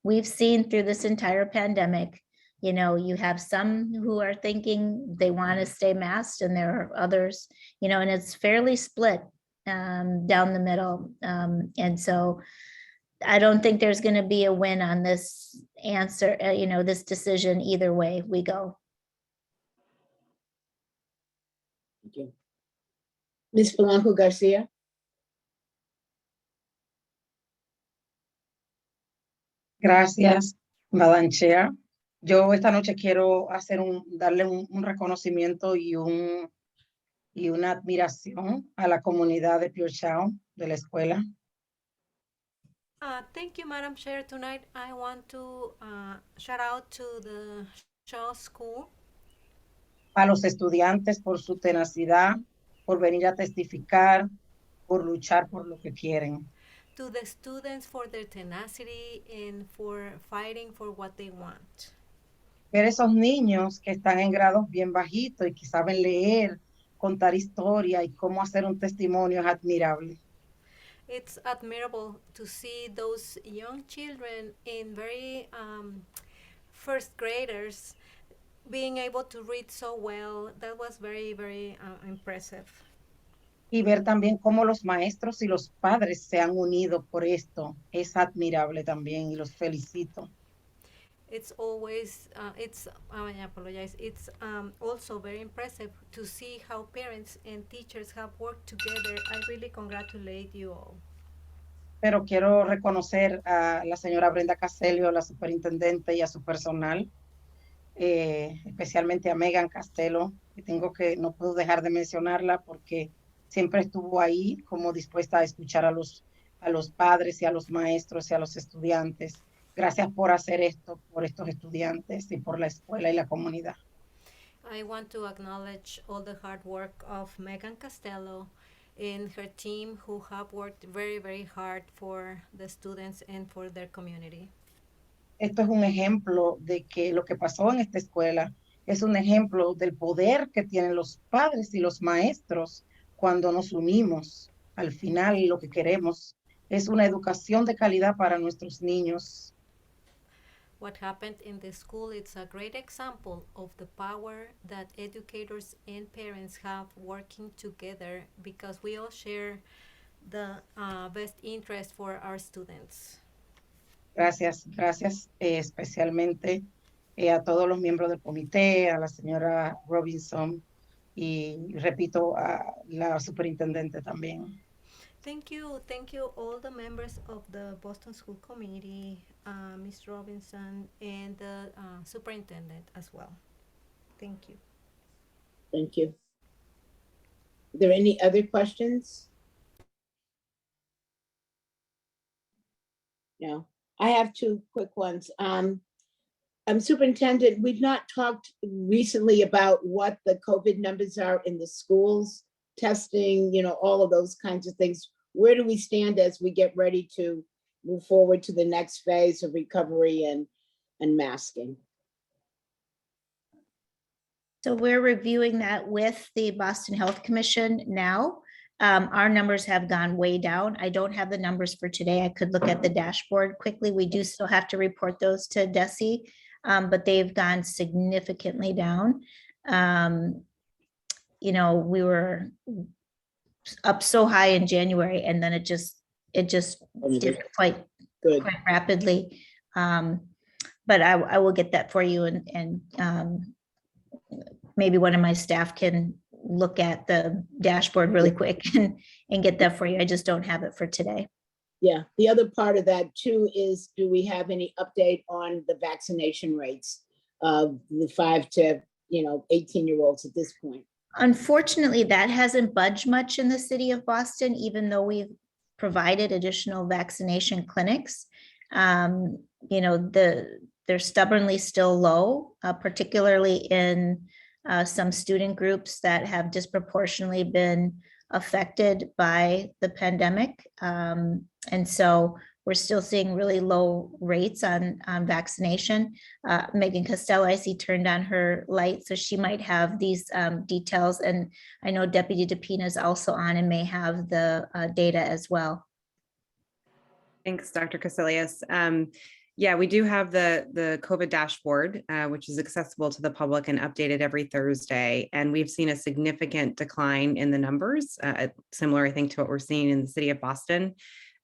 we've seen through this entire pandemic, you have some who are thinking they want to stay masked, and there are others, and it's fairly split down the middle. And so I don't think there's going to be a win on this answer, this decision either way we go. Thank you. Ms. Polanco Garcia. Gracias, Madam Chair. Yo esta noche quiero darle un reconocimiento y una admiración a la comunidad de Pure Town, de la escuela. Thank you, Madam Chair. Tonight, I want to shout out to the Shaw School. A los estudiantes por su tenacidad, por venir a testificar, por luchar por lo que quieren. To the students for their tenacity and for fighting for what they want. Ver esos niños que están en grados bien bajitos y que saben leer, contar historia y cómo hacer un testimonio es admirable. It's admirable to see those young children in very first graders being able to read so well. That was very, very impressive. Y ver también cómo los maestros y los padres se han unido por esto es admirable también y los felicito. It's always, I apologize, it's also very impressive to see how parents and teachers have worked together. I really congratulate you all. Pero quiero reconocer a la señora Brenda Caselio, la superintendente, y a su personal, especialmente a Megan Castelo, que no puedo dejar de mencionarla porque siempre estuvo ahí como dispuesta a escuchar a los padres y a los maestros y a los estudiantes. Gracias por hacer esto por estos estudiantes y por la escuela y la comunidad. I want to acknowledge all the hard work of Megan Costello and her team who have worked very, very hard for the students and for their community. Esto es un ejemplo de que lo que pasó en esta escuela es un ejemplo del poder que tienen los padres y los maestros cuando nos unimos. Al final, lo que queremos es una educación de calidad para nuestros niños. What happened in the school, it's a great example of the power that educators and parents have working together because we all share the best interest for our students. Gracias, especialmente a todos los miembros del comité, a la señora Robinson y repito a la superintendente también. Thank you all the members of the Boston School Committee, Ms. Robinson, and the superintendent as well. Thank you. Thank you. Are there any other questions? No. I have two quick ones. Superintendent, we've not talked recently about what the COVID numbers are in the schools, testing, all of those kinds of things. Where do we stand as we get ready to move forward to the next phase of recovery and masking? So we're reviewing that with the Boston Health Commission now. Our numbers have gone way down. I don't have the numbers for today. I could look at the dashboard quickly. We do still have to report those to DESE, but they've gone significantly down. We were up so high in January, and then it just dipped quite rapidly. But I will get that for you, and maybe one of my staff can look at the dashboard really quick and get that for you. I just don't have it for today. Yeah, the other part of that too is, do we have any update on the vaccination rates of the 5 to 18-year-olds at this point? Unfortunately, that hasn't budged much in the city of Boston, even though we've provided additional vaccination clinics. They're stubbornly still low, particularly in some student groups that have disproportionately been affected by the pandemic. And so we're still seeing really low rates on vaccination. Megan Costello, I see, turned on her light, so she might have these details. And I know Deputy DePina is also on and may have the data as well. Thanks, Dr. Casilius. Yeah, we do have the COVID dashboard, which is accessible to the public and updated every Thursday. And we've seen a significant decline in the numbers, similar, I think, to what we're seeing in the city of Boston.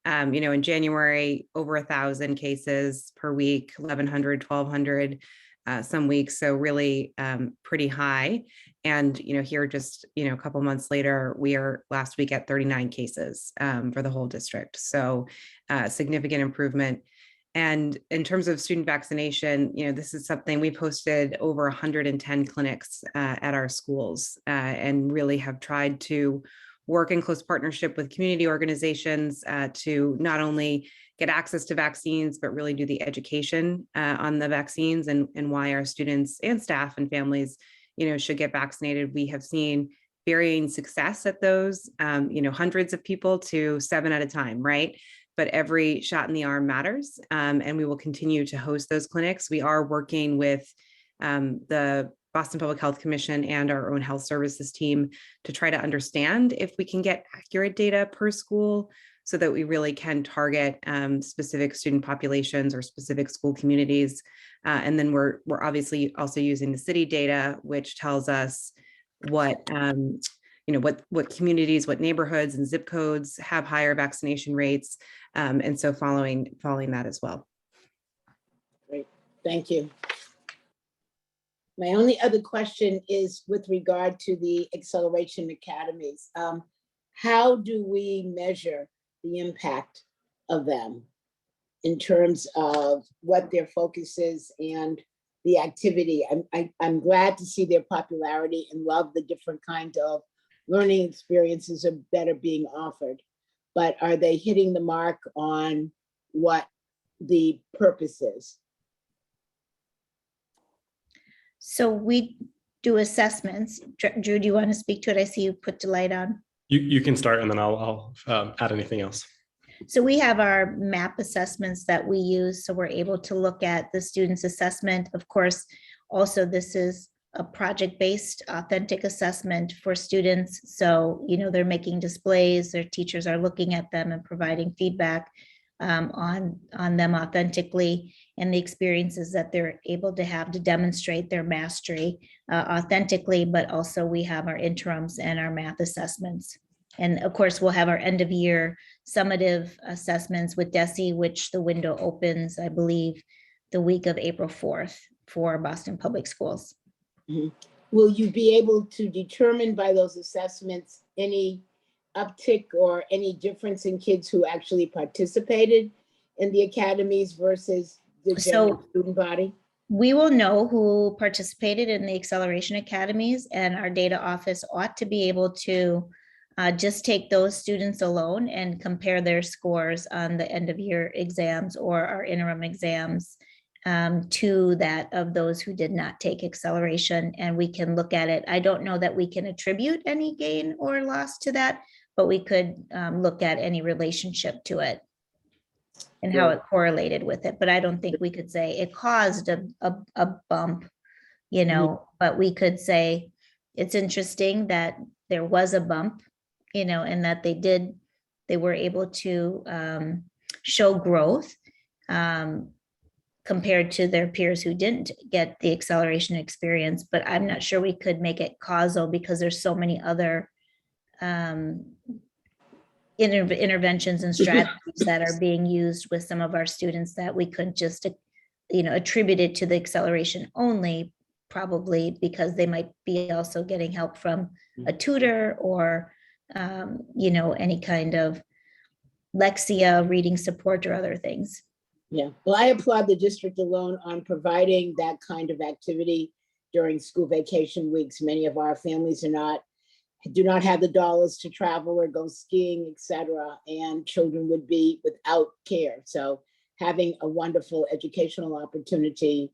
In January, over 1,000 cases per week, 1,100, 1,200 some weeks. So really pretty high. And, here just, a couple months later, we are last week at 39 cases for the whole district. So significant improvement. And in terms of student vaccination, this is something we posted over 110 clinics at our schools and really have tried to work in close partnership with community organizations to not only get access to vaccines, but really do the education on the vaccines and why our students and staff and families, should get vaccinated. We have seen varying success at those, hundreds of people to 7 at a time, right? But every shot in the arm matters, and we will continue to host those clinics. We are working with the Boston Public Health Commission and our own health services team to try to understand if we can get accurate data per school so that we really can target specific student populations or specific school communities. And then we're obviously also using the city data, which tells us what communities, what neighborhoods and zip codes have higher vaccination rates. And so following that as well. Great, thank you. My only other question is with regard to the Acceleration Academies. How do we measure the impact of them in terms of what their focus is and the activity? I'm glad to see their popularity and love the different kinds of learning experiences that are being offered. But are they hitting the mark on what the purpose is? So we do assessments. Drew, do you want to speak to it? I see you put the light on. You can start and then I'll add anything else. So we have our MAP assessments that we use. So we're able to look at the student's assessment. Of course, also this is a project-based authentic assessment for students. So, they're making displays, their teachers are looking at them and providing feedback on them authentically and the experiences that they're able to have to demonstrate their mastery authentically, but also we have our interims and our math assessments. And of course, we'll have our end of year summative assessments with DESE, which the window opens, I believe, the week of April 4th for Boston Public Schools. Mm-hmm. Will you be able to determine by those assessments any uptick or any difference in kids who actually participated in the academies versus the general student body? We will know who participated in the Acceleration Academies, and our data office ought to be able to just take those students alone and compare their scores on the end of year exams or our interim exams to that of those who did not take Acceleration, and we can look at it. I don't know that we can attribute any gain or loss to that, but we could look at any relationship to it and how it correlated with it. But I don't think we could say it caused a bump, but we could say it's interesting that there was a bump, and that they were able to show growth compared to their peers who didn't get the Acceleration experience. But I'm not sure we could make it causal because there's so many other interventions and strategies that are being used with some of our students that we couldn't just attribute it to the Acceleration only, probably because they might be also getting help from a tutor or any kind of Lexia reading support or other things. Yeah, well, I applaud the district alone on providing that kind of activity during school vacation weeks. Many of our families do not have the dollars to travel or go skiing, etc., and children would be without care. So having a wonderful educational opportunity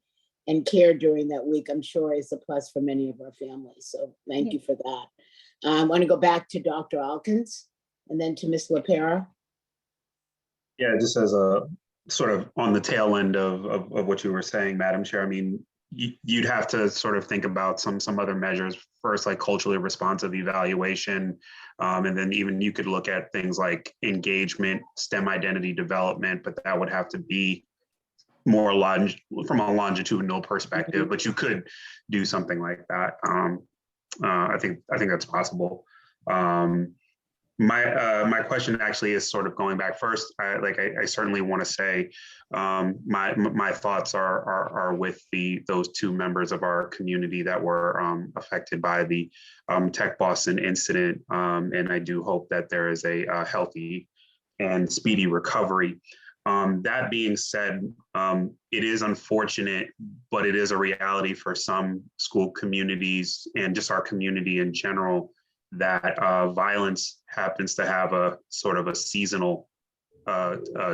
and care during that week, I'm sure is a plus for many of our families. So thank you for that. I want to go back to Dr. Alkins and then to Ms. LaPera. Yeah, just as a sort of on the tail end of what you were saying, Madam Chair, I mean, you'd have to sort of think about some other measures first, like culturally responsive evaluation. And then even you could look at things like engagement, STEM identity development, but that would have to be more from a longitudinal perspective, but you could do something like that. I think that's possible. My question actually is sort of going back first. I certainly want to say my thoughts are with those two members of our community that were affected by the Tech Boston incident, and I do hope that there is a healthy and speedy recovery. That being said, it is unfortunate, but it is a reality for some school communities and just our community in general that violence happens to have a sort of a seasonal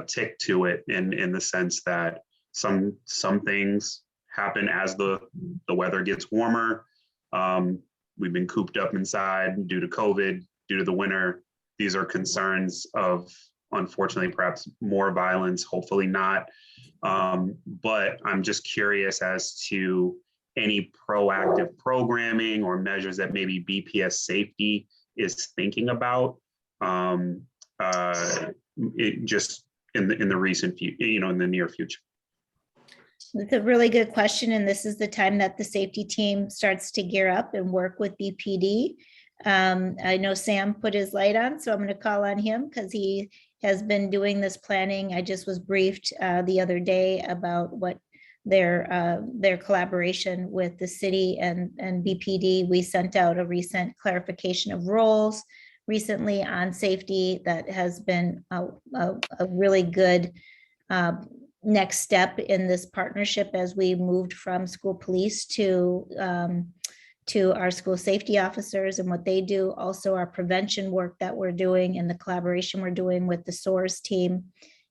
tick to it in the sense that some things happen as the weather gets warmer. We've been cooped up inside due to COVID, due to the winter. These are concerns of, unfortunately, perhaps more violence, hopefully not. But I'm just curious as to any proactive programming or measures that maybe BPS safety is thinking about, just in the recent future, in the near future. It's a really good question, and this is the time that the safety team starts to gear up and work with BPD. I know Sam put his light on, so I'm going to call on him because he has been doing this planning. I just was briefed the other day about what their collaboration with the city and BPD. We sent out a recent clarification of roles recently on safety that has been a really good next step in this partnership as we moved from school police to our school safety officers and what they do. Also our prevention work that we're doing and the collaboration we're doing with the SOARS team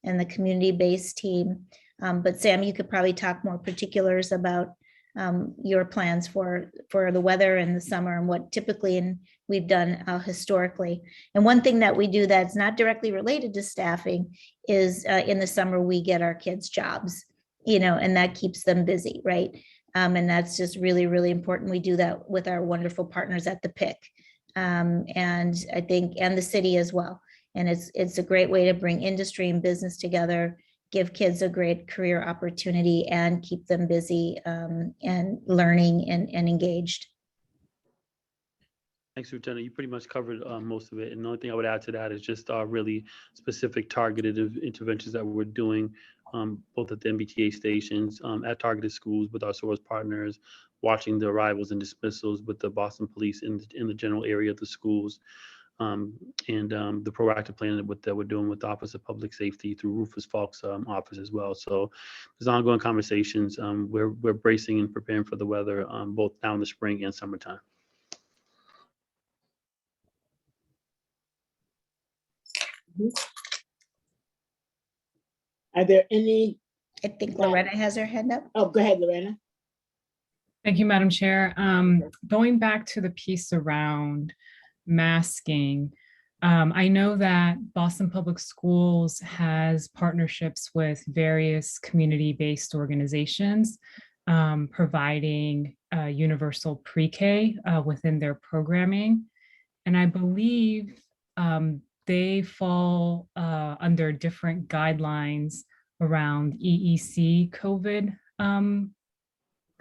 and the community-based team. But Sam, you could probably talk more particulars about your plans for the weather in the summer and what typically we've done historically. And one thing that we do that's not directly related to staffing is in the summer, we get our kids jobs, and that keeps them busy, right? And that's just really, really important. We do that with our wonderful partners at the PIC. And I think, and the city as well. And it's a great way to bring industry and business together, give kids a great career opportunity and keep them busy and learning and engaged. Thanks, Lieutenant. You pretty much covered most of it. And the only thing I would add to that is just really specific targeted interventions that we're doing both at the MBTA stations, at targeted schools with our SOARS partners, watching the arrivals and dismissals with the Boston Police in the general area of the schools. And the proactive planning that we're doing with the Office of Public Safety through Rufus Falk's office as well. So there's ongoing conversations. We're bracing and preparing for the weather both now in the spring and summertime. Are there any? I think Loretta has her hand up. Oh, go ahead, Loretta. Thank you, Madam Chair. Going back to the piece around masking, I know that Boston Public Schools has partnerships with various community-based organizations providing universal pre-K within their programming. And I believe they fall under different guidelines around EEC COVID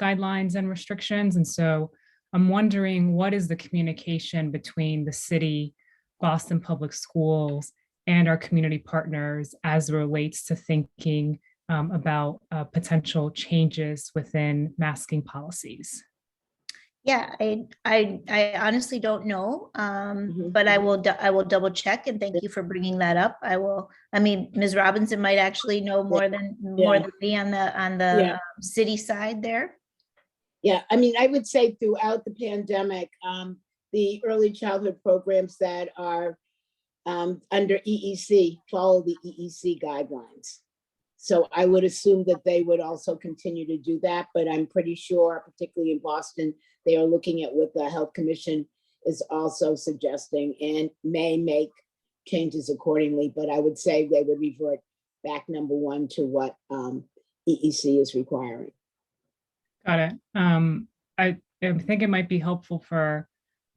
guidelines and restrictions. And so I'm wondering, what is the communication between the city, Boston Public Schools, and our community partners as it relates to thinking about potential changes within masking policies? Yeah, I honestly don't know, but I will double check, and thank you for bringing that up. I mean, Ms. Robinson might actually know more than me on the city side there. Yeah, I mean, I would say throughout the pandemic, the early childhood programs that are under EEC follow the EEC guidelines. So I would assume that they would also continue to do that, but I'm pretty sure, particularly in Boston, they are looking at what the Health Commission is also suggesting and may make changes accordingly. But I would say they would revert back, number one, to what EEC is requiring. Got it. I think it might be helpful for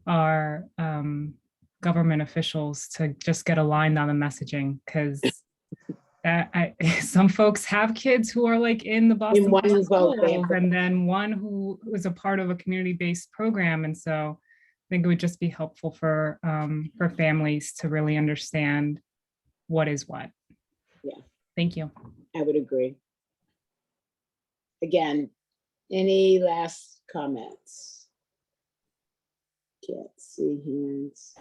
our government officials to just get aligned on the messaging, because some folks have kids who are like in the Boston schools, and then one who is a part of a community-based program. And so think it would just be helpful for families to really understand what is what. Yeah. Thank you. I would agree. Again, any last comments? Can't see hands.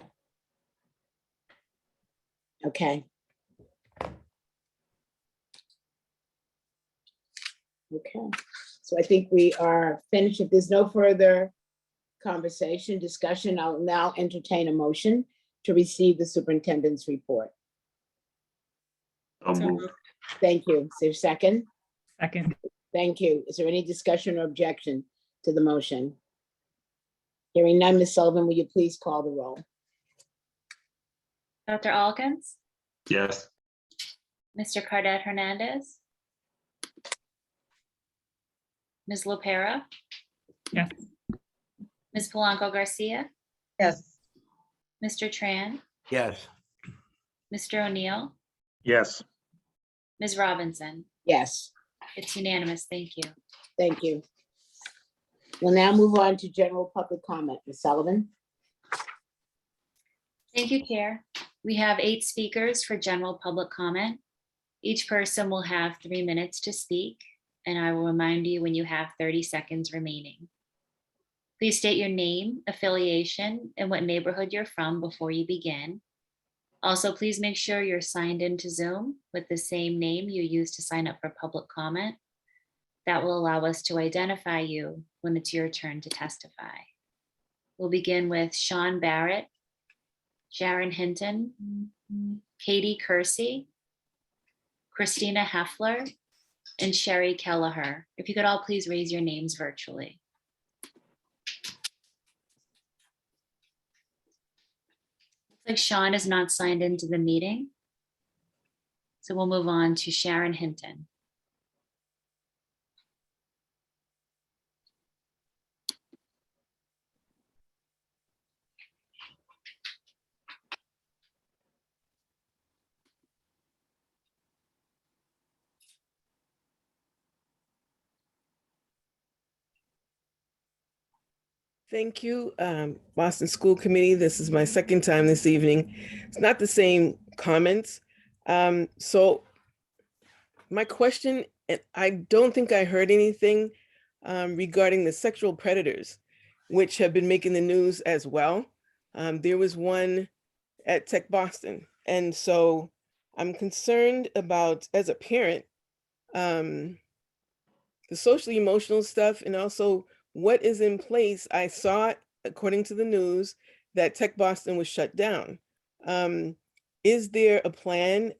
Okay. Okay, so I think we are finished. If there's no further conversation, discussion, I'll now entertain a motion to receive the superintendent's report. So moved. Thank you. Is there a second? Second. Thank you. Is there any discussion or objection to the motion? Hearing none, Ms. Sullivan, will you please call the roll? Dr. Alkins, Yes. Mr. Cardet Hernandez, Ms. Lopera, Yes. Ms. Polanco Garcia, Yes. Mr. Tran, Yes. Mr. O'Neill, Yes. Ms. Robinson. Yes, It's unanimous. Thank you. thank you. We'll now move on to general public comment. Ms. Sullivan? Thank you, Chair. We have 8 speakers for general public comment. Each person will have 3 minutes to speak, and I will remind you when you have 30 seconds remaining. Please state your name, affiliation, and what neighborhood you're from before you begin. Also, please make sure you're signed into Zoom with the same name you used to sign up for public comment. That will allow us to identify you when it's your turn to testify. We'll begin with Sean Barrett, Sharon Hinton, Katie Kersey, Christina Heffler, and Sherry Kelleher. If you could all please raise your names virtually. Looks like Sean is not signed into the meeting. So we'll move on to Sharon Hinton. Thank you, Boston School Committee. This is my second time this evening. It's not the same comments. So my question, and I don't think I heard anything regarding the sexual predators, which have been making the news as well. There was one at Tech Boston. And so I'm concerned about, as a parent, the socially emotional stuff and also what is in place. I saw, according to the news, that Tech Boston was shut down. Is there a plan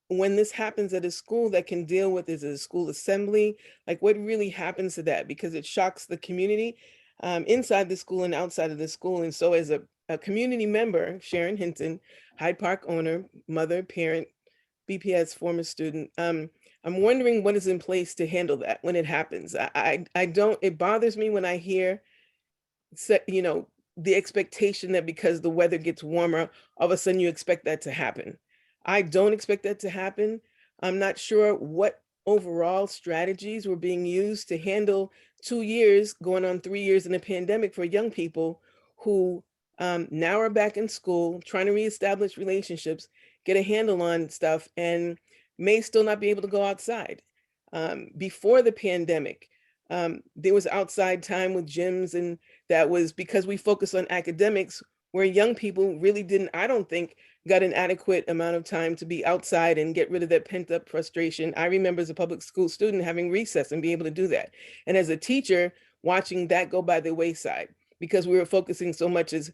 when this happens at a school that can deal with, is it a school assembly? Like what really happens to that? Because it shocks the community inside the school and outside of the school. And so as a community member, Sharon Hinton, Hyde Park owner, mother, parent, BPS former student, I'm wondering what is in place to handle that when it happens. I don't, it bothers me when I hear, you know, the expectation that because the weather gets warmer, all of a sudden you expect that to happen. I don't expect that to happen. I'm not sure what overall strategies were being used to handle 2 years, going on 3 years in a pandemic for young people who now are back in school, trying to reestablish relationships, get a handle on stuff, and may still not be able to go outside. Before the pandemic, there was outside time with gyms, and that was because we focused on academics, where young people really didn't, I don't think, got an adequate amount of time to be outside and get rid of that pent up frustration. I remember as a public school student having recess and be able to do that. And as a teacher, watching that go by the wayside because we were focusing so much as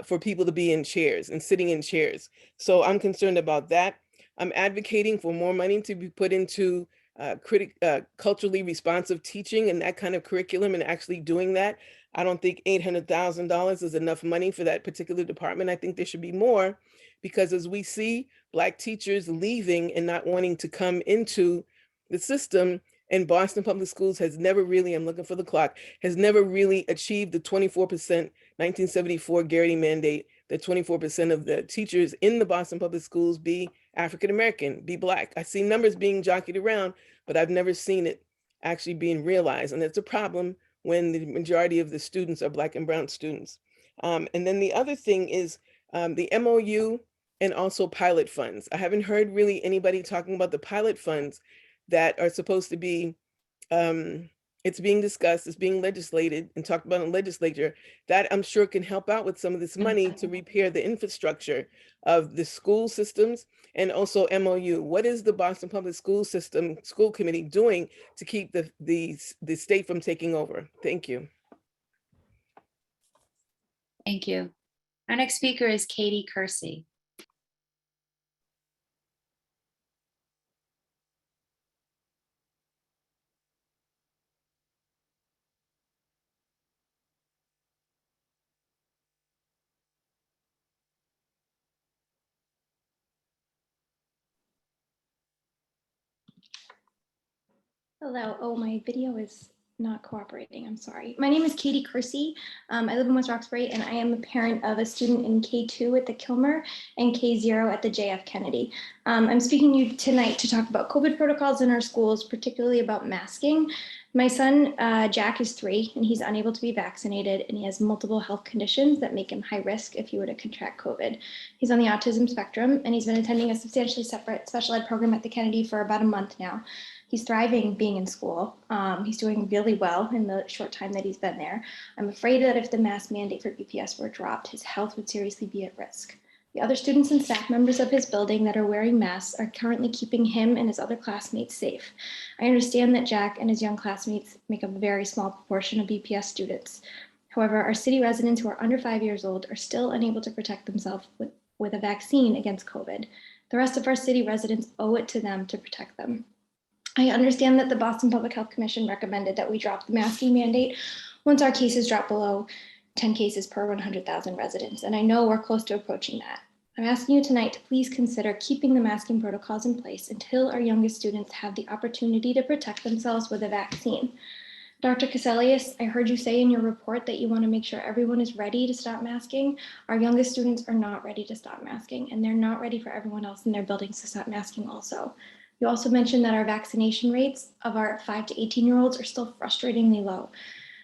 for people to be in chairs and sitting in chairs. So I'm concerned about that. I'm advocating for more money to be put into culturally responsive teaching and that kind of curriculum and actually doing that. I don't think $800,000 is enough money for that particular department. I think there should be more because as we see Black teachers leaving and not wanting to come into the system, and Boston Public Schools has never really, I'm looking for the clock, has never really achieved the 24% 1974 Garrity mandate, that 24% of the teachers in the Boston Public Schools be African-American, be Black. I see numbers being jockeyed around, but I've never seen it actually being realized. And it's a problem when the majority of the students are Black and brown students. And then the other thing is the MOU and also pilot funds. I haven't heard really anybody talking about the pilot funds that are supposed to be, it's being discussed, it's being legislated and talked about in the legislature, that I'm sure can help out with some of this money to repair the infrastructure of the school systems and also MOU. What is the Boston Public School Committee doing to keep the state from taking over? Thank you. Thank you. Our next speaker is Katie Kersey. Hello. Oh, my video is not cooperating. I'm sorry. My name is Katie Kersey. I live in West Roxbury, and I am a parent of a student in K2 at the Kilmer and K0 at the JF Kennedy. I'm speaking to you tonight to talk about COVID protocols in our schools, particularly about masking. My son, Jack, is 3, and he's unable to be vaccinated, and he has multiple health conditions that make him high risk if he were to contract COVID. He's on the autism spectrum, and he's been attending a substantially separate special ed program at the Kennedy for about a month now. He's thriving being in school. He's doing really well in the short time that he's been there. I'm afraid that if the mask mandate for BPS were dropped, his health would seriously be at risk. The other students and staff members of his building that are wearing masks are currently keeping him and his other classmates safe. I understand that Jack and his young classmates make a very small proportion of BPS students. However, our city residents who are under 5 years old are still unable to protect themselves with a vaccine against COVID. The rest of our city residents owe it to them to protect them. I understand that the Boston Public Health Commission recommended that we drop the masking mandate once our cases drop below 10 cases per 100,000 residents, and I know we're close to approaching that. I'm asking you tonight to please consider keeping the masking protocols in place until our youngest students have the opportunity to protect themselves with a vaccine. Dr. Caselius, I heard you say in your report that you want to make sure everyone is ready to stop masking. Our youngest students are not ready to stop masking, and they're not ready for everyone else in their buildings to stop masking also. You also mentioned that our vaccination rates of our 5 to 18-year-olds are still frustratingly low.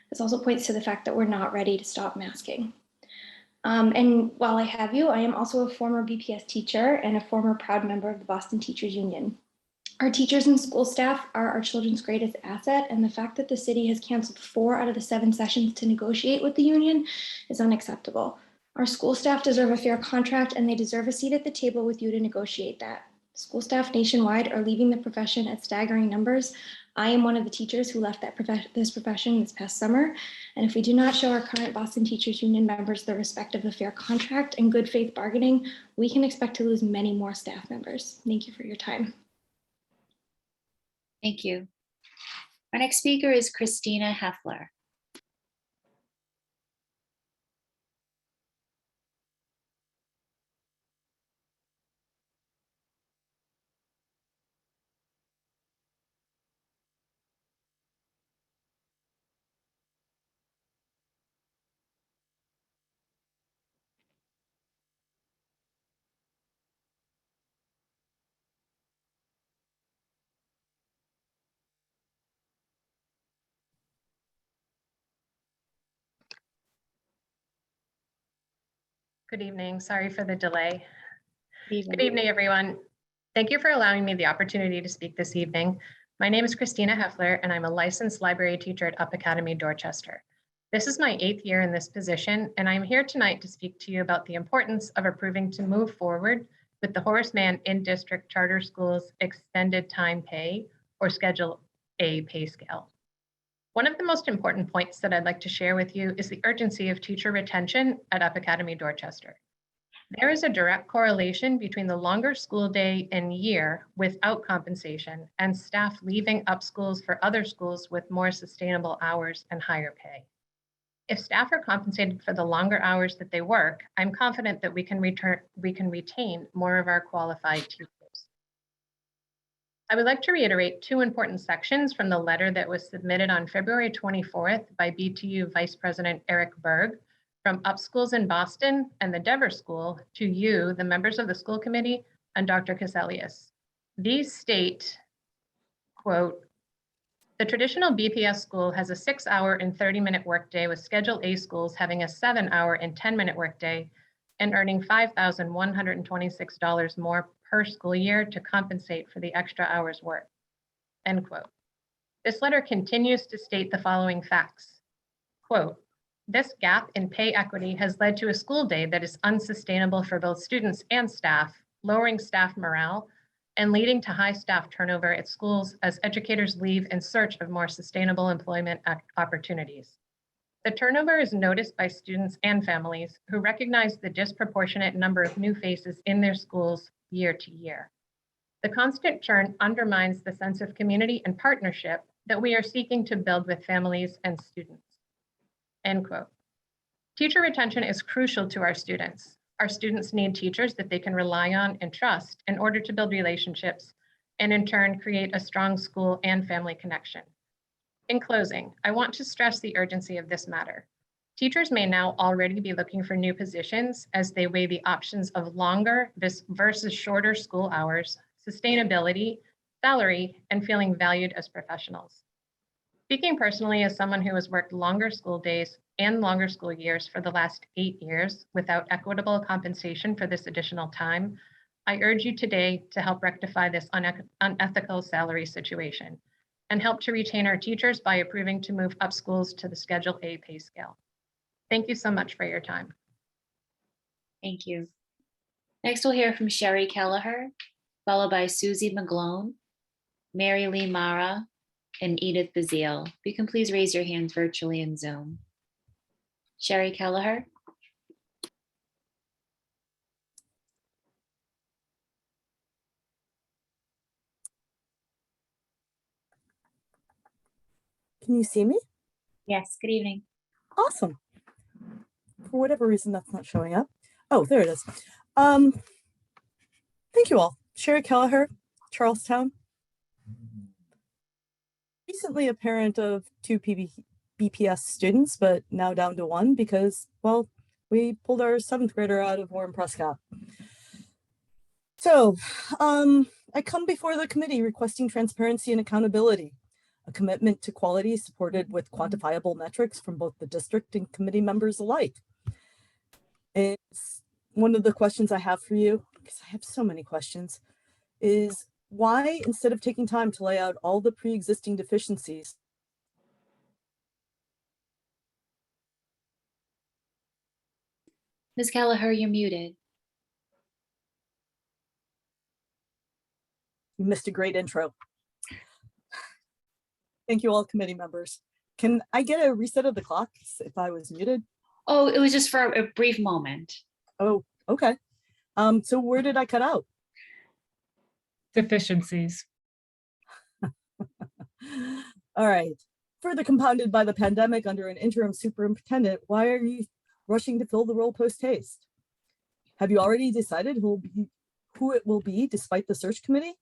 This also points to the fact that we're not ready to stop masking. And while I have you, I am also a former BPS teacher and a former proud member of the Boston Teachers Union. Our teachers and school staff are our children's greatest asset, and the fact that the city has canceled 4 out of the 7 sessions to negotiate with the union is unacceptable. Our school staff deserve a fair contract, and they deserve a seat at the table with you to negotiate that. School staff nationwide are leaving the profession at staggering numbers. I am one of the teachers who left this profession this past summer. And if we do not show our current Boston Teachers Union members the respect of a fair contract and good faith bargaining, we can expect to lose many more staff members. Thank you for your time. Thank you. Our next speaker is Christina Heffler. Good evening. Sorry for the delay. Good evening, everyone. Thank you for allowing me the opportunity to speak this evening. My name is Christina Heffler, and I'm a licensed library teacher at Up Academy, Dorchester. This is my 8th year in this position, and I'm here tonight to speak to you about the importance of approving to move forward with the Horace Mann in-district charter schools extended time pay, or Schedule A pay scale. One of the most important points that I'd like to share with you is the urgency of teacher retention at Up Academy Dorchester. There is a direct correlation between the longer school day and year without compensation and staff leaving Up schools for other schools with more sustainable hours and higher pay. If staff are compensated for the longer hours that they work, I'm confident that we can retain more of our qualified teachers. I would like to reiterate 2 important sections from the letter that was submitted on February 24th by BTU Vice President Eric Berg from Up Schools in Boston and the Dever School to you, the members of the school committee, and Dr. Caselius. These state, quote, The traditional BPS school has a 6-hour and 30-minute workday, with Schedule A schools having a 7-hour and 10-minute workday and earning $5,126 more per school year to compensate for the extra hours worked. End quote. This letter continues to state the following facts. Quote, this gap in pay equity has led to a school day that is unsustainable for both students and staff, lowering staff morale and leading to high staff turnover at schools as educators leave in search of more sustainable employment opportunities. The turnover is noticed by students and families who recognize the disproportionate number of new faces in their schools year to year. The constant churn undermines the sense of community and partnership that we are seeking to build with families and students. End quote. Teacher retention is crucial to our students. Our students need teachers that they can rely on and trust in order to build relationships and in turn create a strong school and family connection. In closing, I want to stress the urgency of this matter. Teachers may now already be looking for new positions as they weigh the options of longer versus shorter school hours, sustainability, salary, and feeling valued as professionals. Speaking personally as someone who has worked longer school days and longer school years for the last 8 years without equitable compensation for this additional time, I urge you today to help rectify this unethical salary situation and help to retain our teachers by approving to move up schools to the Schedule A pay scale. Thank you so much for your time. Thank you. Next, we'll hear from Sherry Kelleher, followed by Susie McGlone, Mary Lee Mara, and Edith Bazile. You can please raise your hands virtually in Zoom. Sherry Kelleher. Can you see me? Yes, good evening. Awesome. For whatever reason, that's not showing up. Oh, there it is. Thank you all. Sherry Kelleher, Charlestown. Recently a parent of 2 BPS students, but now down to 1 because, well, we pulled our 7th grader out of Warren Prescott. So I come before the committee requesting transparency and accountability, a commitment to quality supported with quantifiable metrics from both the district and committee members alike. It's one of the questions I have for you, because I have so many questions, is why, instead of taking time to lay out all the pre-existing deficiencies, Ms. Kelleher, you're muted. you missed a great intro. Thank you all committee members. Can I get a reset of the clock if I was muted? Oh, it was just for a brief moment. Oh, okay. So where did I cut out? Deficiencies. All right. Further compounded by the pandemic under an interim superintendent, why are you rushing to fill the role post haste? Have you already decided who it will be despite the search committee?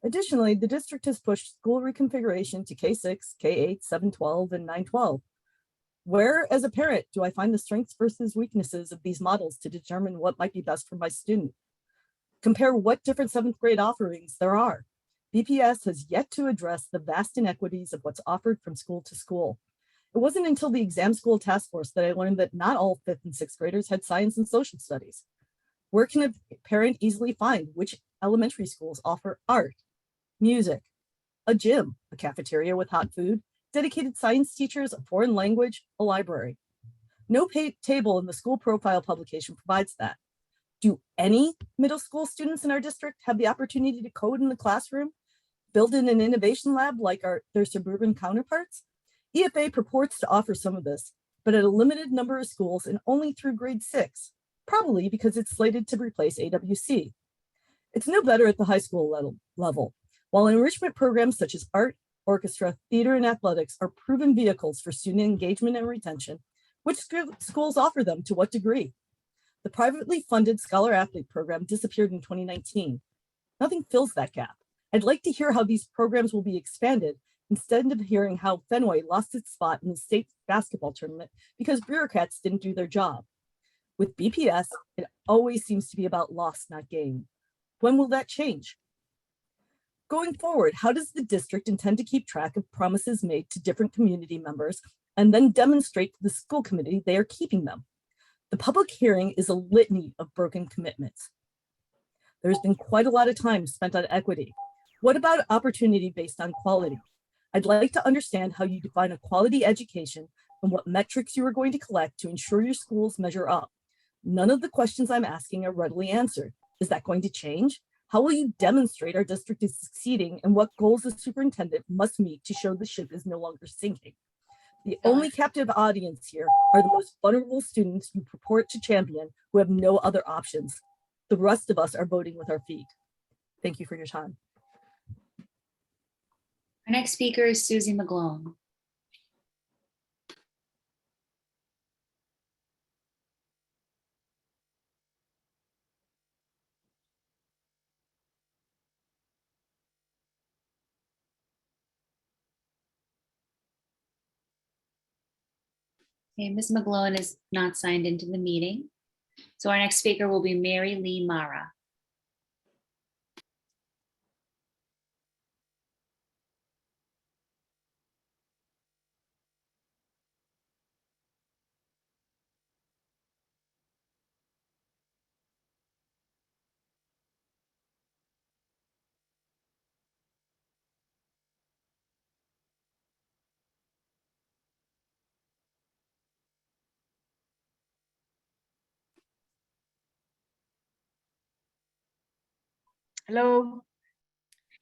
Additionally, the district has pushed school reconfiguration to K6, K8, 712, and 912. Where, as a parent, do I find the strengths versus weaknesses of these models to determine what might be best for my student? Compare what different 7th grade offerings there are. BPS has yet to address the vast inequities of what's offered from school to school. It wasn't until the exam school task force that I learned that not all 5th and 6th graders had science and social studies. Where can a parent easily find which elementary schools offer art, music, a gym, a cafeteria with hot food, dedicated science teachers, a foreign language, a library? No table in the school profile publication provides that. Do any middle school students in our district have the opportunity to code in the classroom, build in an innovation lab like their suburban counterparts? EFA purports to offer some of this, but at a limited number of schools and only through grade 6, probably because it's slated to replace AWC. It's no better at the high school level. While enrichment programs such as art, orchestra, theater, and athletics are proven vehicles for student engagement and retention, which schools offer them to what degree? The privately funded Scholar Athlete program disappeared in 2019. Nothing fills that gap. I'd like to hear how these programs will be expanded instead of hearing how Fenway lost its spot in the state basketball tournament because bureaucrats didn't do their job. With BPS, it always seems to be about loss, not gain. When will that change? Going forward, how does the district intend to keep track of promises made to different community members and then demonstrate to the school committee they are keeping them? The public hearing is a litany of broken commitments. There's been quite a lot of time spent on equity. What about opportunity based on quality? I'd like to understand how you define a quality education and what metrics you are going to collect to ensure your schools measure up. None of the questions I'm asking are readily answered. Is that going to change? How will you demonstrate our district is succeeding, and what goals the superintendent must meet to show the ship is no longer sinking? The only captive audience here are the most vulnerable students you purport to champion who have no other options. The rest of us are voting with our feet. Thank you for your time. Our next speaker is Susie McGlone. Okay, Ms. McGlone is not signed into the meeting. So our next speaker will be Mary Lee Mara. Hello.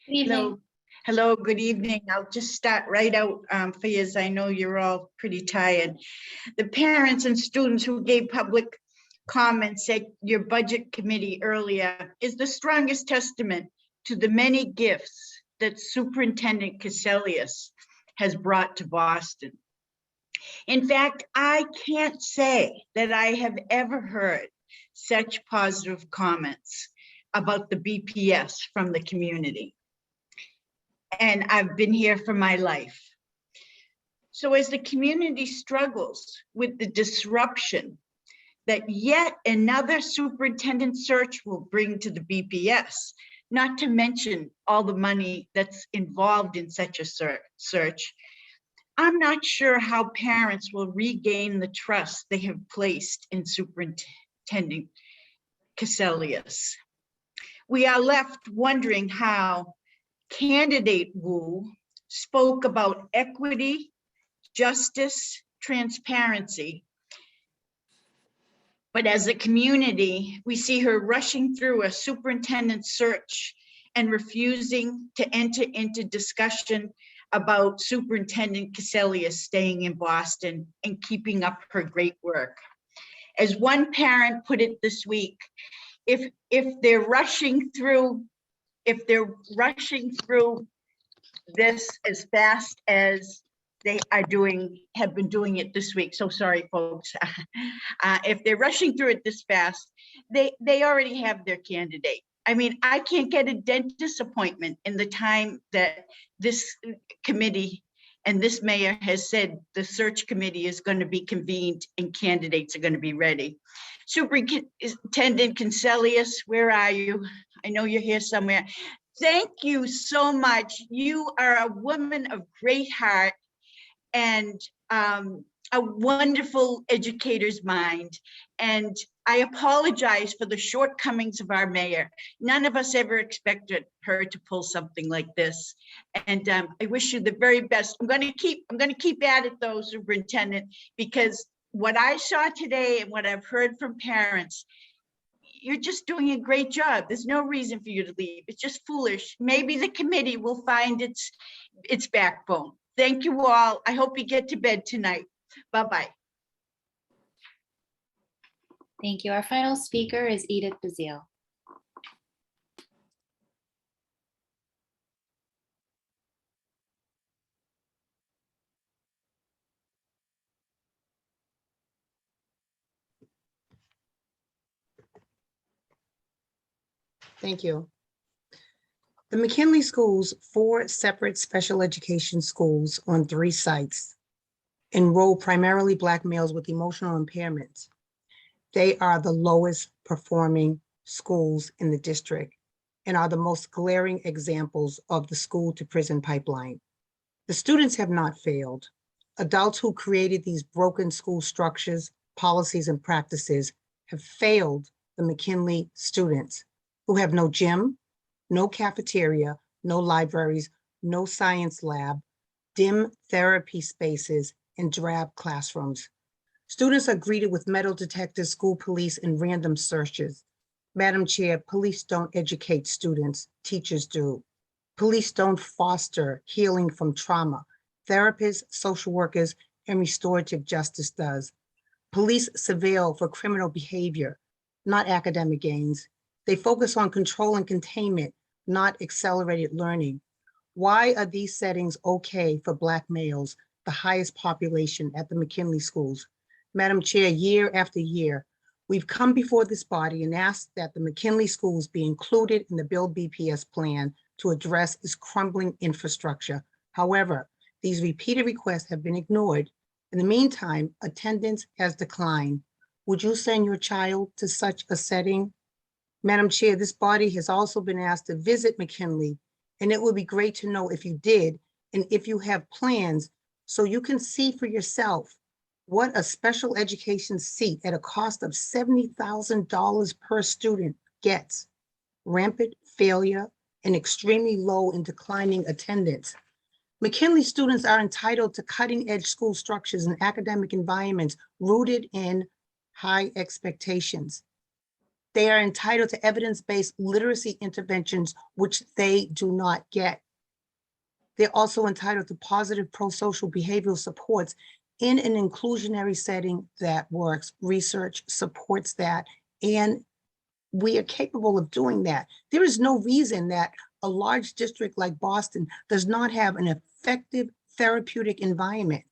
Good evening. Hello. Hello, good evening. I'll just start right out for you, as I know you're all pretty tired. The parents and students who gave public comments at your budget committee earlier is the strongest testament to the many gifts that Superintendent Caselius has brought to Boston. In fact, I can't say that I have ever heard such positive comments about the BPS from the community. And I've been here for my life. So as the community struggles with the disruption that yet another superintendent search will bring to the BPS, not to mention all the money that's involved in such a search, I'm not sure how parents will regain the trust they have placed in Superintendent Caselius. We are left wondering how candidate Wu spoke about equity, justice, transparency. But as a community, we see her rushing through a superintendent search and refusing to enter into discussion about Superintendent Caselius staying in Boston and keeping up her great work. As one parent put it this week, if they're rushing through this as fast as they are have been doing it this week. So sorry, folks. If they're rushing through it this fast, they already have their candidate. I mean, I can't get a dentist appointment in the time that this committee and this mayor has said the search committee is going to be convened and candidates are going to be ready. Superintendent Caselius, where are you? I know you're here somewhere. Thank you so much. You are a woman of great heart and a wonderful educator's mind. And I apologize for the shortcomings of our mayor. None of us ever expected her to pull something like this. And I wish you the very best. I'm going to keep at it though, Superintendent, because what I saw today and what I've heard from parents, you're just doing a great job. There's no reason for you to leave. It's just foolish. Maybe the committee will find its backbone. Thank you all. I hope you get to bed tonight. Bye-bye. Thank you. Our final speaker is Edith Bazile. Thank you. The McKinley Schools, 4 separate special education schools on 3 sites, enroll primarily Black males with emotional impairments. They are the lowest performing schools in the district and are the most glaring examples of the school to prison pipeline. The students have not failed. Adults who created these broken school structures, policies, and practices have failed the McKinley students who have no gym, no cafeteria, no libraries, no science lab, dim therapy spaces, and drab classrooms. Students are greeted with metal detectors, school police, and random searches. Madam Chair, police don't educate students, teachers do. Police don't foster healing from trauma. Therapists, social workers, and restorative justice does. Police surveil for criminal behavior, not academic gains. They focus on control and containment, not accelerated learning. Why are these settings okay for Black males, the highest population at the McKinley schools? Madam Chair, year after year, we've come before this body and asked that the McKinley schools be included in the Build BPS plan to address its crumbling infrastructure. However, these repeated requests have been ignored. In the meantime, attendance has declined. Would you send your child to such a setting? Madam Chair, this body has also been asked to visit McKinley, and it would be great to know if you did and if you have plans so you can see for yourself what a special education seat at a cost of $70,000 per student gets. Rampant failure and extremely low and declining attendance. McKinley students are entitled to cutting-edge school structures and academic environments rooted in high expectations. They are entitled to evidence-based literacy interventions, which they do not get. They're also entitled to positive pro-social behavioral supports in an inclusionary setting that works. Research supports that, and we are capable of doing that. There is no reason that a large district like Boston does not have an effective therapeutic environment.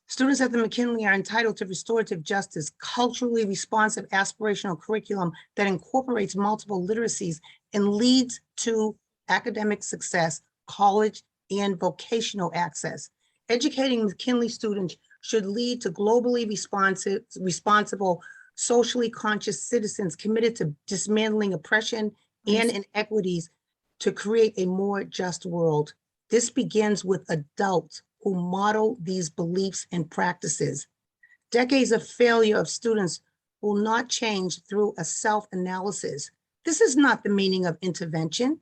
Students at the McKinley are entitled to restorative justice, culturally responsive aspirational curriculum that incorporates multiple literacies and leads to academic success, college, and vocational access. Educating McKinley students should lead to globally responsible, socially conscious citizens committed to dismantling oppression and inequities to create a more just world. This begins with adults who model these beliefs and practices. Decades of failure of students will not change through a self-analysis. This is not the meaning of intervention.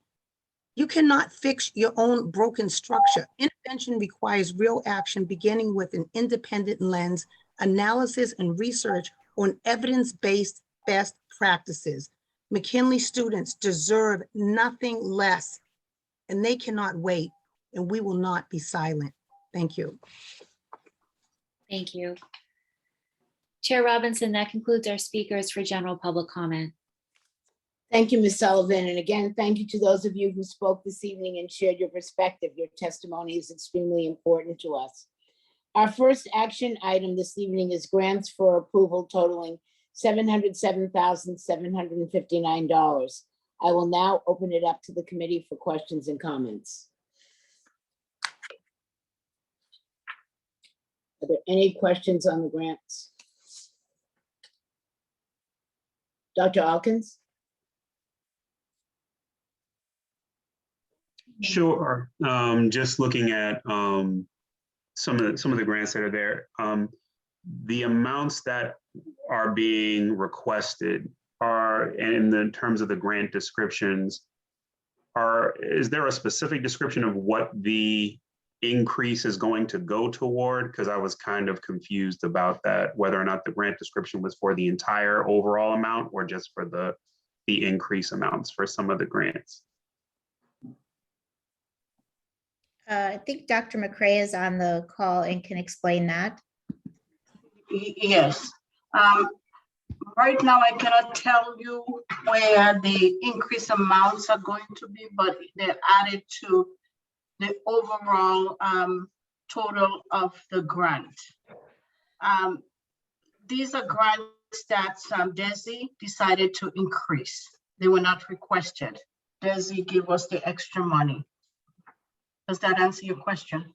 You cannot fix your own broken structure. Intervention requires real action, beginning with an independent lens, analysis, and research on evidence-based best practices. McKinley students deserve nothing less, and they cannot wait, and we will not be silent. Thank you. Thank you. Chair Robinson, that concludes our speakers for general public comment. Thank you, Ms. Sullivan. And again, thank you to those of you who spoke this evening and shared your perspective. Your testimony is extremely important to us. Our first action item this evening is grants for approval totaling $707,759. I will now open it up to the committee for questions and comments. Are there any questions on the grants? Dr. Alkins? Sure. Just looking at some of the grants that are there, the amounts that are being requested are, and in terms of the grant descriptions, is there a specific description of what the increase is going to go toward? Because I was kind of confused about that, whether or not the grant description was for the entire overall amount or just for the increase amounts for some of the grants. I think Dr. McCray is on the call and can explain that. Yes. Right now, I cannot tell you where the increase amounts are going to be, but they're added to the overall total of the grant. These are grants that DESE decided to increase. They were not requested. DESE gave us the extra money. Does that answer your question?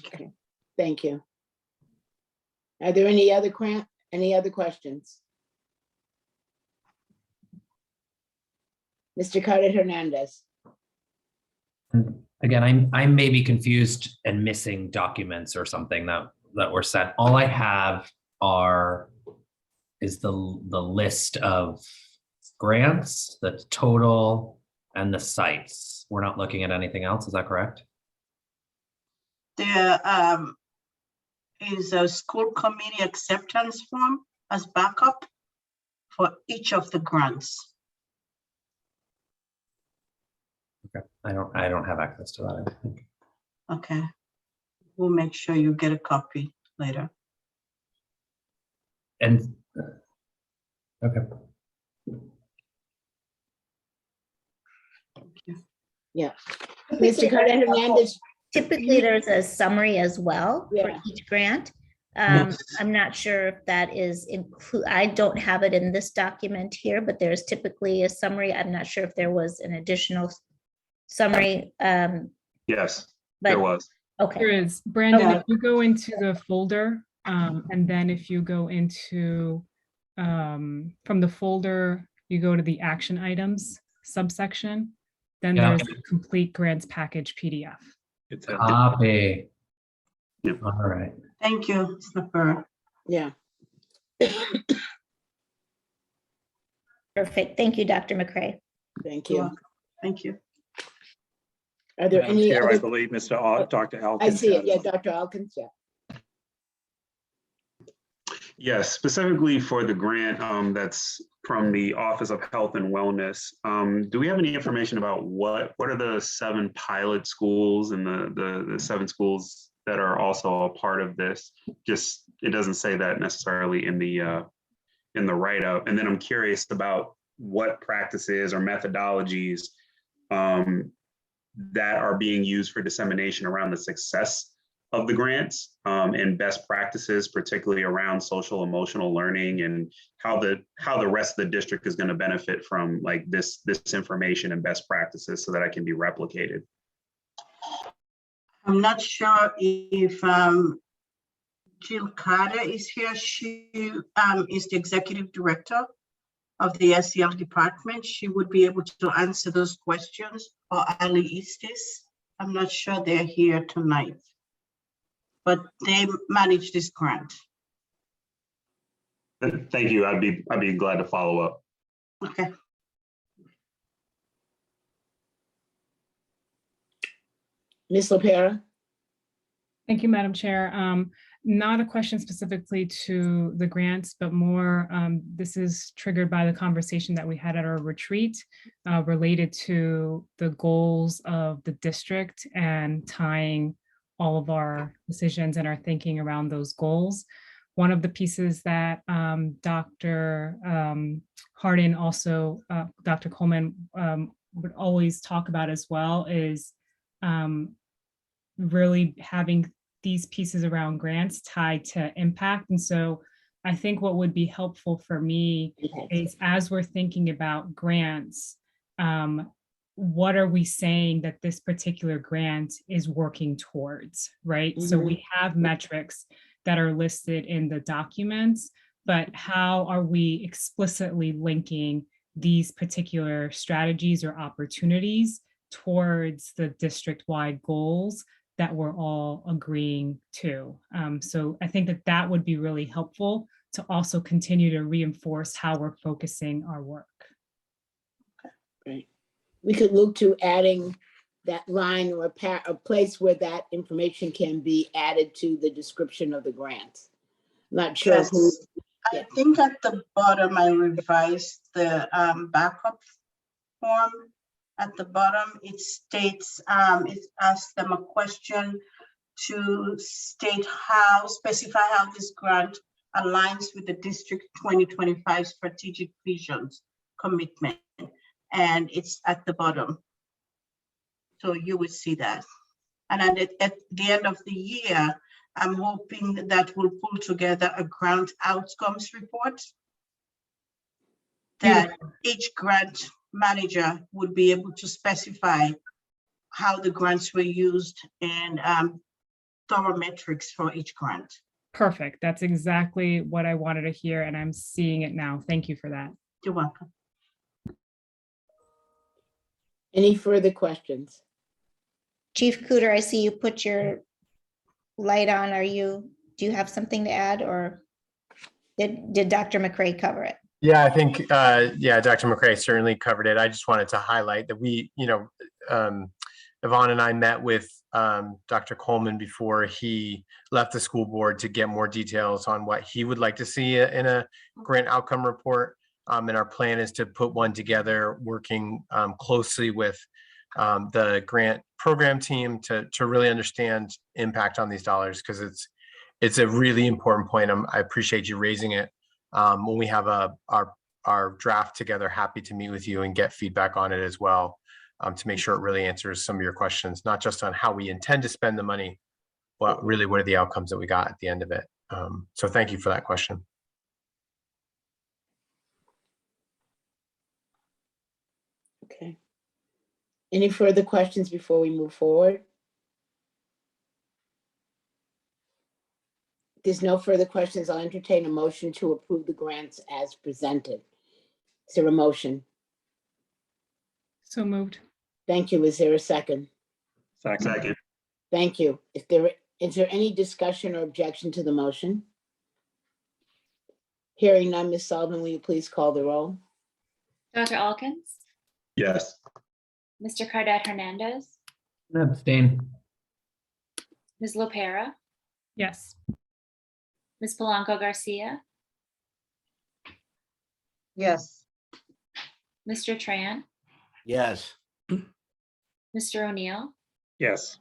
Okay, thank you. Are there any other questions? Mr. Carter Hernandez. Again, I'm maybe confused and missing documents or something that were sent. All I have is the list of grants, the total, and the sites. We're not looking at anything else. Is that correct? There is a school committee acceptance form as backup for each of the grants. Okay, I don't have access to that, I think. Okay, we'll make sure you get a copy later. And okay. Yeah. Mr. Carter Hernandez. Typically, there's a summary as well for Yeah. each grant. Yes. I'm not sure if that is I don't have it in this document here, but there's typically a summary. I'm not sure if there was an additional summary. Yes, But- there was. Okay. There is. Brandon, Okay. if you go into the folder, and then if you go into, from the folder, you go to the action items subsection, then Yeah. there's a complete grants package PDF. It's Copy. All right. Thank you, Snapper. Yeah. Perfect. Thank you, Dr. McCray. Thank you. Thank you. Are there Madam any Chair, I other? believe Dr. Alkins. I see it. has- Yeah, Dr. Alkins, yeah. Yes, specifically for the grant that's from the Office of Health and Wellness. Do we have any information about what are the 7 pilot schools and the 7 schools that are also a part of this? Just, it doesn't say that necessarily in the write-up. And then I'm curious about what practices or methodologies that are being used for dissemination around the success of the grants and best practices, particularly around social emotional learning, and how the rest of the district is going to benefit from like this information and best practices so that it can be replicated. I'm not sure if Jill Carter is here. She is the executive director of the SEL department. She would be able to answer those questions, or Ali Estes. I'm not sure they're here tonight, but they manage this grant. Thank you. I'd be glad to follow up. Okay. Ms. LaPera? Thank you, Madam Chair. Not a question specifically to the grants, but more, this is triggered by the conversation that we had at our retreat related to the goals of the district and tying all of our decisions and our thinking around those goals. One of the pieces that Dr. Hardin also, Dr. Coleman would always talk about as well is really having these pieces around grants tied to impact. And so I think what would be helpful for me is as we're thinking about grants, what are we saying that this particular grant is working towards, right? So we have metrics that are listed in the documents, but how are we explicitly linking these particular strategies or opportunities towards the district-wide goals that we're all agreeing to? So I think that that would be really helpful to also continue to reinforce how we're focusing our work. Right. We could look to adding that line or a place where that information can be added to the description of the grant. Not sure Yes. who. I think at the bottom, I revised the backup form. At the bottom, it states, it asks them a question to specify how this grant aligns with the District 2025 strategic visions commitment. And it's at the bottom. So you would see that. And at the end of the year, I'm hoping that we'll pull together a grant outcomes report that each grant manager would be able to specify how the grants were used and thorough metrics for each grant. Perfect. That's exactly what I wanted to hear, and I'm seeing it now. Thank you for that. You're welcome. Any further questions? Chief Cooter, I see you put your light on. Do you have something to add, or did Dr. McCray cover it? Yeah, I think, yeah, Dr. McCray certainly covered it. I just wanted to highlight that we, Yvonne and I met with Dr. Coleman before he left the school board to get more details on what he would like to see in a grant outcome report. And our plan is to put one together, working closely with the grant program team to really understand impact on these dollars, because it's a really important point. I appreciate you raising it. When we have our draft together, happy to meet with you and get feedback on it as well, to make sure it really answers some of your questions, not just on how we intend to spend the money, but really what are the outcomes that we got at the end of it. So thank you for that question. Okay. Any further questions before we move forward? If there's no further questions, I'll entertain a motion to approve the grants as presented. Is there a motion? So moved. Thank you. Is there a second? Second. Thank you. Is there any discussion or objection to the motion? Hearing none, Ms. Sullivan, will you please call the roll? Dr. Alkins, Yes. Mr. Cardet Hernandez, Abstain. Ms. Lopera, Yes. Ms. Polanco Garcia, Yes. Mr. Tran, Yes. Mr. O'Neill, Yes.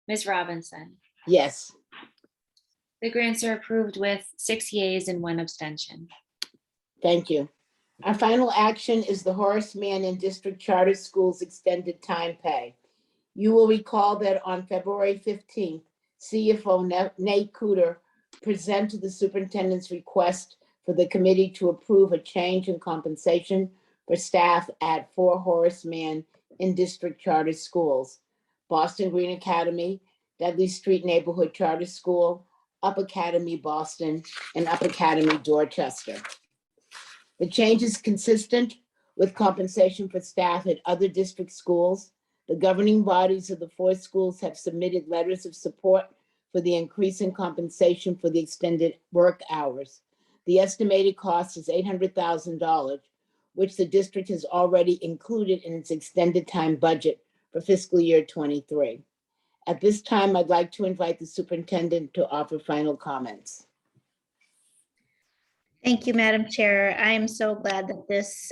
Ms. Robinson. Yes. The grants are approved with 6 yeas and 1 abstention. Thank you. Our final action is the Horace Mann and District Charter Schools extended time pay. You will recall that on February 15th, CFO Nate Cooter presented the superintendent's request for the committee to approve a change in compensation for staff at 4 Horace Mann in District Charter Schools: Boston Green Academy, Dudley Street Neighborhood Charter School, Up Academy Boston, and Up Academy Dorchester. The change is consistent with compensation for staff at other district schools. The governing bodies of the 4 schools have submitted letters of support for the increase in compensation for the extended work hours. The estimated cost is $800,000, which the district has already included in its extended time budget for fiscal year 23. At this time, I'd like to invite the superintendent to offer final comments. Thank you, Madam Chair. I am so glad that this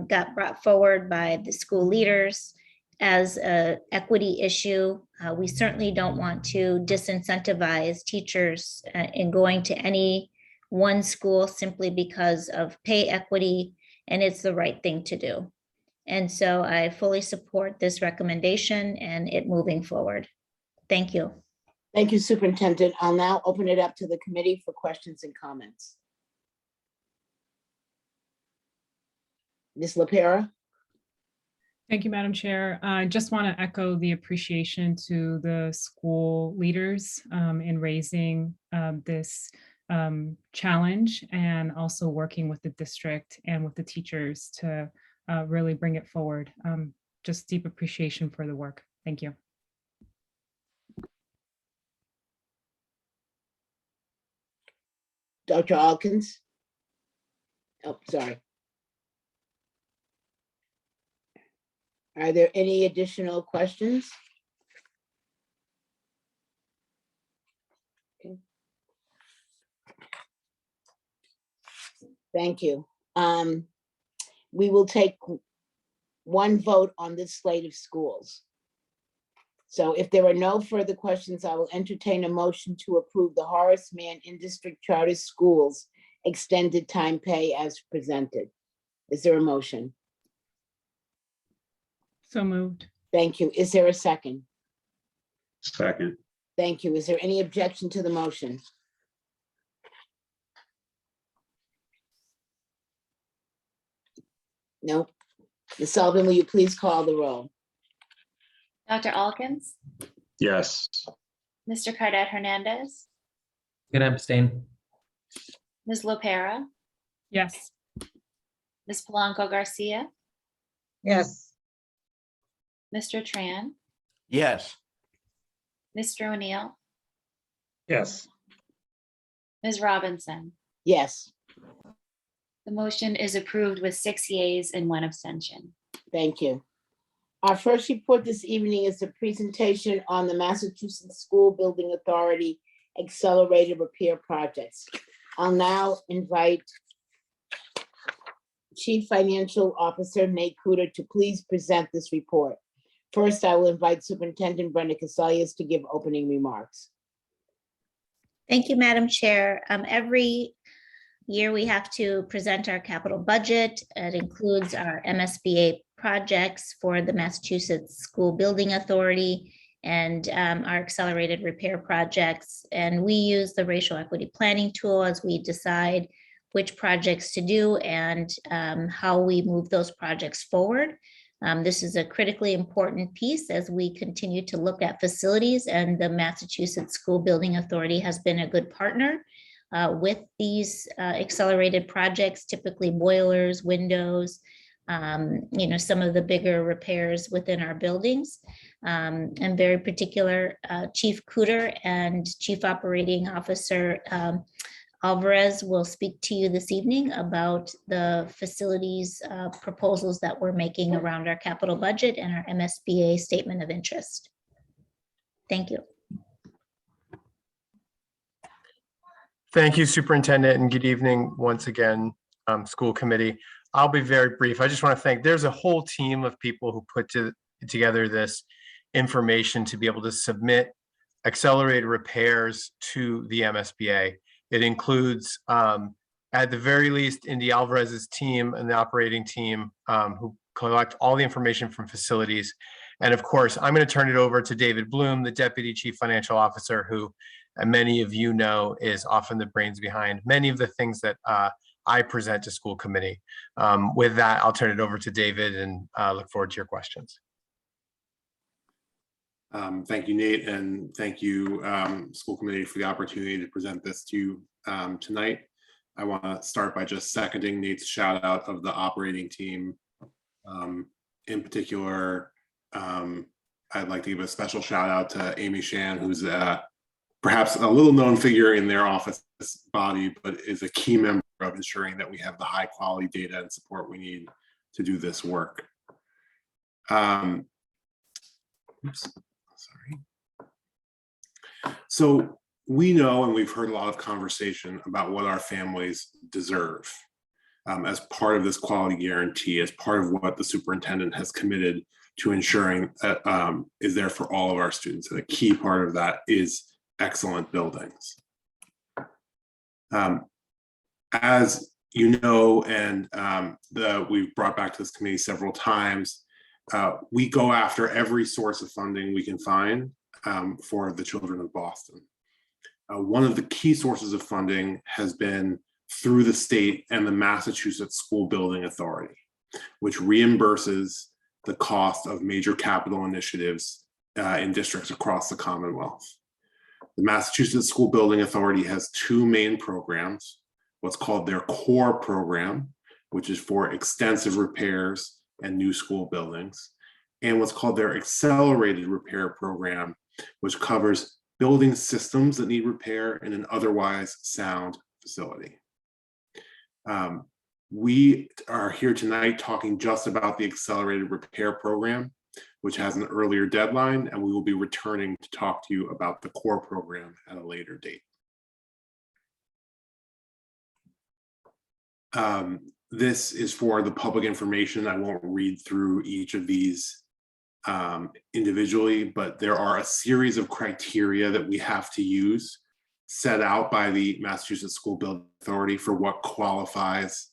got brought forward by the school leaders as an equity issue. We certainly don't want to disincentivize teachers in going to any one school simply because of pay equity, and it's the right thing to do. And so I fully support this recommendation and it moving forward. Thank you. Thank you, Superintendent. I'll now open it up to the committee for questions and comments. Ms. LaPera? Thank you, Madam Chair. I just want to echo the appreciation to the school leaders in raising this challenge, and also working with the district and with the teachers to really bring it forward. Just deep appreciation for the work. Thank you. Dr. Alkins? Oh, sorry. Are there any additional questions? Okay. Thank you. We will take one vote on this slate of schools. So if there are no further questions, I will entertain a motion to approve the Horace Mann in-district charter schools extended time pay as presented. Is there a motion? So moved. Thank you. Is there a second? Second. Thank you. Is there any objection to the motion? No. Ms. Sullivan, will you please call the roll? Dr. Alkins, Yes. Mr. Cardet Hernandez, Gonna abstain. Ms. Lopera, Yes. Ms. Polanco Garcia, Yes. Mr. Tran, Yes. Mr. O'Neill, Yes. Ms. Robinson. Yes, The motion is approved with 6 yeas and 1 abstention. thank you. Our first report this evening is a presentation on the Massachusetts School Building Authority Accelerated Repair Projects. I'll now invite Chief Financial Officer Nate Kuder to please present this report. First, I will invite Superintendent Brenda Casalius to give opening remarks. Thank you, Madam Chair. Every year we have to present our capital budget. It includes our MSBA projects for the Massachusetts School Building Authority and our accelerated repair projects. And we use the racial equity planning tool as we decide which projects to do and how we move those projects forward. This is a critically important piece as we continue to look at facilities, and the Massachusetts School Building Authority has been a good partner with these accelerated projects, typically boilers, windows, some of the bigger repairs within our buildings. And very particular, Chief Kuder and Chief Operating Officer Alvarez will speak to you this evening about the facilities proposals that we're making around our capital budget and our MSBA statement of interest. Thank you. Thank you, Superintendent, and good evening once again, School Committee. I'll be very brief. I just want to thank, there's a whole team of people who put together this information to be able to submit accelerated repairs to the MSBA. It includes, at the very least, Indy Alvarez's team and the operating team who collect all the information from facilities. And of course, I'm going to turn it over to David Bloom, the Deputy Chief Financial Officer, who many of you know is often the brains behind many of the things that I present to school committee. With that, I'll turn it over to David and look forward to your questions. Thank you, Nate, and thank you, school committee, for the opportunity to present this to you tonight. I want to start by just seconding Nate's shout out of the operating team. In particular, I'd like to give a special shout out to Amy Shan, who's perhaps a little known figure in their office body, but is a key member of ensuring that we have the high quality data and support we need to do this work. So we know, and we've heard a lot of conversation about what our families deserve as part of this quality guarantee, as part of what the superintendent has committed to ensuring that is there for all of our students. And a key part of that is excellent buildings. As you know, and we've brought back to this committee several times, we go after every source of funding we can find for the children of Boston. One of the key sources of funding has been through the state and the Massachusetts School Building Authority, which reimburses the cost of major capital initiatives in districts across the Commonwealth. The Massachusetts School Building Authority has 2 main programs, what's called their core program, which is for extensive repairs and new school buildings, and what's called their accelerated repair program, which covers building systems that need repair in an otherwise sound facility. We are here tonight talking just about the accelerated repair program, which has an earlier deadline, and we will be returning to talk to you about the core program at a later date. This is for the public information. I won't read through each of these individually, but there are a series of criteria that we have to use set out by the Massachusetts School Building Authority for what qualifies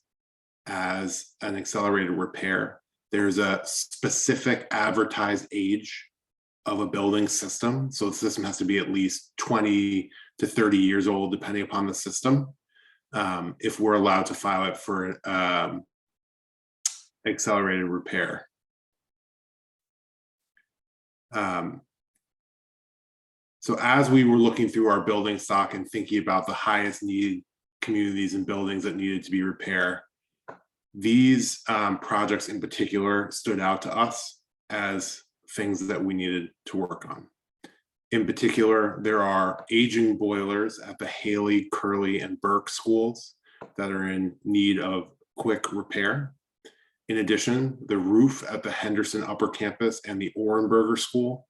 as an accelerated repair. There's a specific advertised age of a building system. So the system has to be at least 20 to 30 years old, depending upon the system, if we're allowed to file it for accelerated repair. So as we were looking through our building stock and thinking about the highest need communities and buildings that needed to be repaired, these projects in particular stood out to us as things that we needed to work on. In particular, there are aging boilers at the Haley, Curley, and Burke schools that are in need of quick repair. In addition, the roof at the Henderson Upper Campus and the Orenberger School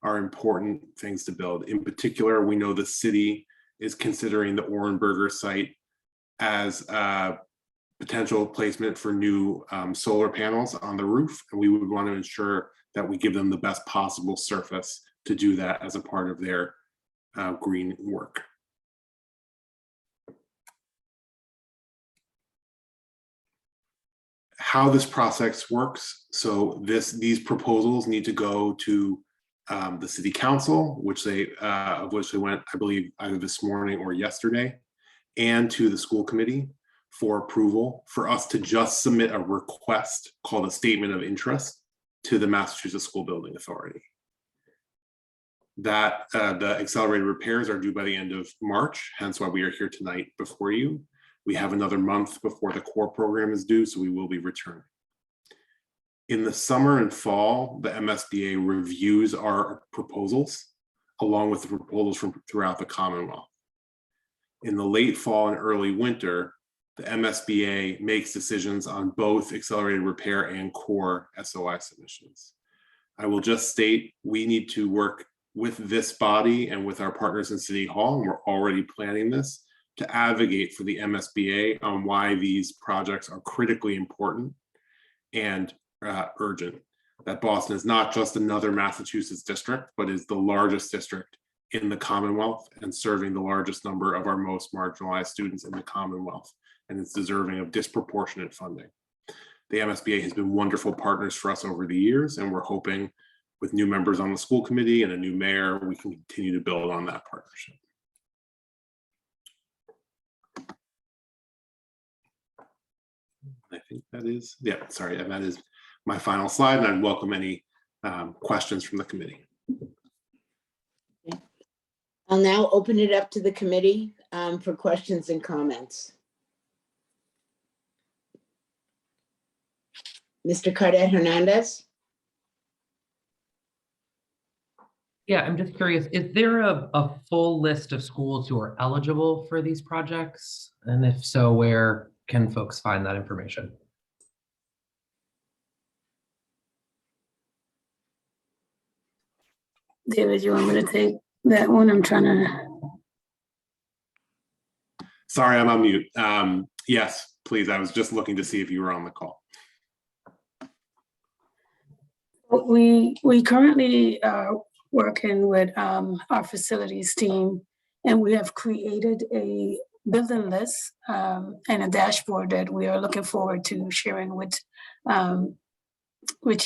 are important things to build. In particular, we know the city is considering the Orenberger site as a potential placement for new solar panels on the roof, and we would want to ensure that we give them the best possible surface to do that as a part of their green work. How this process works, so these proposals need to go to the city council, which they went, I believe, either this morning or yesterday, and to the school committee for approval, for us to just submit a request called a statement of interest to the Massachusetts School Building Authority. That the accelerated repairs are due by the end of March, hence why we are here tonight before you. We have another month before the core program is due, so we will be returning. In the summer and fall, the MSBA reviews our proposals along with the proposals from throughout the Commonwealth. In the late fall and early winter, the MSBA makes decisions on both accelerated repair and core SOI submissions. I will just state we need to work with this body and with our partners in City Hall, and we're already planning this, to advocate for the MSBA on why these projects are critically important and urgent. That Boston is not just another Massachusetts district, but is the largest district in the Commonwealth and serving the largest number of our most marginalized students in the Commonwealth, and it's deserving of disproportionate funding. The MSBA has been wonderful partners for us over the years, and we're hoping with new members on the school committee and a new mayor, we can continue to build on that partnership. I think that is, yeah, sorry, and that is my final slide, and I'd welcome any questions from the committee. I'll now open it up to the committee for questions and comments. Mr. Cardet Hernandez. Yeah, I'm just curious, is there a full list of schools who are eligible for these projects? And if so, where can folks find that information? David, you want me to take that one? I'm trying to. Sorry, I'm on mute. Yes, please. I was just looking to see if you were on the call. We currently are working with our facilities team, and we have created a building list and a dashboard that we are looking forward to sharing with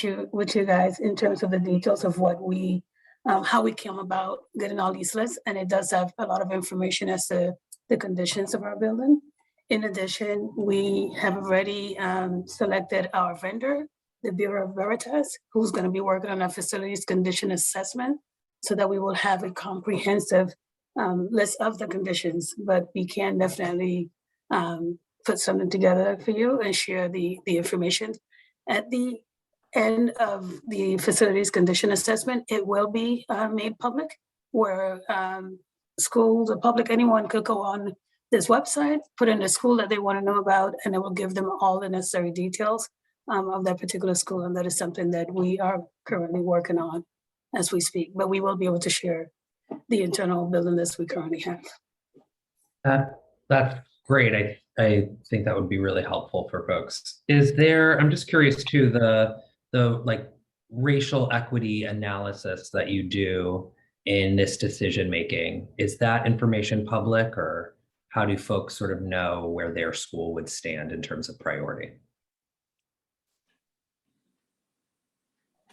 you guys in terms of the details of what we how we came about getting all these lists, and it does have a lot of information as to the conditions of our building. In addition, we have already selected our vendor, the Bureau of Veritas, who's going to be working on our facilities condition assessment, so that we will have a comprehensive list of the conditions. But we can definitely put something together for you and share the information. At the end of the facilities condition assessment, it will be made public, where schools, the public, anyone could go on this website, put in the school that they want to know about, and it will give them all the necessary details of that particular school. And that is something that we are currently working on as we speak, but we will be able to share the internal building list we currently have. That's great. I think that would be really helpful for folks. Is there, I'm just curious too, the like racial equity analysis that you do in this decision making, is that information public, or how do folks sort of know where their school would stand in terms of priority?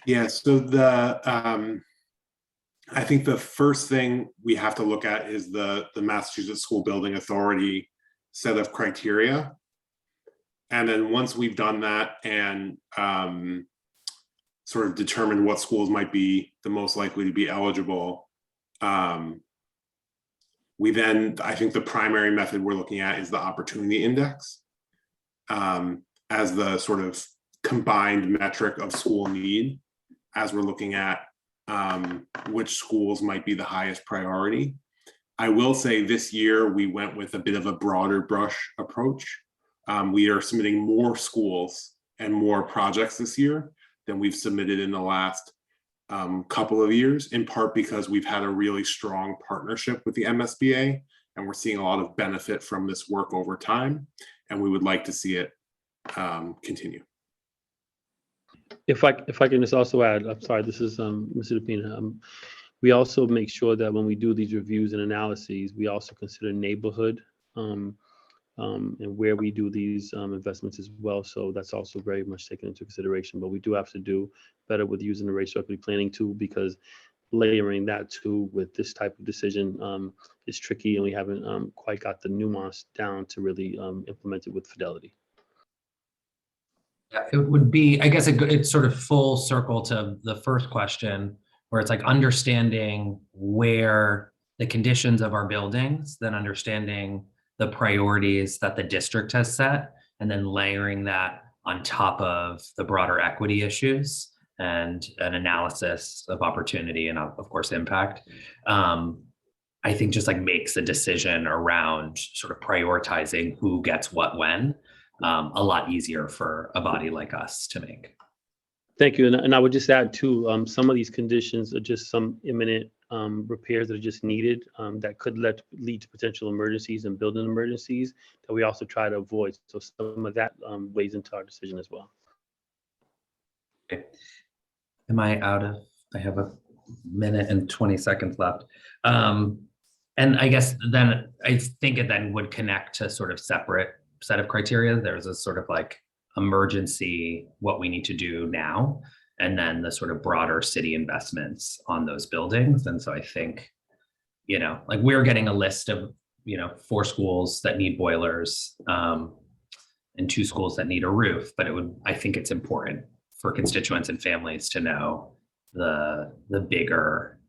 Yeah, so I think the first thing we have to look at is the Massachusetts School Building Authority set of criteria. And then once we've done that and sort of determined what schools might be the most likely to be eligible, we then, I think the primary method we're looking at is the opportunity index as the sort of combined metric of school need. as we're looking at which schools might be the highest priority. I will say this year we went with a bit of a broader brush approach. We are submitting more schools and more projects this year than we've submitted in the last couple of years, in part because we've had a really strong partnership with the MSBA, and we're seeing a lot of benefit from this work over time, and we would like to see it continue. If I can just also add, I'm sorry, this is Mr. DePina. We also make sure that when we do these reviews and analyses, we also consider neighborhood and where we do these investments as well. So that's also very much taken into consideration. But we do have to do better with using the racial equity planning tool, because layering that tool with this type of decision is tricky, and we haven't quite got the nuance down to really implement it with fidelity. Yeah, it would be, I guess it's sort of full circle to the first question, where it's like understanding where the conditions of our buildings, then understanding the priorities that the district has set, and then layering that on top of the broader equity issues and an analysis of opportunity and of course impact. I think just like makes the decision around sort of prioritizing who gets what when a lot easier for a body like us to make. Thank you. And I would just add too, some of these conditions are just some imminent repairs that are just needed that could lead to potential emergencies and building emergencies that we also try to avoid. So some of that weighs into our decision as well. Okay. Am I out of, I have a minute and 20 seconds left. And I guess then I think it then would connect to sort of separate set of criteria. There's a sort of like emergency, what we need to do now, and then the sort of broader city investments on those buildings. And so I think, you know, like we're getting a list of, you know, 4 schools that need boilers and 2 schools that need a roof, but I think it's important for constituents and families to know the bigger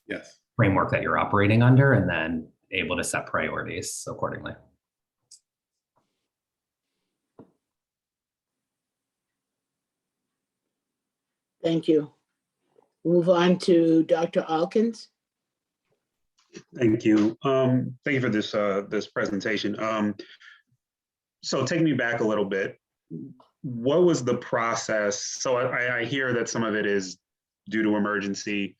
yes, framework that you're operating under, and then able to set priorities accordingly. Thank you. Move on to Dr. Alkins. Thank you. Thank you for this presentation. So take me back a little bit. What was the process? So I hear that some of it is due to emergency.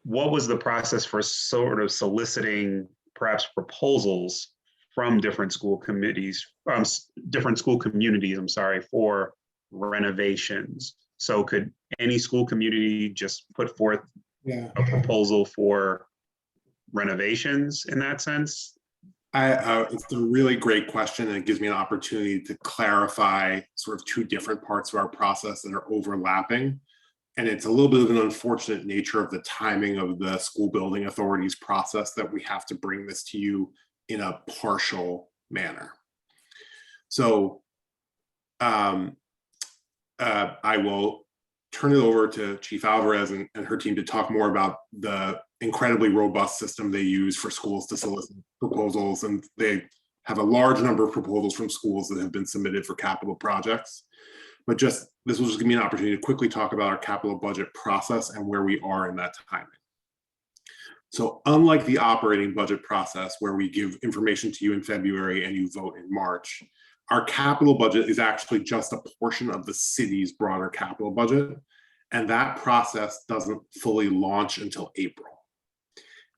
What was the process for sort of soliciting perhaps proposals from different school committees, different school communities, I'm sorry, for renovations? So could any school community just put forth a proposal for renovations in that sense? It's a really great question, and it gives me an opportunity to clarify sort of 2 different parts of our process that are overlapping. And it's a little bit of an unfortunate nature of the timing of the school building authority's process that we have to bring this to you in a partial manner. So I will turn it over to Chief Alvarez and her team to talk more about the incredibly robust system they use for schools to solicit proposals. And they have a large number of proposals from schools that have been submitted for capital projects. But this will just give me an opportunity to quickly talk about our capital budget process and where we are in that timing. So unlike the operating budget process, where we give information to you in February and you vote in March, our capital budget is actually just a portion of the city's broader capital budget. And that process doesn't fully launch until April.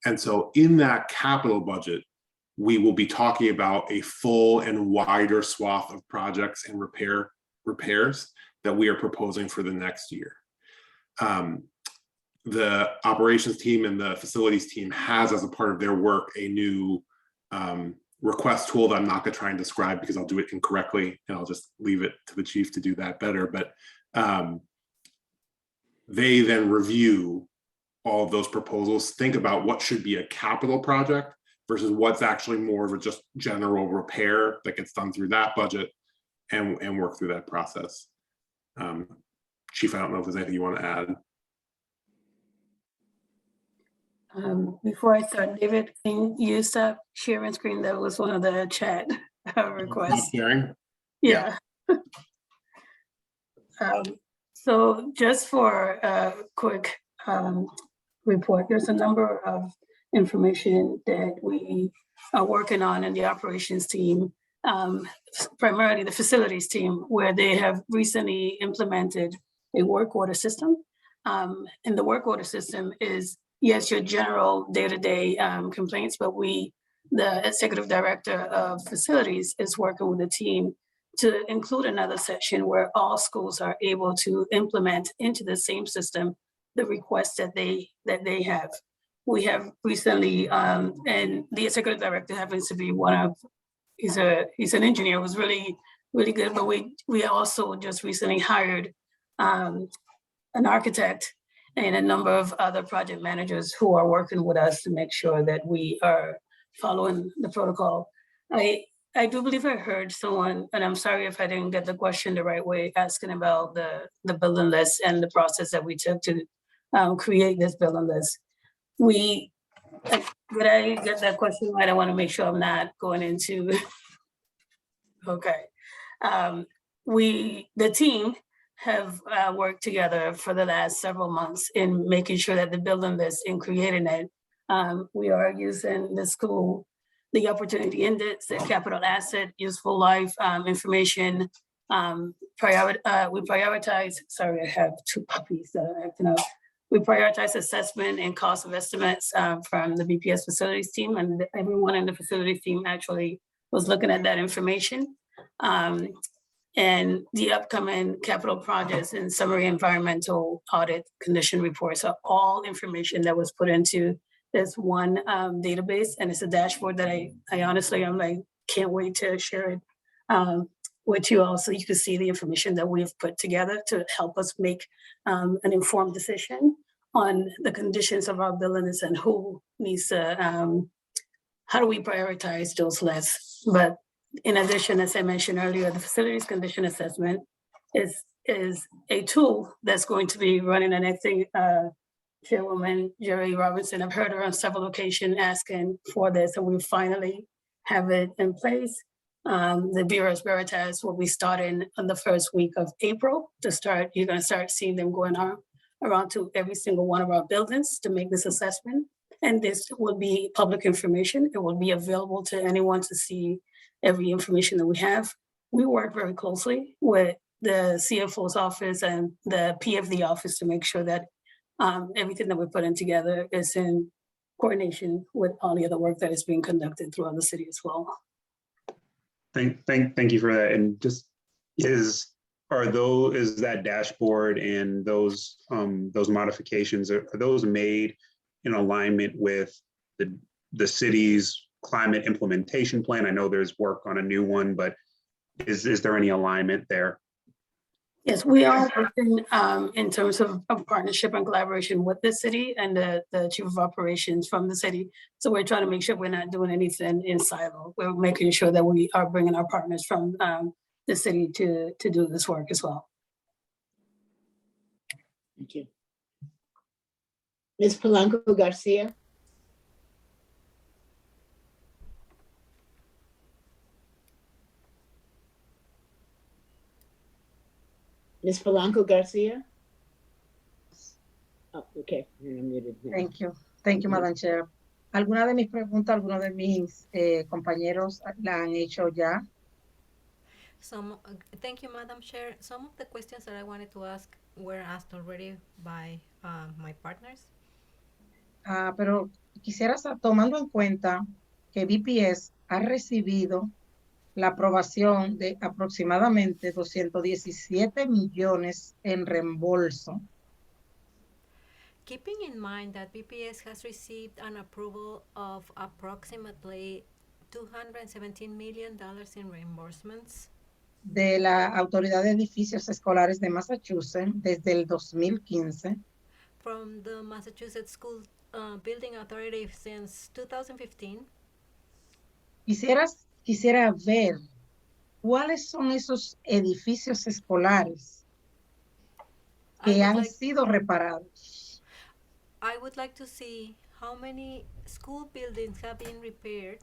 And so in that capital budget, we will be talking about a full and wider swath of projects and repairs that we are proposing for the next year. The operations team and the facilities team has, as a part of their work, a new request tool that I'm not going to try and describe because I'll do it incorrectly, and I'll just leave it to the chief to do that better. But they then review all of those proposals, think about what should be a capital project versus what's actually more of a just general repair that gets done through that budget, and work through that process. Chief, I don't know if there's anything you want to add. Before I start, David, can you stop sharing screen? That was one of the chat requests. Sharing? Yeah. So just for a quick report, there's a number of information that we are working on in the operations team, primarily the facilities team, where they have recently implemented a work order system. And the work order system is, yes, your general day-to-day complaints, but the executive director of facilities is working with the team to include another section where all schools are able to implement into the same system the requests that they have. We have recently, and the executive director happens to be he's an engineer, was really good, but we also just recently hired an architect and a number of other project managers who are working with us to make sure that we are following the protocol. I do believe I heard someone, and I'm sorry if I didn't get the question the right way, asking about the building list and the process that we took to create this building list. Did I get that question right? I want to make sure I'm not going into, okay. The team have worked together for the last several months in making sure that the building list and creating it, we are using the school, the opportunity index, the capital asset, useful life information. We prioritize, sorry, I have two puppies that are acting up. We prioritize assessment and cost of estimates from the BPS facilities team, and everyone in the facilities team actually was looking at that information. And the upcoming capital projects and summary environmental audit condition reports are all information that was put into this one database, and it's a dashboard that I honestly, I'm like, can't wait to share it with you all so you can see the information that we've put together to help us make an informed decision on the conditions of our buildings and who needs to, how do we prioritize those lists. But in addition, as I mentioned earlier, the facilities condition assessment is a tool that's going to be running the next thing. Chairwoman Jerry Robinson, I've heard her on several occasions asking for this, and we finally have it in place. The Bureau's Veritas will be starting on the first week of April to start. You're going to start seeing them going around to every single one of our buildings to make this assessment. And this will be public information. It will be available to anyone to see every information that we have. We work very closely with the CFO's office and the PFD office to make sure that everything that we're putting together is in coordination with all the other work that is being conducted throughout the city as well. Thank you for that. And just is that dashboard and those modifications, are those made in alignment with the city's climate implementation plan? I know there's work on a new one, but is there any alignment there? Yes, we are working in terms of partnership and collaboration with the city and the chief of operations from the city. So we're trying to make sure we're not doing anything in silo. We're making sure that we are bringing our partners from the city to do this work as well. Thank you. Ms. Polanco Garcia. Ms. Polanco Garcia? Oh, okay. Thank you. Thank you, Madam Chair. Algunas de mis preguntas, algunos de mis compañeros la han hecho ya. Thank you, Madam Chair. Some of the questions that I wanted to ask were asked already by my partners. Pero quisiera, tomando en cuenta que BPS ha recibido la aprobación de aproximadamente 217 millones en reembolso. Keeping in mind that BPS has received an approval of approximately $217 million in reimbursements de la Autoridad de Edificios Escolares de Massachusetts desde el 2015. From the Massachusetts School Building Authority since 2015. Quisiera ver cuáles son esos edificios escolares que han sido reparados. I would like to see how many school buildings have been repaired.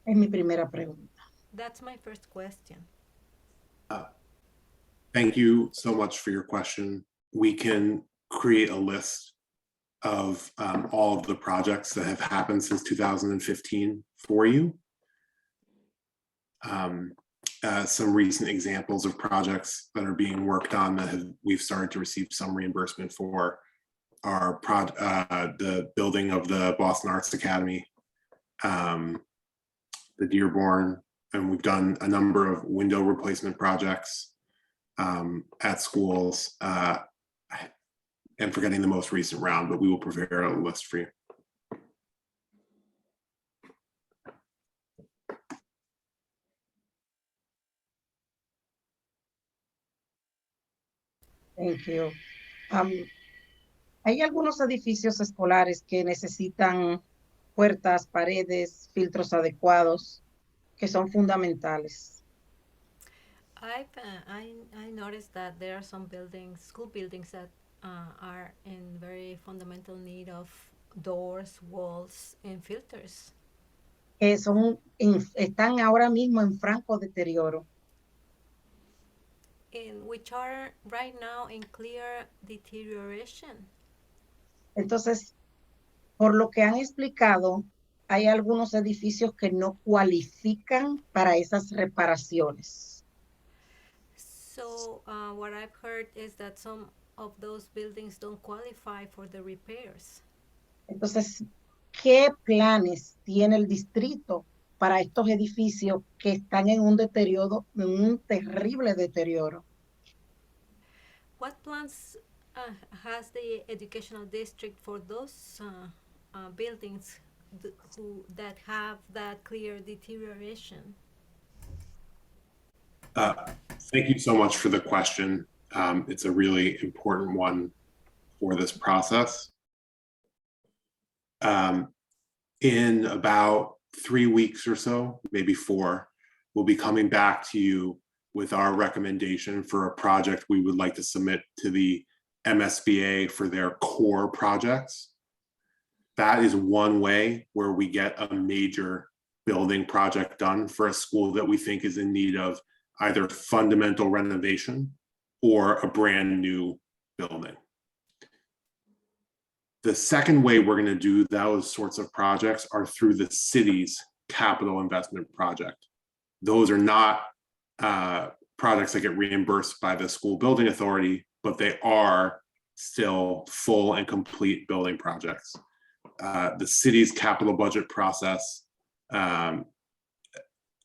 Es mi primera pregunta. That's my first question. Thank you so much for your question. We can create a list of all of the projects that have happened since 2015 for you. Some recent examples of projects that are being worked on that we've started to receive some reimbursement for are the building of the Boston Arts Academy, the Dearborn, and we've done a number of window replacement projects at schools, and forgetting the most recent round, but we will prepare a list for you. Thank you. Hay algunos edificios escolares que necesitan puertas, paredes, filtros adecuados, que son fundamentales. I noticed that there are some buildings, school buildings that are in very fundamental need of doors, walls, and filters. Están ahora mismo en franco deterioro. Which are right now in clear deterioration. Entonces, por lo que han explicado, hay algunos edificios que no cualifican para esas reparaciones. So what I've heard is that some of those buildings don't qualify for the repairs. Entonces, ¿qué planes tiene el distrito para estos edificios que están en un deterioro, en un terrible deterioro? What plans has the educational district for those buildings that have that clear deterioration? Thank you so much for the question. It's a really important one for this process. In about 3 weeks or so, maybe 4, we'll be coming back to you with our recommendation for a project we would like to submit to the MSBA for their core projects. That is one way where we get a major building project done for a school that we think is in need of either fundamental renovation or a brand new building. The second way we're going to do those sorts of projects are through the city's capital investment project. Those are not projects that get reimbursed by the school building authority, but they are still full and complete building projects. The city's capital budget process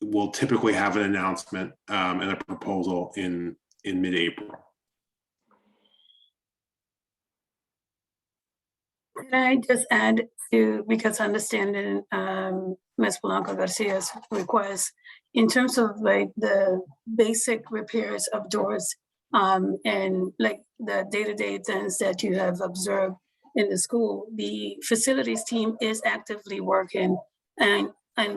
will typically have an announcement and a proposal in mid-April. Can I just add to, because understanding Ms. Blanca Garcia's request, in terms of like the basic repairs of doors and like the day-to-day things that you have observed in the school, the facilities team is actively working and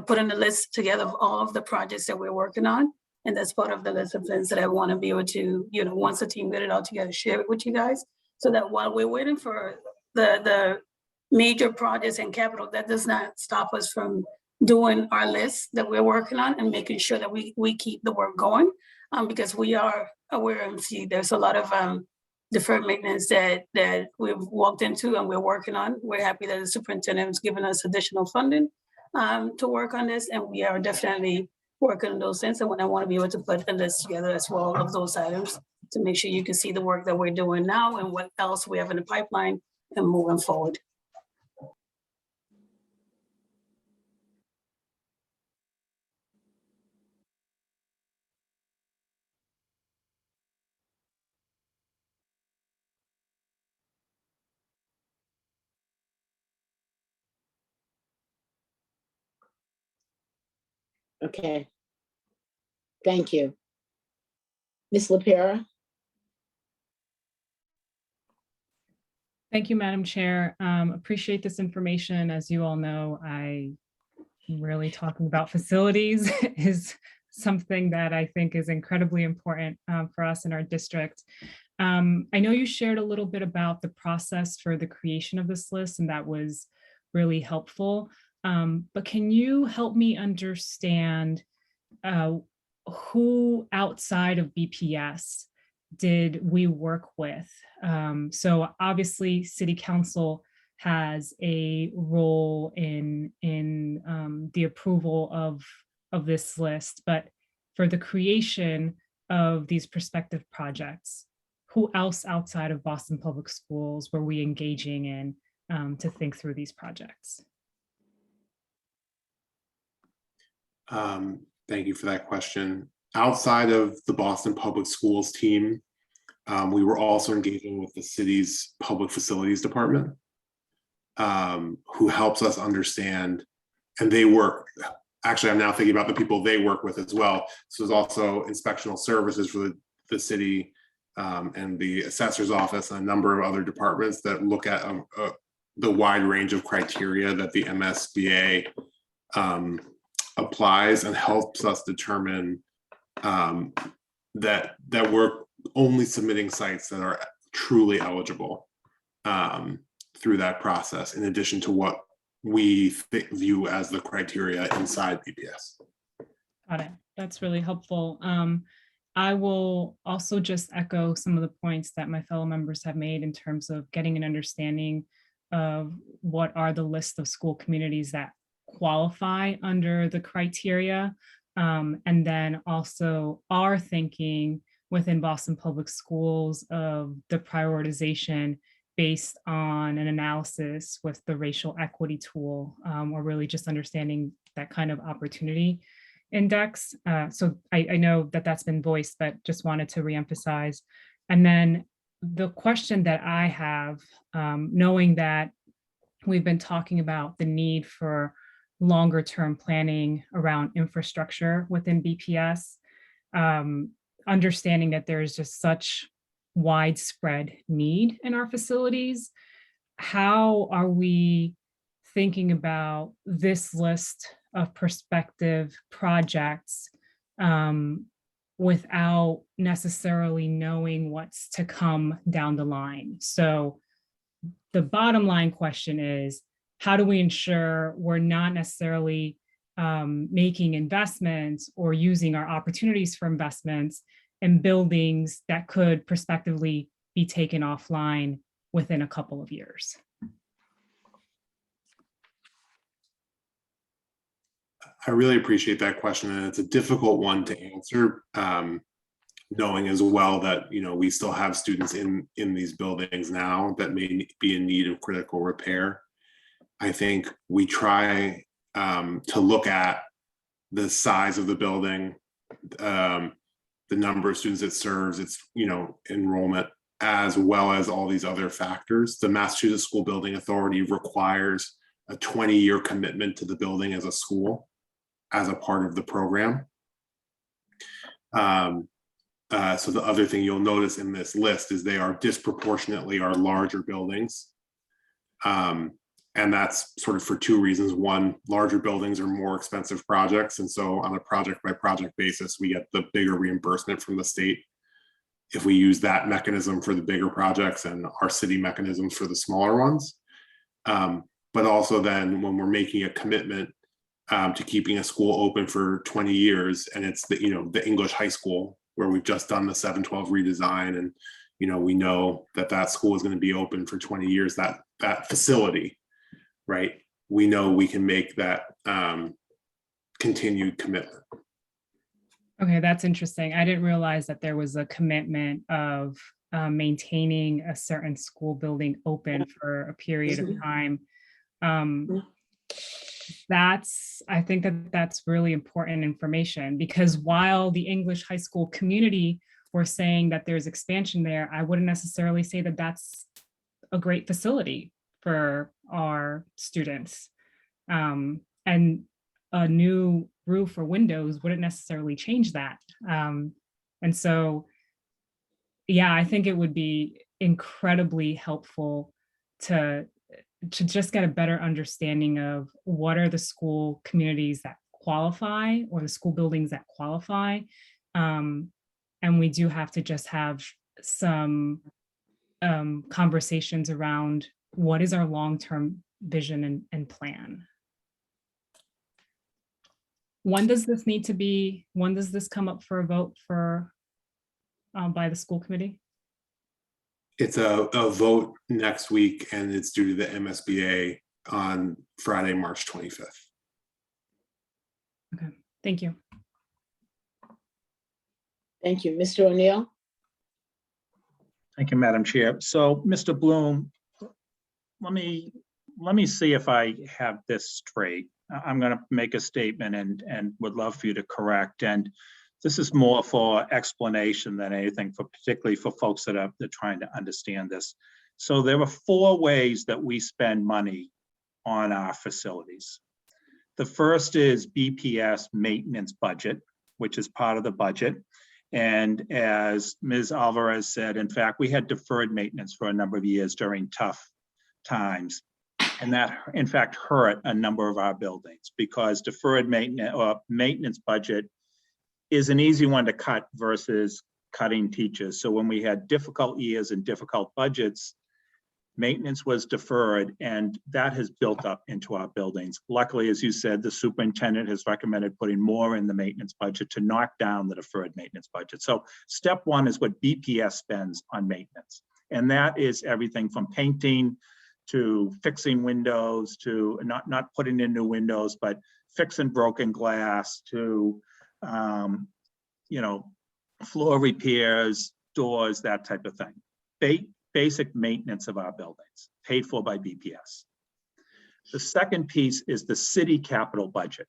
putting a list together of all of the projects that we're working on. And that's part of the list of things that I want to be able to, you know, once the team get it all together, share it with you guys, so that while we're waiting for the major projects and capital, that does not stop us from doing our list that we're working on and making sure that we keep the work going, because we are aware and see there's a lot of deferred maintenance that we've walked into and we're working on. We're happy that the superintendent has given us additional funding to work on this, and we are definitely working on those things. And when I want to be able to put a list together as well of those items to make sure you can see the work that we're doing now and what else we have in the pipeline and moving forward. Okay. Thank you. Ms. LaPera? Thank you, Madam Chair. Appreciate this information. As you all know, really talking about facilities is something that I think is incredibly important for us in our district. I know you shared a little bit about the process for the creation of this list, and that was really helpful. But can you help me understand who outside of BPS did we work with? So obviously City Council has a role in the approval of this list, but for the creation of these prospective projects, who else outside of Boston Public Schools were we engaging in to think through these projects? Thank you for that question. Outside of the Boston Public Schools team, we were also engaging with the city's Public Facilities Department, who helps us understand, and they work, actually I'm now thinking about the people they work with as well. So there's also inspectional services for the city and the assessor's office and a number of other departments that look at the wide range of criteria that the MSBA applies and helps us determine that we're only submitting sites that are truly eligible through that process, in addition to what we view as the criteria inside BPS. Got it. That's really helpful. I will also just echo some of the points that my fellow members have made in terms of getting an understanding of what are the list of school communities that qualify under the criteria, and then also our thinking within Boston Public Schools of the prioritization based on an analysis with the racial equity tool, or really just understanding that kind of opportunity index. So I know that that's been voiced, but just wanted to reemphasize. And then the question that I have, knowing that we've been talking about the need for longer term planning around infrastructure within BPS, understanding that there's just such widespread need in our facilities, how are we thinking about this list of prospective projects without necessarily knowing what's to come down the line? So the bottom line question is, how do we ensure we're not necessarily making investments or using our opportunities for investments in buildings that could prospectively be taken offline within a couple of years? I really appreciate that question, and it's a difficult one to answer, knowing as well that we still have students in these buildings now that may be in need of critical repair. I think we try to look at the size of the building, the number of students it serves, its enrollment, as well as all these other factors. The Massachusetts School Building Authority requires a 20-year commitment to the building as a school, as a part of the program. So the other thing you'll notice in this list is they are disproportionately our larger buildings. And that's sort of for two reasons. One, larger buildings are more expensive projects. And so on a project by project basis, we get the bigger reimbursement from the state if we use that mechanism for the bigger projects and our city mechanisms for the smaller ones. But also then when we're making a commitment to keeping a school open for 20 years, and it's the English high school where we've just done the 712 redesign, and we know that school is going to be open for 20 years, that facility, right? We know we can make that continued commitment. Okay, that's interesting. I didn't realize that there was a commitment of maintaining a certain school building open for a period of time. I think that's really important information, because while the English high school community were saying that there's expansion there, I wouldn't necessarily say that that's a great facility for our students. And a new roof or windows wouldn't necessarily change that. And so, yeah, I think it would be incredibly helpful to just get a better understanding of what are the school communities that qualify, or the school buildings that qualify. And we do have to just have some conversations around what is our long-term vision and plan. when does this need to be, when does this come up for a vote for, by the school committee? It's a vote next week, and it's due to the MSBA on Friday, March 25th. Okay, thank you. Thank you. Mr. O'Neill? Thank you, Madam Chair. So, Mr. Bloom, let me see if I have this straight. I'm going to make a statement and would love for you to correct. And this is more for explanation than anything, particularly for folks that are trying to understand this. So there are 4 ways that we spend money on our facilities. The first is BPS maintenance budget, which is part of the budget. And as Ms. Alvarez said, in fact, we had deferred maintenance for a number of years during tough times. And that, in fact, hurt a number of our buildings because deferred maintenance or maintenance budget is an easy one to cut versus cutting teachers. So when we had difficult years and difficult budgets, maintenance was deferred, and that has built up into our buildings. Luckily, as you said, the superintendent has recommended putting more in the maintenance budget to knock down the deferred maintenance budget. So step 1 is what BPS spends on maintenance. And that is everything from painting to fixing windows, to not putting in new windows, but fixing broken glass, to floor repairs, doors, that type of thing. Basic maintenance of our buildings, paid for by BPS. The second piece is the city capital budget.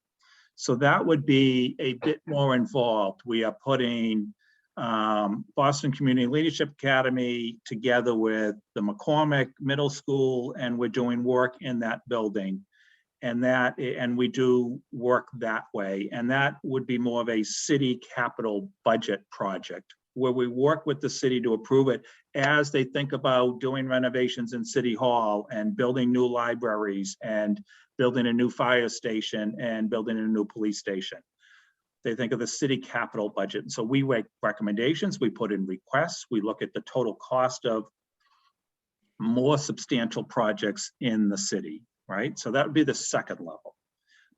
So that would be a bit more involved. We are putting Boston Community Leadership Academy together with the McCormick Middle School, and we're doing work in that building. And we do work that way. And that would be more of a city capital budget project, where we work with the city to approve it as they think about doing renovations in City Hall and building new libraries and building a new fire station and building a new police station. They think of the city capital budget. And so we make recommendations, we put in requests, we look at the total cost of more substantial projects in the city, right? So that would be the second level.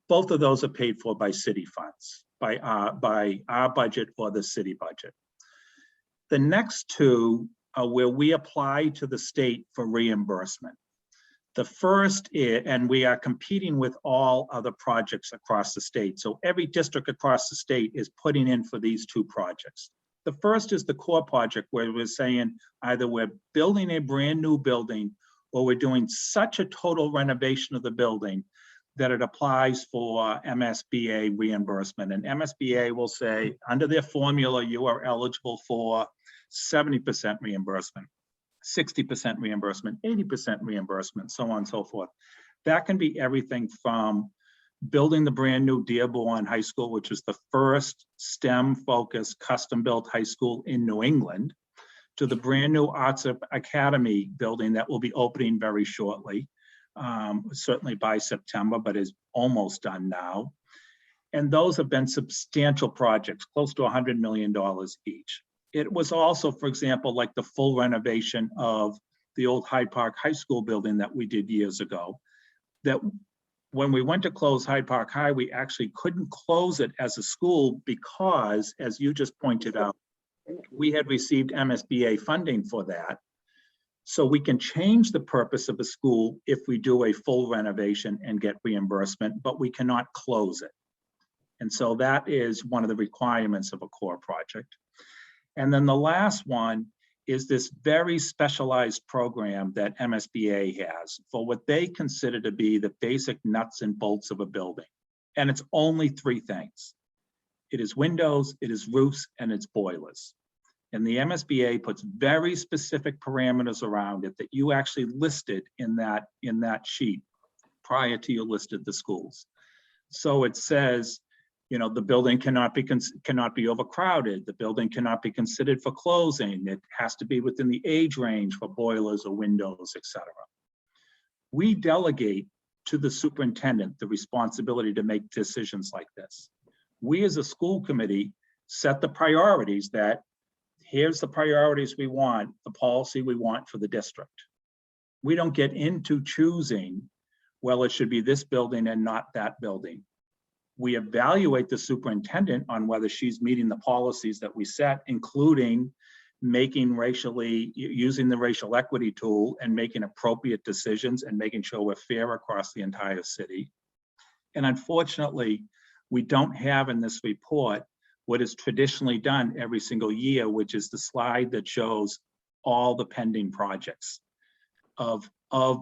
Both of those are paid for by city funds, by our budget or the city budget. The next 2 are where we apply to the state for reimbursement. The first is, and we are competing with all other projects across the state. So every district across the state is putting in for these 2 projects. The first is the core project, where we're saying either we're building a brand new building or we're doing such a total renovation of the building that it applies for MSBA reimbursement. And MSBA will say, under their formula, you are eligible for 70% reimbursement, 60% reimbursement, 80% reimbursement, so on and so forth. That can be everything from building the brand new Dearborn High School, which is the first STEM-focused custom-built high school in New England, to the brand new Arts Academy building that will be opening very shortly, certainly by September, but is almost done now. And those have been substantial projects, close to $100 million each. It was also, for example, like the full renovation of the old Hyde Park High School building that we did years ago, that when we went to close Hyde Park High, we actually couldn't close it as a school because, as you just pointed out, we had received MSBA funding for that. So we can change the purpose of a school if we do a full renovation and get reimbursement, but we cannot close it. And so that is one of the requirements of a core project. And then the last one is this very specialized program that MSBA has for what they consider to be the basic nuts and bolts of a building. And it's only 3 things. It is windows, it is roofs, and it's boilers. And the MSBA puts very specific parameters around it that you actually listed in that sheet prior to you listed the schools. So it says, the building cannot be overcrowded. The building cannot be considered for closing. It has to be within the age range for boilers or windows, etc. We delegate to the superintendent the responsibility to make decisions like this. We as a school committee set the priorities that here's the priorities we want, the policy we want for the district. We don't get into choosing, well, it should be this building and not that building. we evaluate the superintendent on whether she's meeting the policies that we set, including using the racial equity tool and making appropriate decisions and making sure we're fair across the entire city. And unfortunately, we don't have in this report what is traditionally done every single year, which is the slide that shows all the pending projects of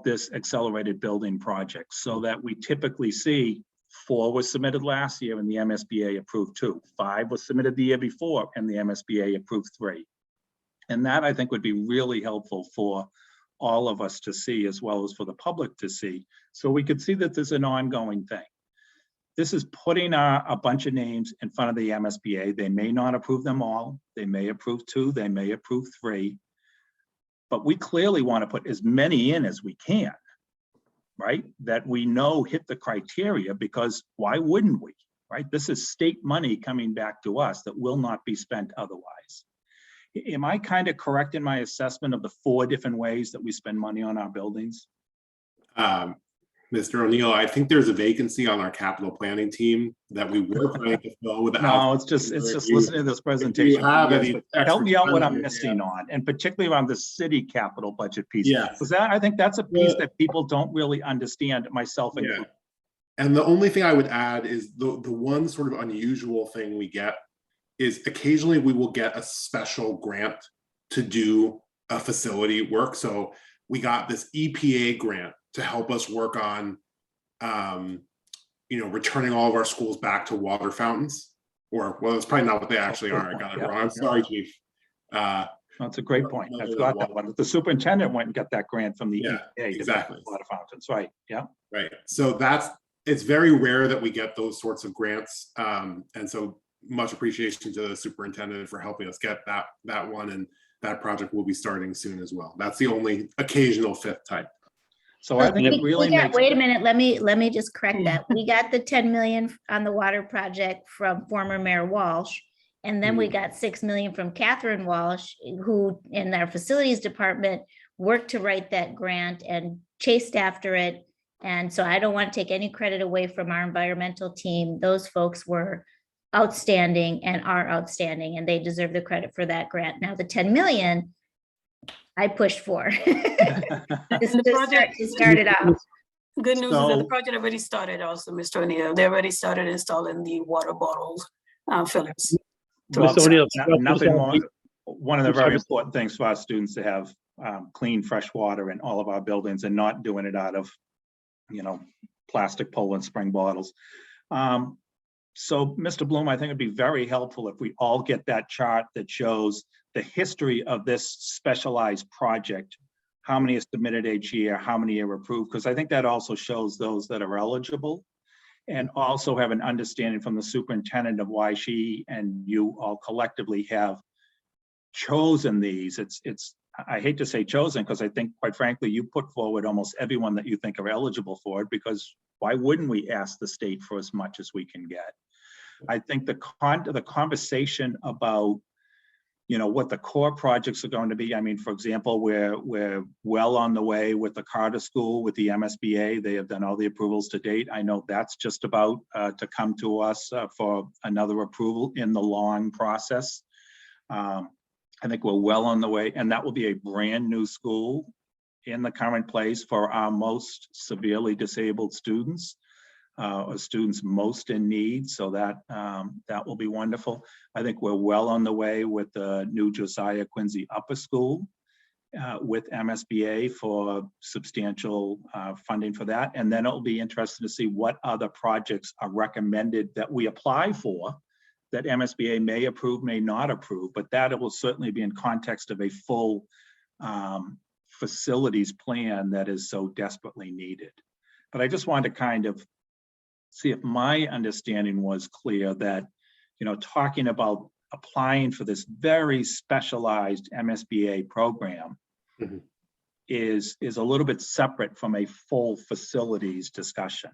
this accelerated building project, so that we typically see 4 was submitted last year and the MSBA approved 2. 5 was submitted the year before and the MSBA approved 3. And that, I think, would be really helpful for all of us to see, as well as for the public to see, so we could see that there's an ongoing thing. This is putting a bunch of names in front of the MSBA. They may not approve them all. They may approve 2, they may approve 3. But we clearly want to put as many in as we can, right? That we know hit the criteria, because why wouldn't we, right? This is state money coming back to us that will not be spent otherwise. Am I kind of correct in my assessment of the 4 different ways that we spend money on our buildings? Mr. O'Neill, I think there's a vacancy on our capital planning team that we were trying to fill with. No, it's just listening to this presentation. Help me out what I'm missing on, and particularly around the city capital budget piece. Yeah, because I think that's a piece that people don't really understand, myself included. And the only thing I would add is the one sort of unusual thing we get is occasionally we will get a special grant to do a facility work. So we got this EPA grant to help us work on, returning all of our schools back to water fountains, well, it's probably not what they actually are. I got it wrong. I'm sorry, Chief. That's a great point. I forgot that one. The superintendent went and got that grant from the EPA. Exactly. Water fountains, right? Yeah. Right. So it's very rare that we get those sorts of grants, and so much appreciation to the superintendent for helping us get that one, and that project will be starting soon as well. That's the only occasional 5th type. So I think it really makes. Wait a minute, let me just correct that. We got the 10 million on the water project from former Mayor Walsh. And then we got 6 million from Catherine Walsh, who in their facilities department worked to write that grant and chased after it. And so I don't want to take any credit away from our environmental team. Those folks were outstanding and are outstanding, and they deserve the credit for that grant. Now the 10 million I pushed for. to start it out. Good news is that the project already started also, Mr. O'Neill. They already started installing the water bottle fillers. Mr. O'Neill, nothing more. One of the very important things for our students to have clean, fresh water in all of our buildings, and not doing it out of, plastic Poland Spring bottles. So, Mr. Bloom, I think it'd be very helpful if we all get that chart that shows the history of this specialized project, how many are submitted each year, how many are approved, because I think that also shows those that are eligible, and also have an understanding from the superintendent of why she and you all collectively have chosen these. I hate to say chosen, because I think, quite frankly, you put forward almost everyone that you think are eligible for it, because why wouldn't we ask the state for as much as we can get? I think the conversation about, what the core projects are going to be. I mean, for example, we're well on the way with the Carter School, with the MSBA. They have done all the approvals to date. I know that's just about to come to us for another approval in the long process. I think we're well on the way, and that will be a brand new school in the current place for our most severely disabled students, or students most in need. So that will be wonderful. I think we're well on the way with the new Josiah Quincy Upper School with MSBA for substantial funding for that. And then it'll be interesting to see what other projects are recommended that we apply for, that MSBA may approve, may not approve, but that it will certainly be in context of a full facilities plan that is so desperately needed. But I just wanted to kind of see if my understanding was clear that, talking about applying for this very specialized MSBA program is a little bit separate from a full facilities discussion.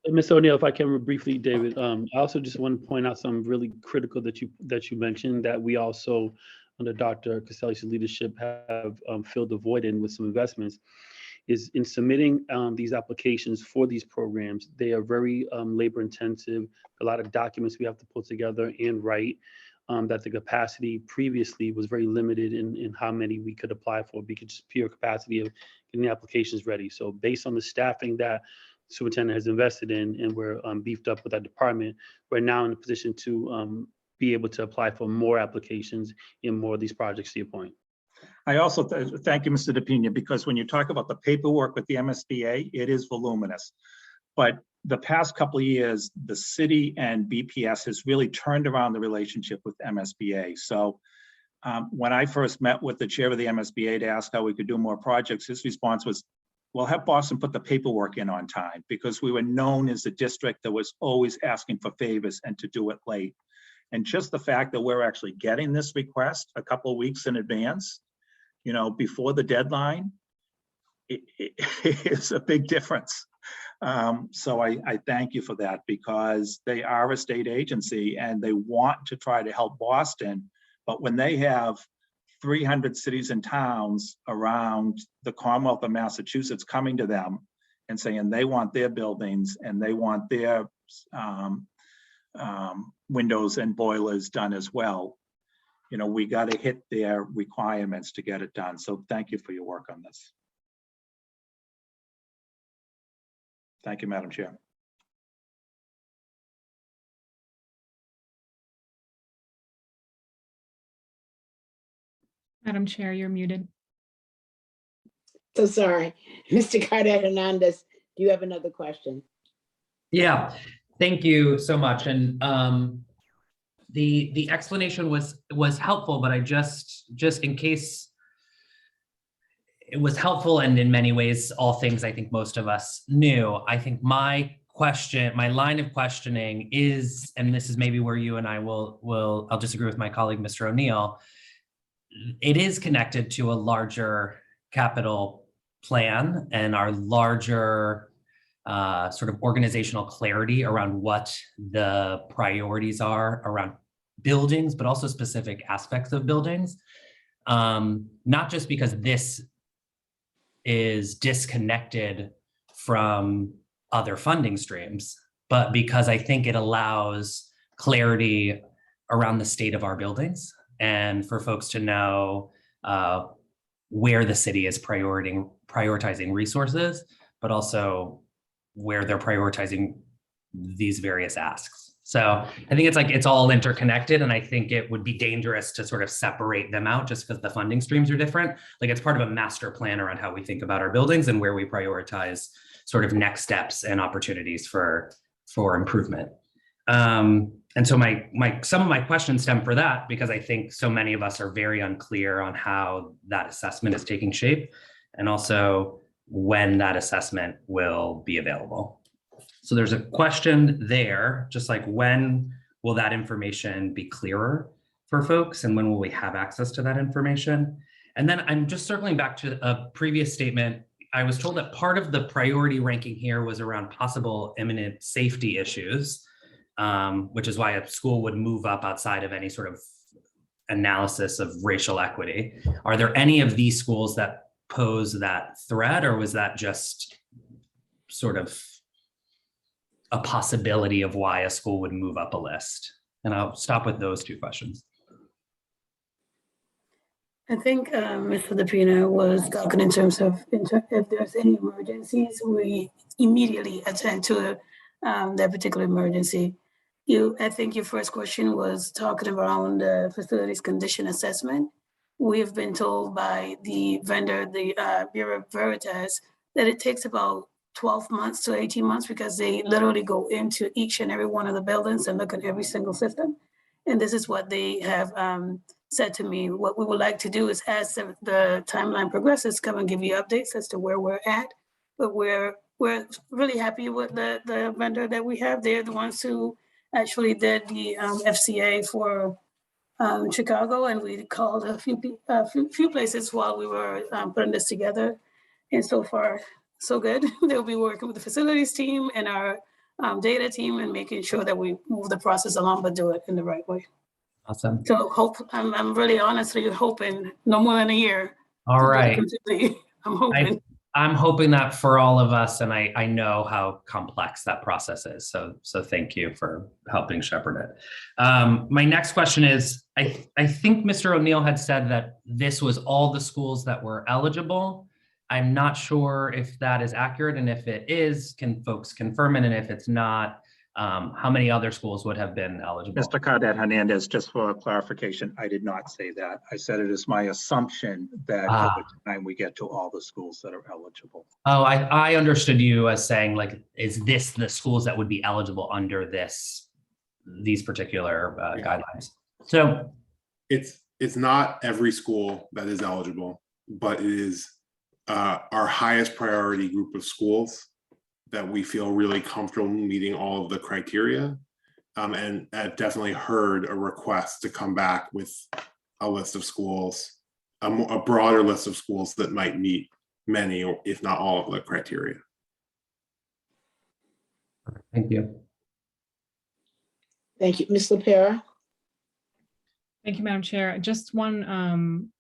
Ms. O'Neill, if I can briefly, David, I also just want to point out something really critical that you mentioned, that we also, under Dr. Castelli's leadership, have filled the void in with some investments. is in submitting these applications for these programs. They are very labor intensive, a lot of documents we have to put together and write. That the capacity previously was very limited in how many we could apply for because just pure capacity of getting the applications ready. So based on the staffing that superintendent has invested in, and we're beefed up with that department, we're now in a position to be able to apply for more applications in more of these projects, to your point. I also thank you, Mr. DePina, because when you talk about the paperwork with the MSBA, it is voluminous. But the past couple of years, the city and BPS has really turned around the relationship with MSBA. So when I first met with the chair of the MSBA to ask how we could do more projects, his response was, well, have Boston put the paperwork in on time, because we were known as a district that was always asking for favors and to do it late. And just the fact that we're actually getting this request a couple of weeks in advance, you know, before the deadline, it is a big difference. So I thank you for that, because they are a state agency and they want to try to help Boston. But when they have 300 cities and towns around the Commonwealth of Massachusetts coming to them and saying they want their buildings and they want their windows and boilers done as well, you know, we got to hit their requirements to get it done. So thank you for your work on this. Thank you, Madam Chair. Madam Chair, you're muted. So sorry. Mr. Carter Hernandez, do you have another question? Yeah, thank you so much. And the explanation was helpful, but I just in case it was helpful, and in many ways, all things I think most of us knew, I think my line of questioning is, and this is maybe where you and I I'll disagree with my colleague, Mr. O'Neill, it is connected to a larger capital plan and our larger sort of organizational clarity around what the priorities are around buildings, but also specific aspects of buildings. Not just because this is disconnected from other funding streams, but because I think it allows clarity around the state of our buildings and for folks to know where the city is prioritizing resources, but also where they're prioritizing these various asks. So I think it's all interconnected, and I think it would be dangerous to sort of separate them out just because the funding streams are different. Like, it's part of a master plan around how we think about our buildings and where we prioritize sort of next steps and opportunities for improvement. And so some of my questions stem for that, because I think so many of us are very unclear on how that assessment is taking shape, and also when that assessment will be available. So there's a question there, just like, when will that information be clearer for folks, and when will we have access to that information? And then I'm just circling back to a previous statement. I was told that part of the priority ranking here was around possible imminent safety issues, which is why a school would move up outside of any sort of analysis of racial equity. Are there any of these schools that pose that threat, or was that just sort of a possibility of why a school would move up a list? And I'll stop with those two questions. I think Mr. DePina was talking in terms of if there's any emergencies, we immediately attend to that particular emergency. I think your first question was talking around the facilities condition assessment. We've been told by the vendor, the Bureau Veritas, that it takes about 12 months to 18 months because they literally go into each and every one of the buildings and look at every single system. And this is what they have said to me. What we would like to do is, as the timeline progresses, come and give you updates as to where we're at. But we're really happy with the vendor that we have. They're the ones who actually did the FCA for Chicago, and we called a few places while we were putting this together. And so far, so good. They'll be working with the facilities team and our data team and making sure that we move the process along, but do it in the right way. Awesome. So I'm really honestly hoping no more than a year. All right. I'm hoping. I'm hoping that for all of us, and I know how complex that process is. So thank you for helping shepherd it. My next question is, I think Mr. O'Neill had said that this was all the schools that were eligible. I'm not sure if that is accurate, and if it is, can folks confirm it? And if it's not, how many other schools would have been eligible? Mr. Cadet Hernandez, just for clarification, I did not say that. I said it is my assumption that over time we get to all the schools that are eligible. Oh, I understood you as saying, like, is this the schools that would be eligible under these particular guidelines? So it's not every school that is eligible, but it is our highest priority group of schools that we feel really comfortable meeting all of the criteria. And I've definitely heard a request to come back with a list of schools, a broader list of schools that might meet many, or if not all of the criteria. Thank you. Thank you. Ms. LaPera? Thank you, Madam Chair. Just one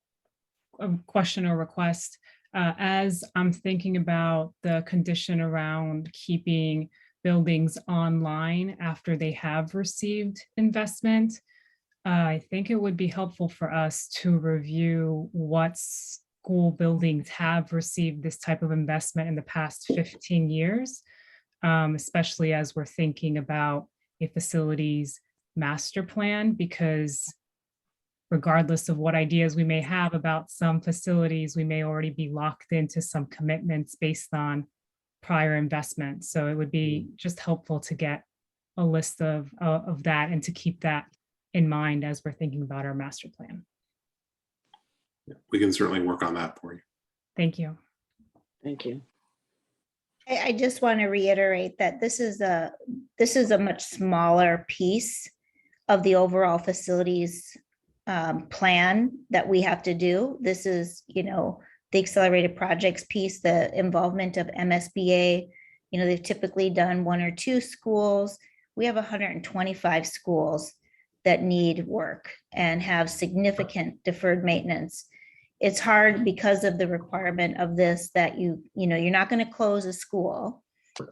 question or request. As I'm thinking about the condition around keeping buildings online after they have received investment, I think it would be helpful for us to review what school buildings have received this type of investment in the past 15 years, especially as we're thinking about a facilities master plan, because regardless of what ideas we may have about some facilities, we may already be locked into some commitments based on prior investments. So it would be just helpful to get a list of that and to keep that in mind as we're thinking about our master plan. We can certainly work on that for you. Thank you. Thank you. I just want to reiterate that this is a much smaller piece of the overall facilities plan that we have to do. This is, the accelerated projects piece, the involvement of MSBA. They've typically done 1 or 2 schools. We have 125 schools that need work and have significant deferred maintenance. It's hard because of the requirement of this that you're not going to close a school.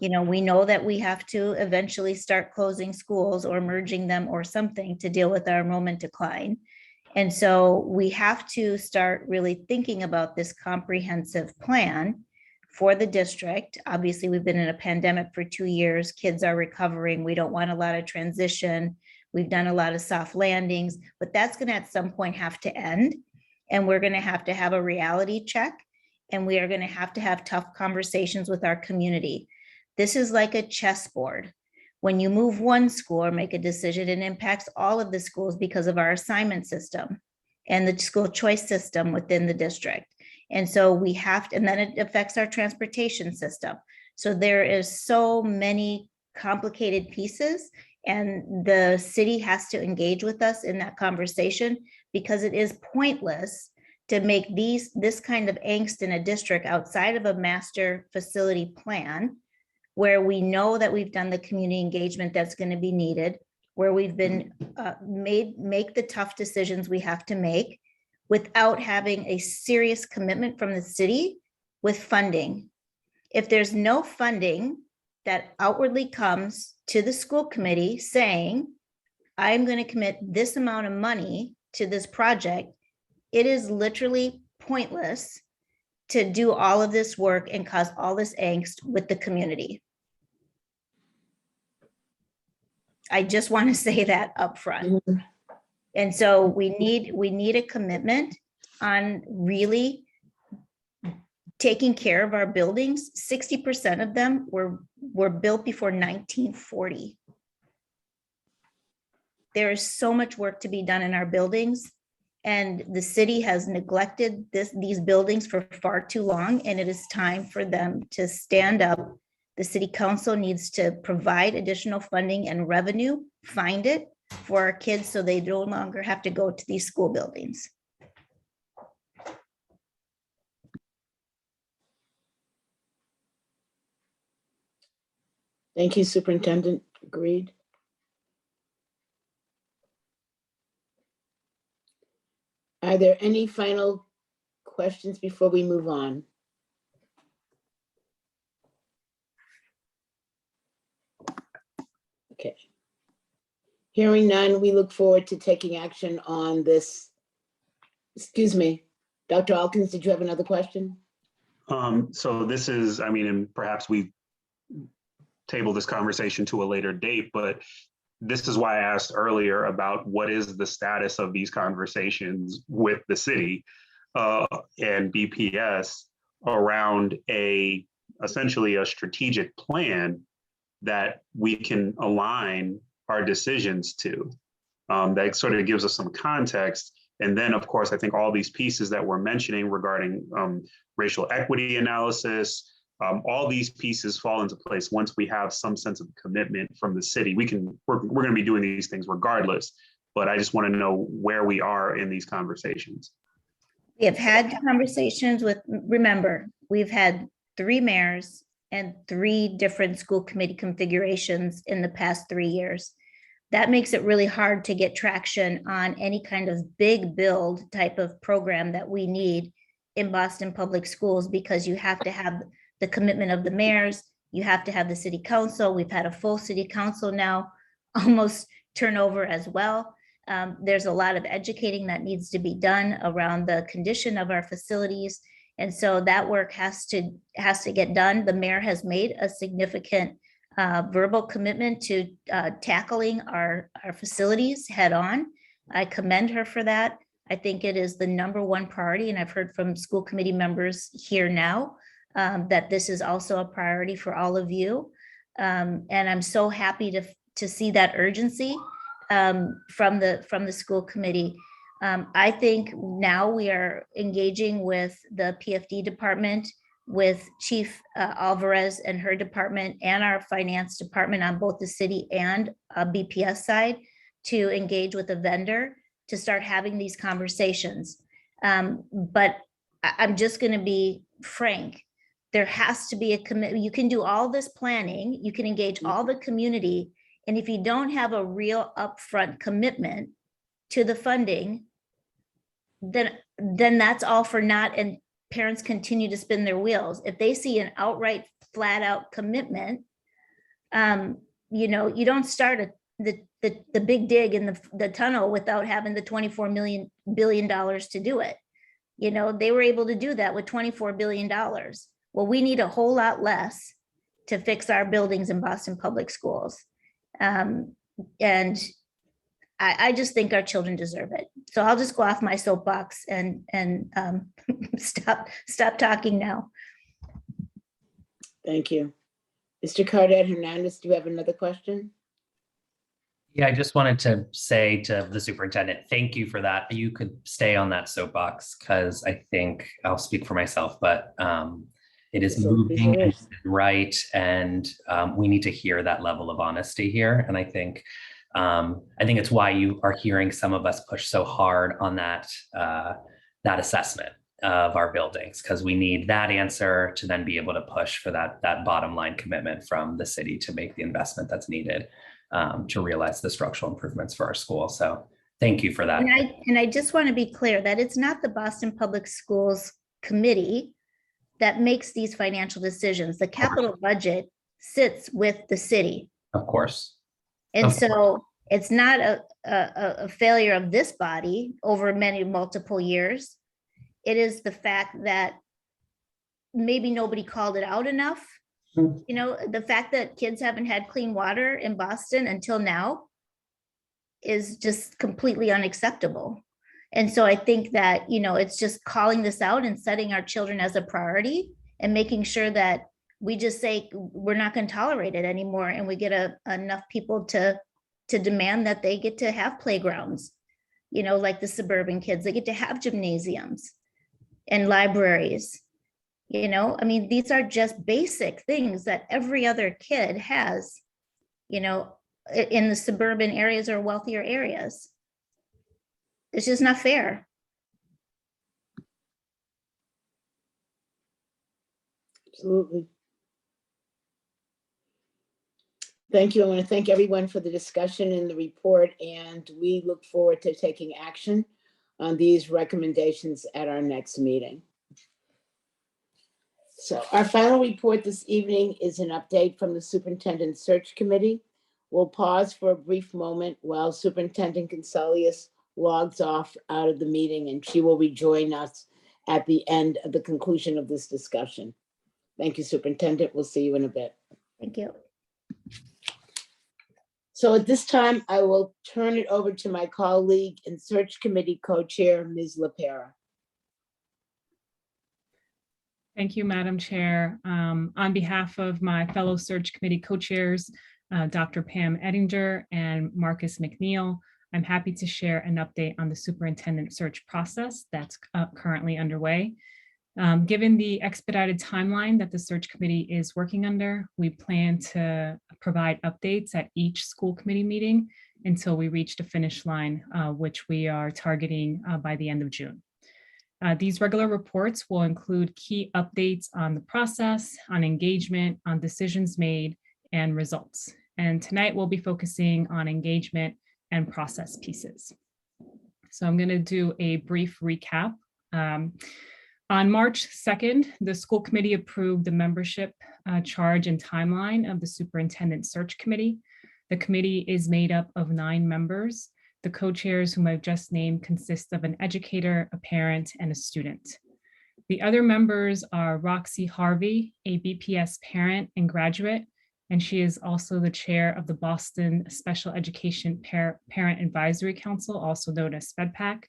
We know that we have to eventually start closing schools or merging them or something to deal with our enrollment decline. And so we have to start really thinking about this comprehensive plan for the district. Obviously, we've been in a pandemic for 2 years. Kids are recovering. We don't want a lot of transition. We've done a lot of soft landings, but that's going to at some point have to end. And we're going to have a reality check. And we are going to have tough conversations with our community. This is like a chessboard. When you move one school or make a decision, it impacts all of the schools because of our assignment system and the school choice system within the district. And so we have to, and then it affects our transportation system. So there is so many complicated pieces, and the city has to engage with us in that conversation, because it is pointless to make this kind of angst in a district outside of a master facility plan, where we know that we've done the community engagement that's going to be needed, where we've been make the tough decisions we have to make without having a serious commitment from the city with funding. If there's no funding that outwardly comes to the school committee saying, I'm going to commit this amount of money to this project, it is literally pointless to do all of this work and cause all this angst with the community. I just want to say that up front. And so we need a commitment on really taking care of our buildings. 60% of them were built before 1940. There is so much work to be done in our buildings, and the city has neglected these buildings for far too long, and it is time for them to stand up. The city council needs to provide additional funding and revenue, find it for our kids so they no longer have to go to these school buildings. Thank you, Superintendent. Agreed. Are there any final questions before we move on? Okay. Hearing none, we look forward to taking action on this. Excuse me, Dr. Alkins, did you have another question? So this is, I mean, and perhaps we table this conversation to a later date, but this is why I asked earlier about what is the status of these conversations with the city and BPS around essentially a strategic plan that we can align our decisions to. That sort of gives us some context. And then, of course, I think all these pieces that we're mentioning regarding racial equity analysis, all these pieces fall into place once we have some sense of commitment from the city. We're going to be doing these things regardless, but I just want to know where we are in these conversations. We have had conversations with, remember, we've had 3 mayors and 3 different school committee configurations in the past 3 years. That makes it really hard to get traction on any kind of big build type of program that we need in Boston Public Schools, because you have to have the commitment of the mayors, you have to have the city council. We've had a full city council now, almost turnover as well. There's a lot of educating that needs to be done around the condition of our facilities. And so that work has to get done. The mayor has made a significant verbal commitment to tackling our facilities head on. I commend her for that. I think it is the #1 priority, and I've heard from school committee members here now that this is also a priority for all of you. And I'm so happy to see that urgency from the school committee. I think now we are engaging with the PFD department, with Chief Alvarez and her department, and our finance department on both the city and BPS side, to engage with a vendor to start having these conversations. But I'm just going to be frank. There has to be a commitment. You can do all this planning, you can engage all the community, and if you don't have a real upfront commitment to the funding, then that's all for naught, and parents continue to spin their wheels. If they see an outright, flat out commitment, you don't start the big dig in the tunnel without having the $24 billion to do it. They were able to do that with $24 billion. Well, we need a whole lot less to fix our buildings in Boston Public Schools. And I just think our children deserve it. So I'll just go off my soapbox and stop talking now. Thank you. Mr. Cardet Hernandez, do you have another question? Yeah, I just wanted to say to the superintendent, thank you for that. You could stay on that soapbox, because I think I'll speak for myself, but it is moving and right, and we need to hear that level of honesty here. And I think it's why you are hearing some of us push so hard on that assessment of our buildings, because we need that answer to then be able to push for that bottom line commitment from the city to make the investment that's needed to realize the structural improvements for our school. So thank you for that. And I just want to be clear that it's not the Boston Public Schools Committee that makes these financial decisions. The capital budget sits with the city. Of course. And so it's not a failure of this body over multiple years. It is the fact that maybe nobody called it out enough. The fact that kids haven't had clean water in Boston until now is just completely unacceptable. And so I think that, it's just calling this out and setting our children as a priority and making sure that we just say, we're not going to tolerate it anymore. And we get enough people to demand that they get to have playgrounds, like the suburban kids, they get to have gymnasiums and libraries. These are just basic things that every other kid has, in the suburban areas or wealthier areas. It's just not fair. Absolutely. Thank you. I want to thank everyone for the discussion and the report, and we look forward to taking action on these recommendations at our next meeting. So our final report this evening is an update from the Superintendent Search Committee We'll pause for a brief moment while Superintendent Consilius logs off out of the meeting, and she will rejoin us at the end of the conclusion of this discussion. Thank you, Superintendent. We'll see you in a bit. Thank you. So at this time, I will turn it over to my colleague and Search Committee Co-Chair, Ms. LaPera. Thank you, Madam Chair. On behalf of my fellow Search Committee co-chairs, Dr. Pam Ettinger and Marcus McNeil, I'm happy to share an update on the superintendent search process that's currently underway. Given the expedited timeline that the search committee is working under, we plan to provide updates at each school committee meeting until we reach the finish line, which we are targeting by the end of June. These regular reports will include key updates on the process, on engagement, on decisions made, and results. And tonight we'll be focusing on engagement and process pieces. So I'm going to do a brief recap. On March 2nd, the school committee approved the membership charge and timeline of the superintendent search committee. The committee is made up of 9 members. The co-chairs whom I've just named consist of an educator, a parent, and a student. The other members are Roxy Harvey, a BPS parent and graduate, and she is also the chair of the Boston Special Education Parent Advisory Council, also known as SPEDPAC.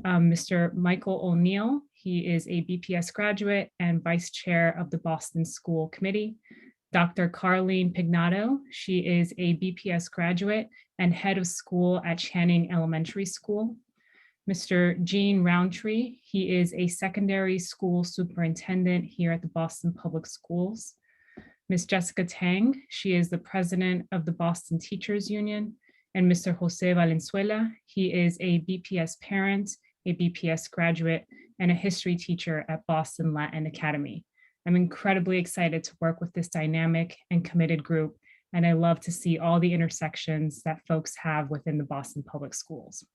Mr. Michael O'Neill, he is a BPS graduate and vice chair of the Boston School Committee. Dr. Carlene Pignato, she is a BPS graduate and head of school at Channing Elementary School. Mr. Gene Roundtree, he is a secondary school superintendent here at the Boston Public Schools. Ms. Jessica Tang, she is the president of the Boston Teachers Union. And Mr. Jose Valenzuela, he is a BPS parent, a BPS graduate, and a history teacher at Boston Latin Academy. I'm incredibly excited to work with this dynamic and committed group, and I love to see all the intersections that folks have within the Boston Public Schools.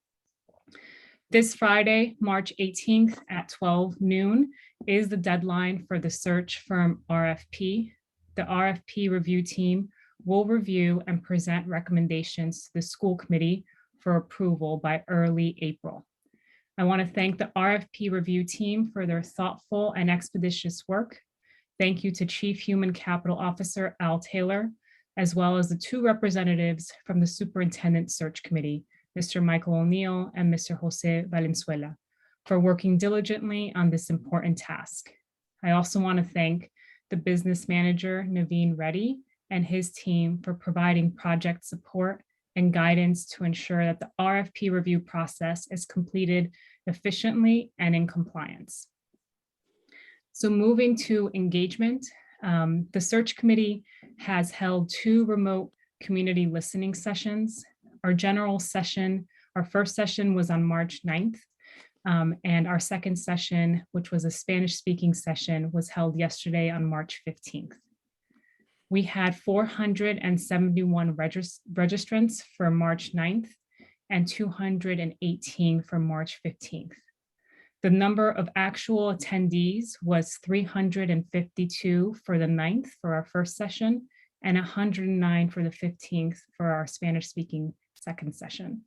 This Friday, March 18th at 12 noon is the deadline for the search firm RFP. The RFP review team will review and present recommendations to the school committee for approval by early April. I want to thank the RFP review team for their thoughtful and expeditious work. Thank you to Chief Human Capital Officer Al Taylor, as well as the 2 representatives from the Superintendent Search Committee, Mr. Michael O'Neill and Mr. Jose Valenzuela, for working diligently on this important task. I also want to thank the business manager, Naveen Reddy, and his team for providing project support and guidance to ensure that the RFP review process is completed efficiently and in compliance. So moving to engagement, the search committee has held 2 remote community listening sessions. Our general session, our first session was on March 9th, and our second session, which was a Spanish-speaking session, was held yesterday on March 15th. We had 471 registrants for March 9th and 218 for March 15th. The number of actual attendees was 352 for the 9th for our first session and 109 for the 15th for our Spanish-speaking second session.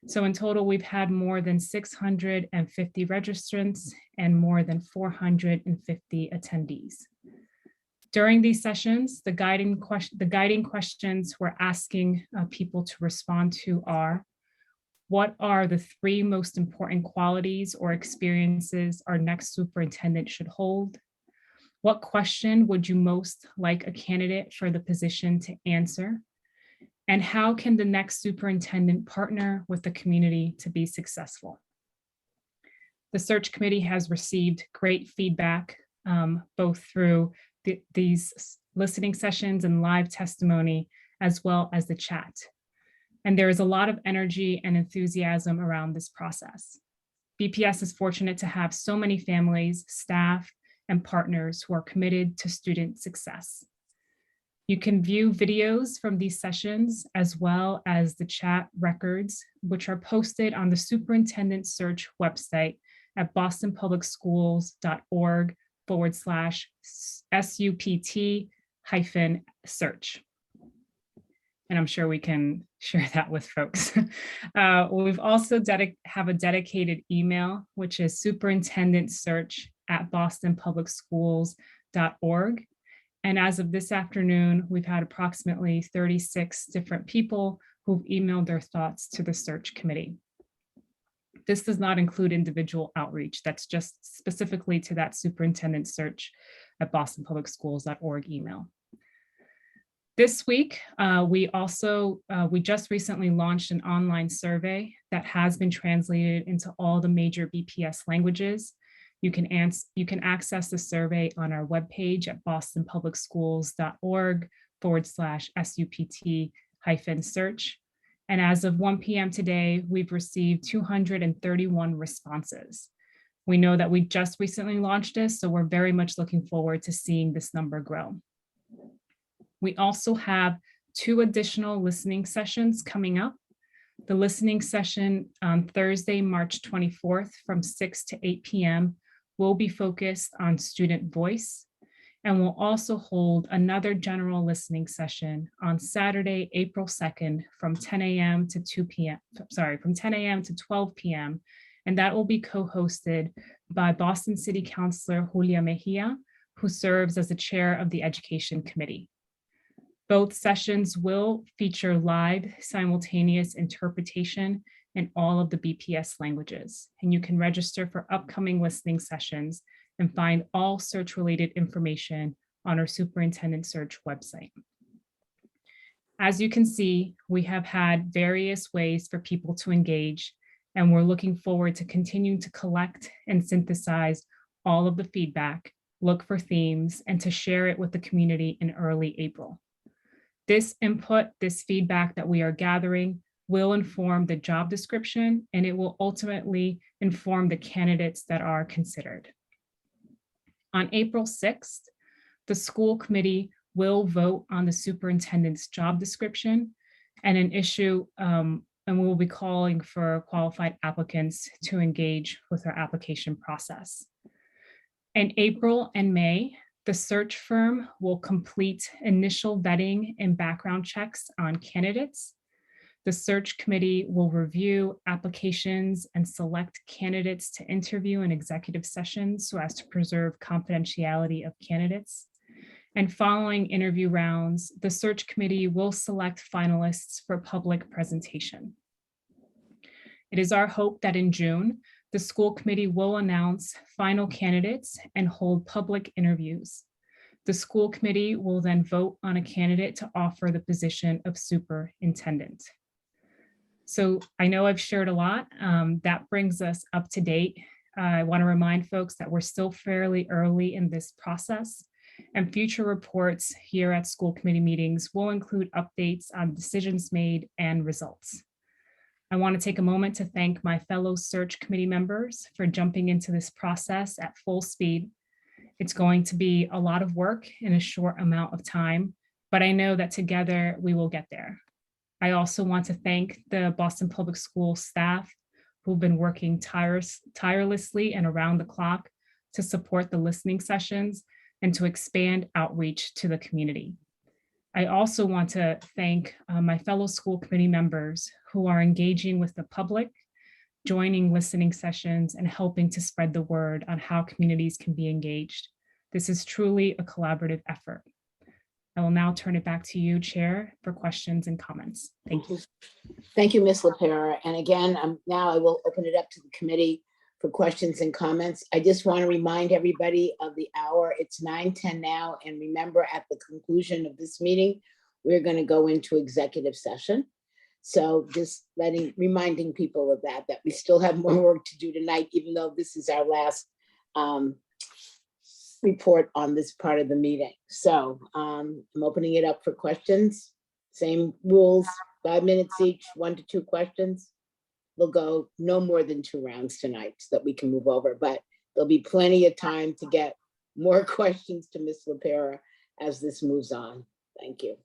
So in total, we've had more than 650 registrants and more than 450 attendees. During these sessions, the guiding questions we're asking people to respond to are: what are the 3 most important qualities or experiences our next superintendent should hold? What question would you most like a candidate for the position to answer? And how can the next superintendent partner with the community to be successful? The search committee has received great feedback, both through these listening sessions and live testimony, as well as the chat. And there is a lot of energy and enthusiasm around this process. BPS is fortunate to have so many families, staff, and partners who are committed to student success. You can view videos from these sessions as well as the chat records, which are posted on the Superintendent Search website at bostonpublicschools.org/SUPT-search. and I'm sure we can share that with folks. We've also have a dedicated email, which is superintendentsearch@bostonpublicschools.org. And as of this afternoon, we've had approximately 36 different people who've emailed their thoughts to the search committee. This does not include individual outreach. That's just specifically to that superintendentsearch@bostonpublicschools.org email. This week, we just recently launched an online survey that has been translated into all the major BPS languages. You can access the survey on our webpage at bostonpublicschools.org/SUPT-search. And as of 1 p.m. today, we've received 231 responses. We know that we just recently launched this, so we're very much looking forward to seeing this number grow. We also have 2 additional listening sessions coming up. The listening session on Thursday, March 24th from 6 to 8 p.m. will be focused on student voice. And we'll also hold another general listening session on Saturday, April 2nd from 10 a.m. to 2 p.m. From 10 a.m. to 12 p.m. And that will be co-hosted by Boston City Councilor Julia Mejia, who serves as the chair of the Education Committee. Both sessions will feature live simultaneous interpretation in all of the BPS languages. And you can register for upcoming listening sessions and find all search-related information on our Superintendent Search website. As you can see, we have had various ways for people to engage, and we're looking forward to continuing to collect and synthesize all of the feedback, look for themes, and to share it with the community in early April. This input, this feedback that we are gathering will inform the job description, and it will ultimately inform the candidates that are considered. On April 6th, the school committee will vote on the superintendent's job description and an issue, and we will be calling for qualified applicants to engage with our application process. In April and May, the search firm will complete initial vetting and background checks on candidates. The search committee will review applications and select candidates to interview in executive sessions so as to preserve confidentiality of candidates. And following interview rounds, the search committee will select finalists for public presentation. It is our hope that in June, the school committee will announce final candidates and hold public interviews. The school committee will then vote on a candidate to offer the position of superintendent. So I know I've shared a lot. That brings us up to date. I want to remind folks that we're still fairly early in this process, and future reports here at school committee meetings will include updates on decisions made and results. I want to take a moment to thank my fellow search committee members for jumping into this process at full speed. It's going to be a lot of work in a short amount of time, but I know that together we will get there. I also want to thank the Boston Public Schools staff who've been working tirelessly and around the clock to support the listening sessions and to expand outreach to the community. I also want to thank my fellow school committee members who are engaging with the public, joining listening sessions, and helping to spread the word on how communities can be engaged. This is truly a collaborative effort. I will now turn it back to you, Chair, for questions and comments. Thank you. Thank you, Ms. LaPera. And again, now I will open it up to the committee for questions and comments. I just want to remind everybody of the hour. It's 9:10 now. And remember, at the conclusion of this meeting, we're going to go into executive session. So just reminding people of that we still have more work to do tonight, even though this is our last report on this part of the meeting. So I'm opening it up for questions. Same rules, 5 minutes each, 1 to 2 questions. We'll go no more than 2 rounds tonight so that we can move over, but there'll be plenty of time to get more questions to Ms. LaPera as this moves on. Thank you.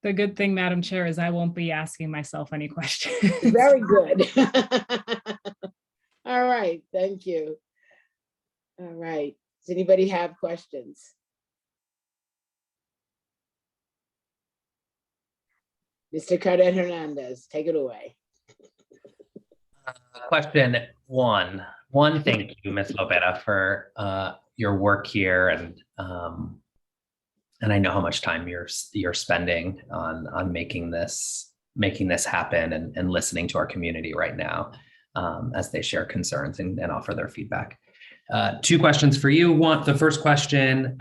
The good thing, Madam Chair, is I won't be asking myself any questions. Very good. All right, thank you. All right, does anybody have questions? Mr. Cadet Hernandez, take it away. Question one. Thank you, Ms. Lopera, for your work here, and I know how much time you're spending on making this happen and listening to our community right now as they share concerns and offer their feedback. Two questions for you. The first question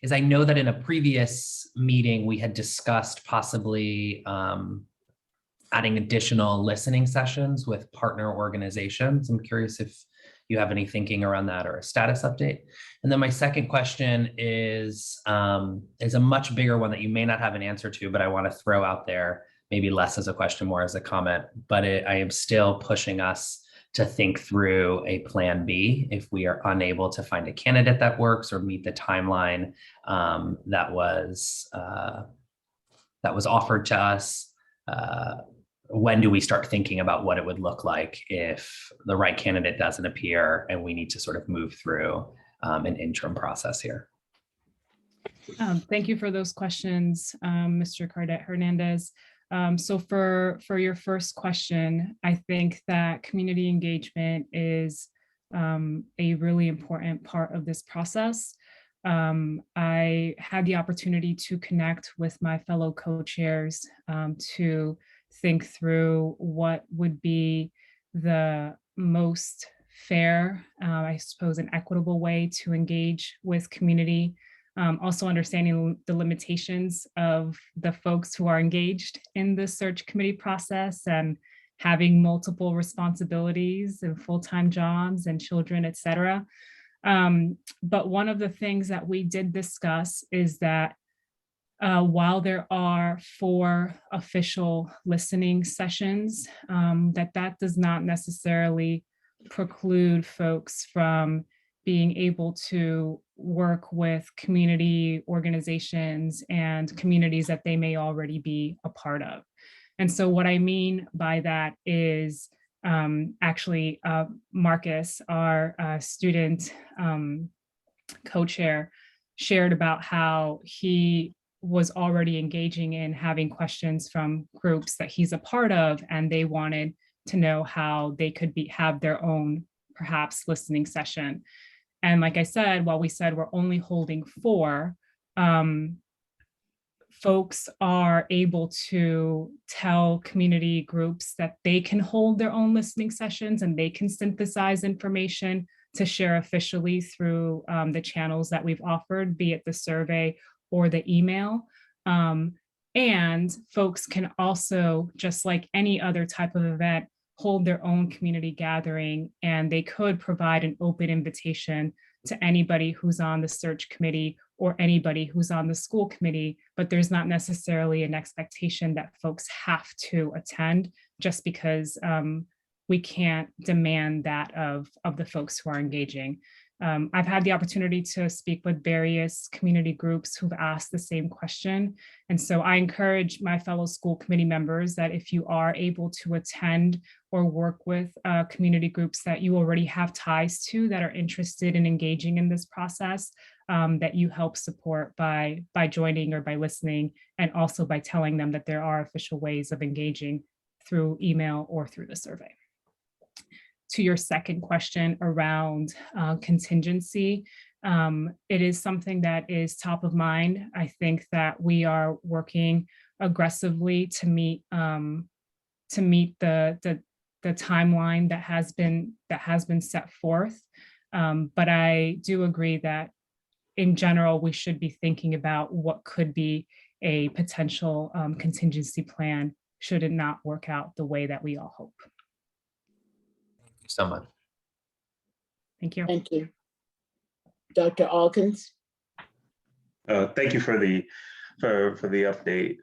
is, I know that in a previous meeting we had discussed possibly adding additional listening sessions with partner organizations. I'm curious if you have any thinking around that or a status update. And then my second question is a much bigger one that you may not have an answer to, but I want to throw out there, maybe less as a question, more as a comment, but I am still pushing us to think through a plan B if we are unable to find a candidate that works or meet the timeline that was offered to us. When do we start thinking about what it would look like if the right candidate doesn't appear and we need to sort of move through an interim process here? Thank you for those questions, Mr. Cadet Hernandez. So for your first question, I think that community engagement is a really important part of this process. I had the opportunity to connect with my fellow co-chairs to think through what would be the most fair, I suppose, an equitable way to engage with community. Also understanding the limitations of the folks who are engaged in the search committee process and having multiple responsibilities and full-time jobs and children, et cetera. But one of the things that we did discuss is that while there are 4 official listening sessions, that does not necessarily preclude folks from being able to work with community organizations and communities that they may already be a part of. And so what I mean by that is actually Marcus, our student co-chair, shared about how he was already engaging in having questions from groups that he's a part of, and they wanted to know how they could have their own perhaps listening session. And like I said, while we said we're only holding 4, folks are able to tell community groups that they can hold their own listening sessions and they can synthesize information to share officially through the channels that we've offered, be it the survey or the email. And folks can also, just like any other type of event, hold their own community gathering, and they could provide an open invitation to anybody who's on the search committee or anybody who's on the school committee, but there's not necessarily an expectation that folks have to attend just because we can't demand that of the folks who are engaging. I've had the opportunity to speak with various community groups who've asked the same question. And so I encourage my fellow school committee members that if you are able to attend or work with community groups that you already have ties to that are interested in engaging in this process, that you help support by joining or by listening, and also by telling them that there are official ways of engaging through email or through the survey. To your second question around contingency, it is something that is top of mind. I think that we are working aggressively to meet the timeline that has been set forth. But I do agree that in general, we should be thinking about what could be a potential contingency plan should it not work out the way that we all hope. So much. Thank you. Thank you. Dr. Alkins. Thank you for the update,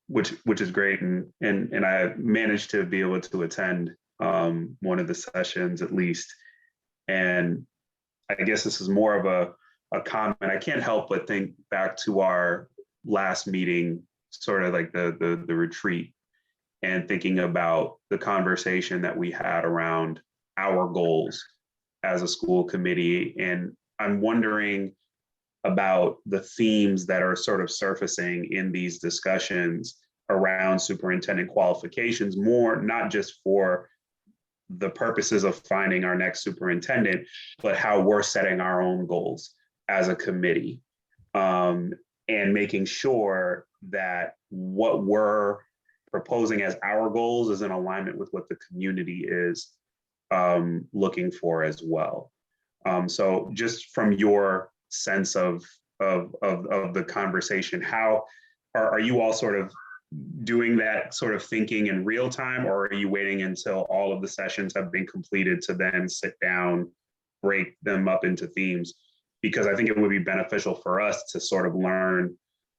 which is great, and I managed to be able to attend one of the sessions at least, and I guess this is more of a comment. I can't help but think back to our last meeting, sort of like the retreat, and thinking about the conversation that we had around our goals as a school committee. And I'm wondering about the themes that are sort of surfacing in these discussions around superintendent qualifications, more not just for the purposes of finding our next superintendent, but how we're setting our own goals as a committee, and making sure that what we're proposing as our goals is in alignment with what the community is looking for as well. So just from your sense of the conversation, how are you all sort of doing that sort of thinking in real time, or are you waiting until all of the sessions have been completed to then sit down, break them up into themes? Because I think it would be beneficial for us to sort of learn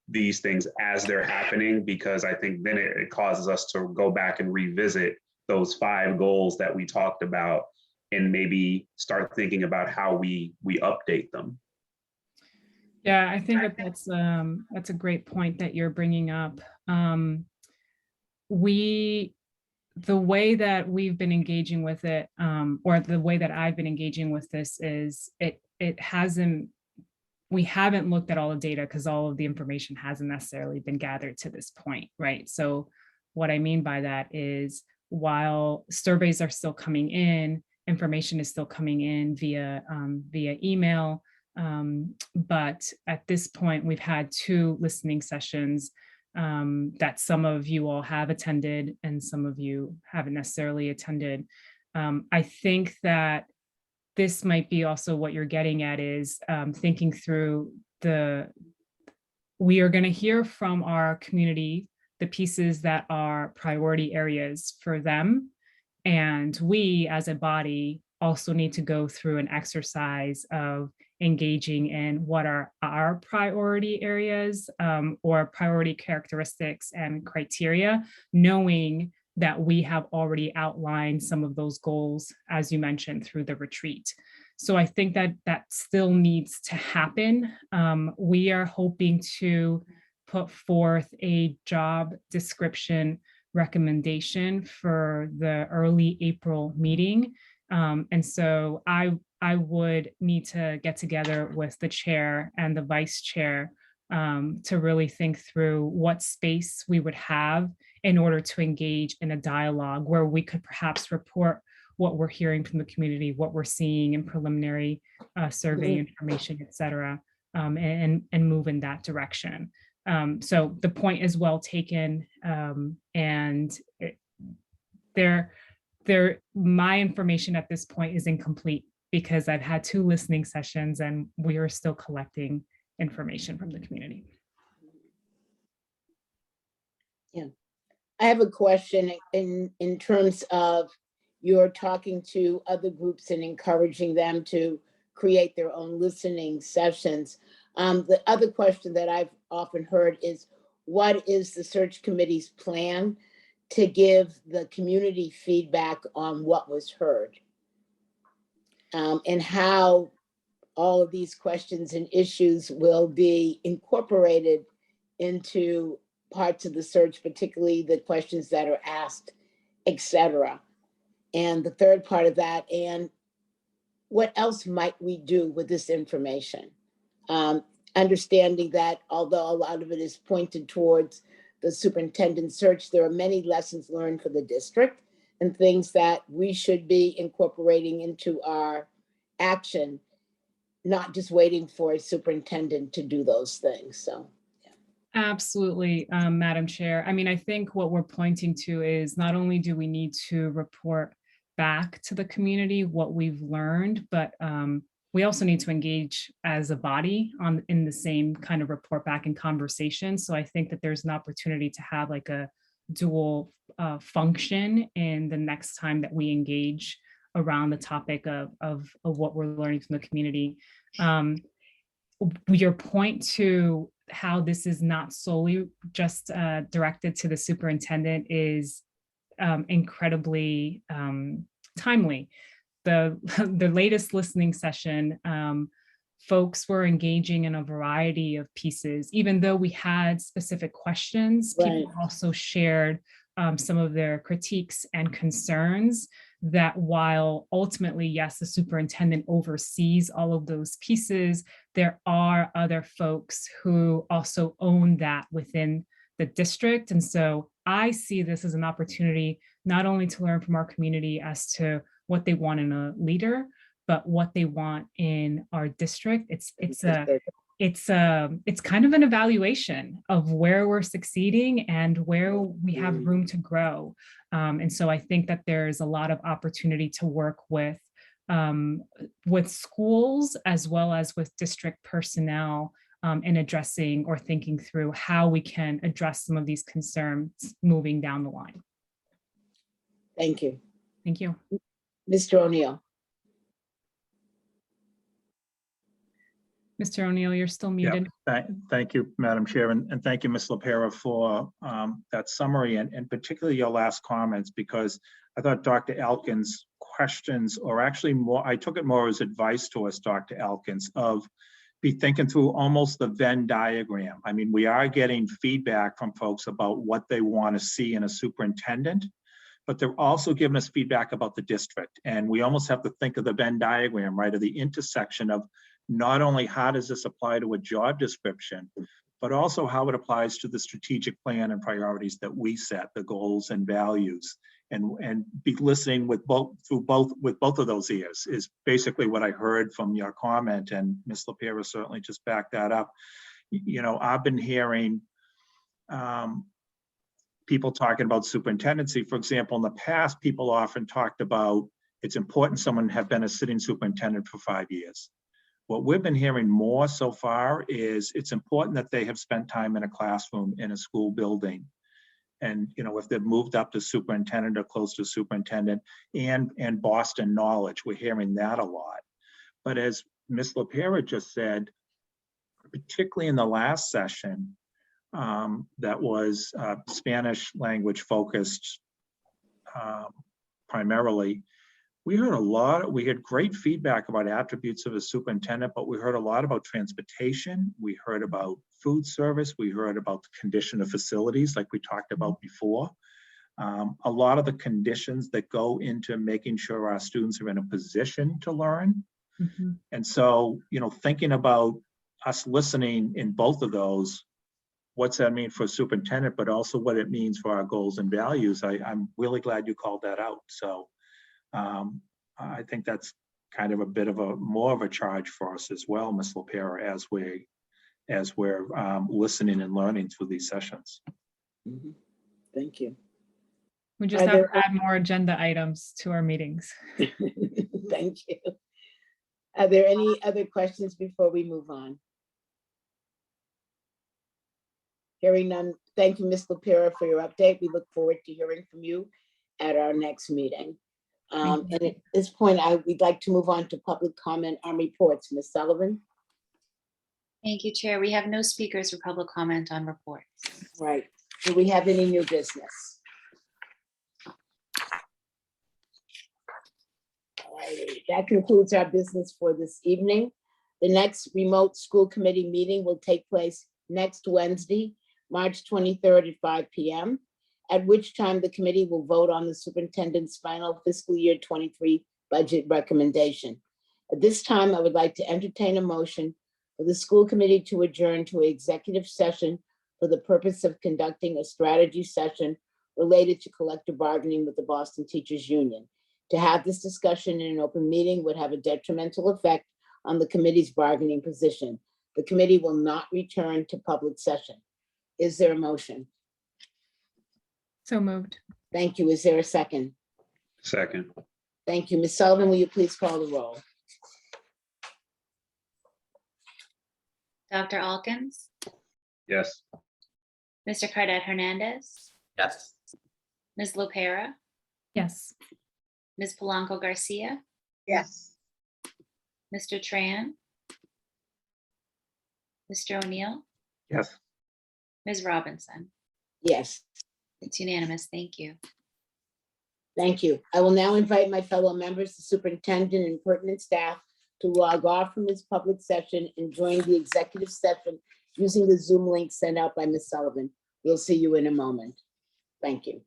these things as they're happening, because I think then it causes us to go back and revisit those 5 goals that we talked about and maybe start thinking about how we update them. Yeah, I think that's a great point that you're bringing up. The way that we've been engaging with it, or the way that I've been engaging with this is we haven't looked at all the data because all of the information hasn't necessarily been gathered to this point, right? So what I mean by that is while surveys are still coming in, information is still coming in via email, but at this point, we've had 2 listening sessions that some of you all have attended and some of you haven't necessarily attended. I think that this might be also what you're getting at is thinking through we are going to hear from our community the pieces that are priority areas for them. And we as a body also need to go through an exercise of engaging in what are our priority areas or priority characteristics and criteria, knowing that we have already outlined some of those goals, as you mentioned, through the retreat. So I think that still needs to happen. We are hoping to put forth a job description recommendation for the early April meeting. And so I would need to get together with the chair and the vice chair to really think through what space we would have in order to engage in a dialogue where we could perhaps report what we're hearing from the community, what we're seeing in preliminary survey information, et cetera, and move in that direction. So the point is well taken, and my information at this point is incomplete because I've had 2 listening sessions and we are still collecting information from the community. Yeah, I have a question in terms of you're talking to other groups and encouraging them to create their own listening sessions. The other question that I've often heard is, what is the search committee's plan to give the community feedback on what was heard? And how all of these questions and issues will be incorporated into parts of the search, particularly the questions that are asked, et cetera. And the third part of that, and what else might we do with this information? Understanding that although a lot of it is pointed towards the superintendent search, there are many lessons learned for the district and things that we should be incorporating into our action, not just waiting for a superintendent to do those things. So. Absolutely, Madam Chair. I mean, I think what we're pointing to is not only do we need to report back to the community what we've learned, but we also need to engage as a body in the same kind of report back and conversation. So I think that there's an opportunity to have like a dual function in the next time that we engage around the topic of what we're learning from the community. Your point to how this is not solely just directed to the superintendent is incredibly timely. The latest listening session, folks were engaging in a variety of pieces. Even though we had specific questions, people also shared some of their critiques and concerns that while ultimately, yes, the superintendent oversees all of those pieces, there are other folks who also own that within the district. And so I see this as an opportunity not only to learn from our community as to what they want in a leader, but what they want in our district. It's kind of an evaluation of where we're succeeding and where we have room to grow. And so I think that there's a lot of opportunity to work with schools as well as with district personnel in addressing or thinking through how we can address some of these concerns moving down the line. Thank you. Thank you. Mr. O'Neill. Mr. O'Neill, you're still muted. Thank you, Madam Chair, and thank you, Ms. LaPera, for that summary and particularly your last comments, because I thought Dr. Elkins' questions, or actually more, I took it more as advice to us, Dr. Elkins, of be thinking through almost the Venn diagram. I mean, we are getting feedback from folks about what they want to see in a superintendent, but they're also giving us feedback about the district. And we almost have to think of the Venn diagram, right, of the intersection of not only how does this apply to a job description, but also how it applies to the strategic plan and priorities that we set, the goals and values, and be listening with both of those ears is basically what I heard from your comment, and Ms. LaPera certainly just backed that up. You know, I've been hearing people talking about superintendency. For example, in the past, people often talked about it's important someone have been a sitting superintendent for 5 years. What we've been hearing more so far is it's important that they have spent time in a classroom in a school building. And, you know, if they've moved up to superintendent or close to superintendent and Boston knowledge, we're hearing that a lot. But as Ms. LaPera just said, particularly in the last session, that was Spanish language focused primarily, we had great feedback about attributes of a superintendent, but we heard a lot about transportation. We heard about food service. We heard about the condition of facilities like we talked about before. A lot of the conditions that go into making sure our students are in a position to learn. Mm-hmm. And so, you know, thinking about us listening in both of those, what's that mean for a superintendent, but also what it means for our goals and values. I'm really glad you called that out. So I think that's kind of a bit of more of a charge for us as well, Ms. LaPera, as we're listening and learning through these sessions. Mm-hmm. Thank you. We just have to add more agenda items to our meetings. Thank you. Are there any other questions before we move on? Hearing none, thank you, Ms. LaPera, for your update. We look forward to hearing from you at our next meeting. And at this point, we'd like to move on to public comment on reports. Ms. Sullivan? Thank you, Chair. We have no speakers for public comment on reports. Right. Do we have any new business? All right. That concludes our business for this evening. The next remote school committee meeting will take place next Wednesday, March 23rd at 5 p.m., at which time the committee will vote on the superintendent's final fiscal year 23 budget recommendation. At this time, I would like to entertain a motion for the school committee to adjourn to an executive session for the purpose of conducting a strategy session related to collective bargaining with the Boston Teachers Union. To have this discussion in an open meeting would have a detrimental effect on the committee's bargaining position. The committee will not return to public session. Is there a motion? So moved. Thank you. Is there a second? Second. Thank you. Ms. Sullivan, will you please call the roll? Dr. Alkins, Yes. Mr. Cardet Hernandez, Yes. Ms. LaPera, Yes. Ms. Polanco Garcia, Yes. Mr. Tran, Mr. O'Neill, Yes. Ms. Robinson. Yes. It's unanimous. Thank you. Thank you. I will now invite my fellow members, the superintendent and pertinent staff to log off from this public session and join the executive session using the Zoom link sent out by Ms. Sullivan. We'll see you in a moment. Thank you.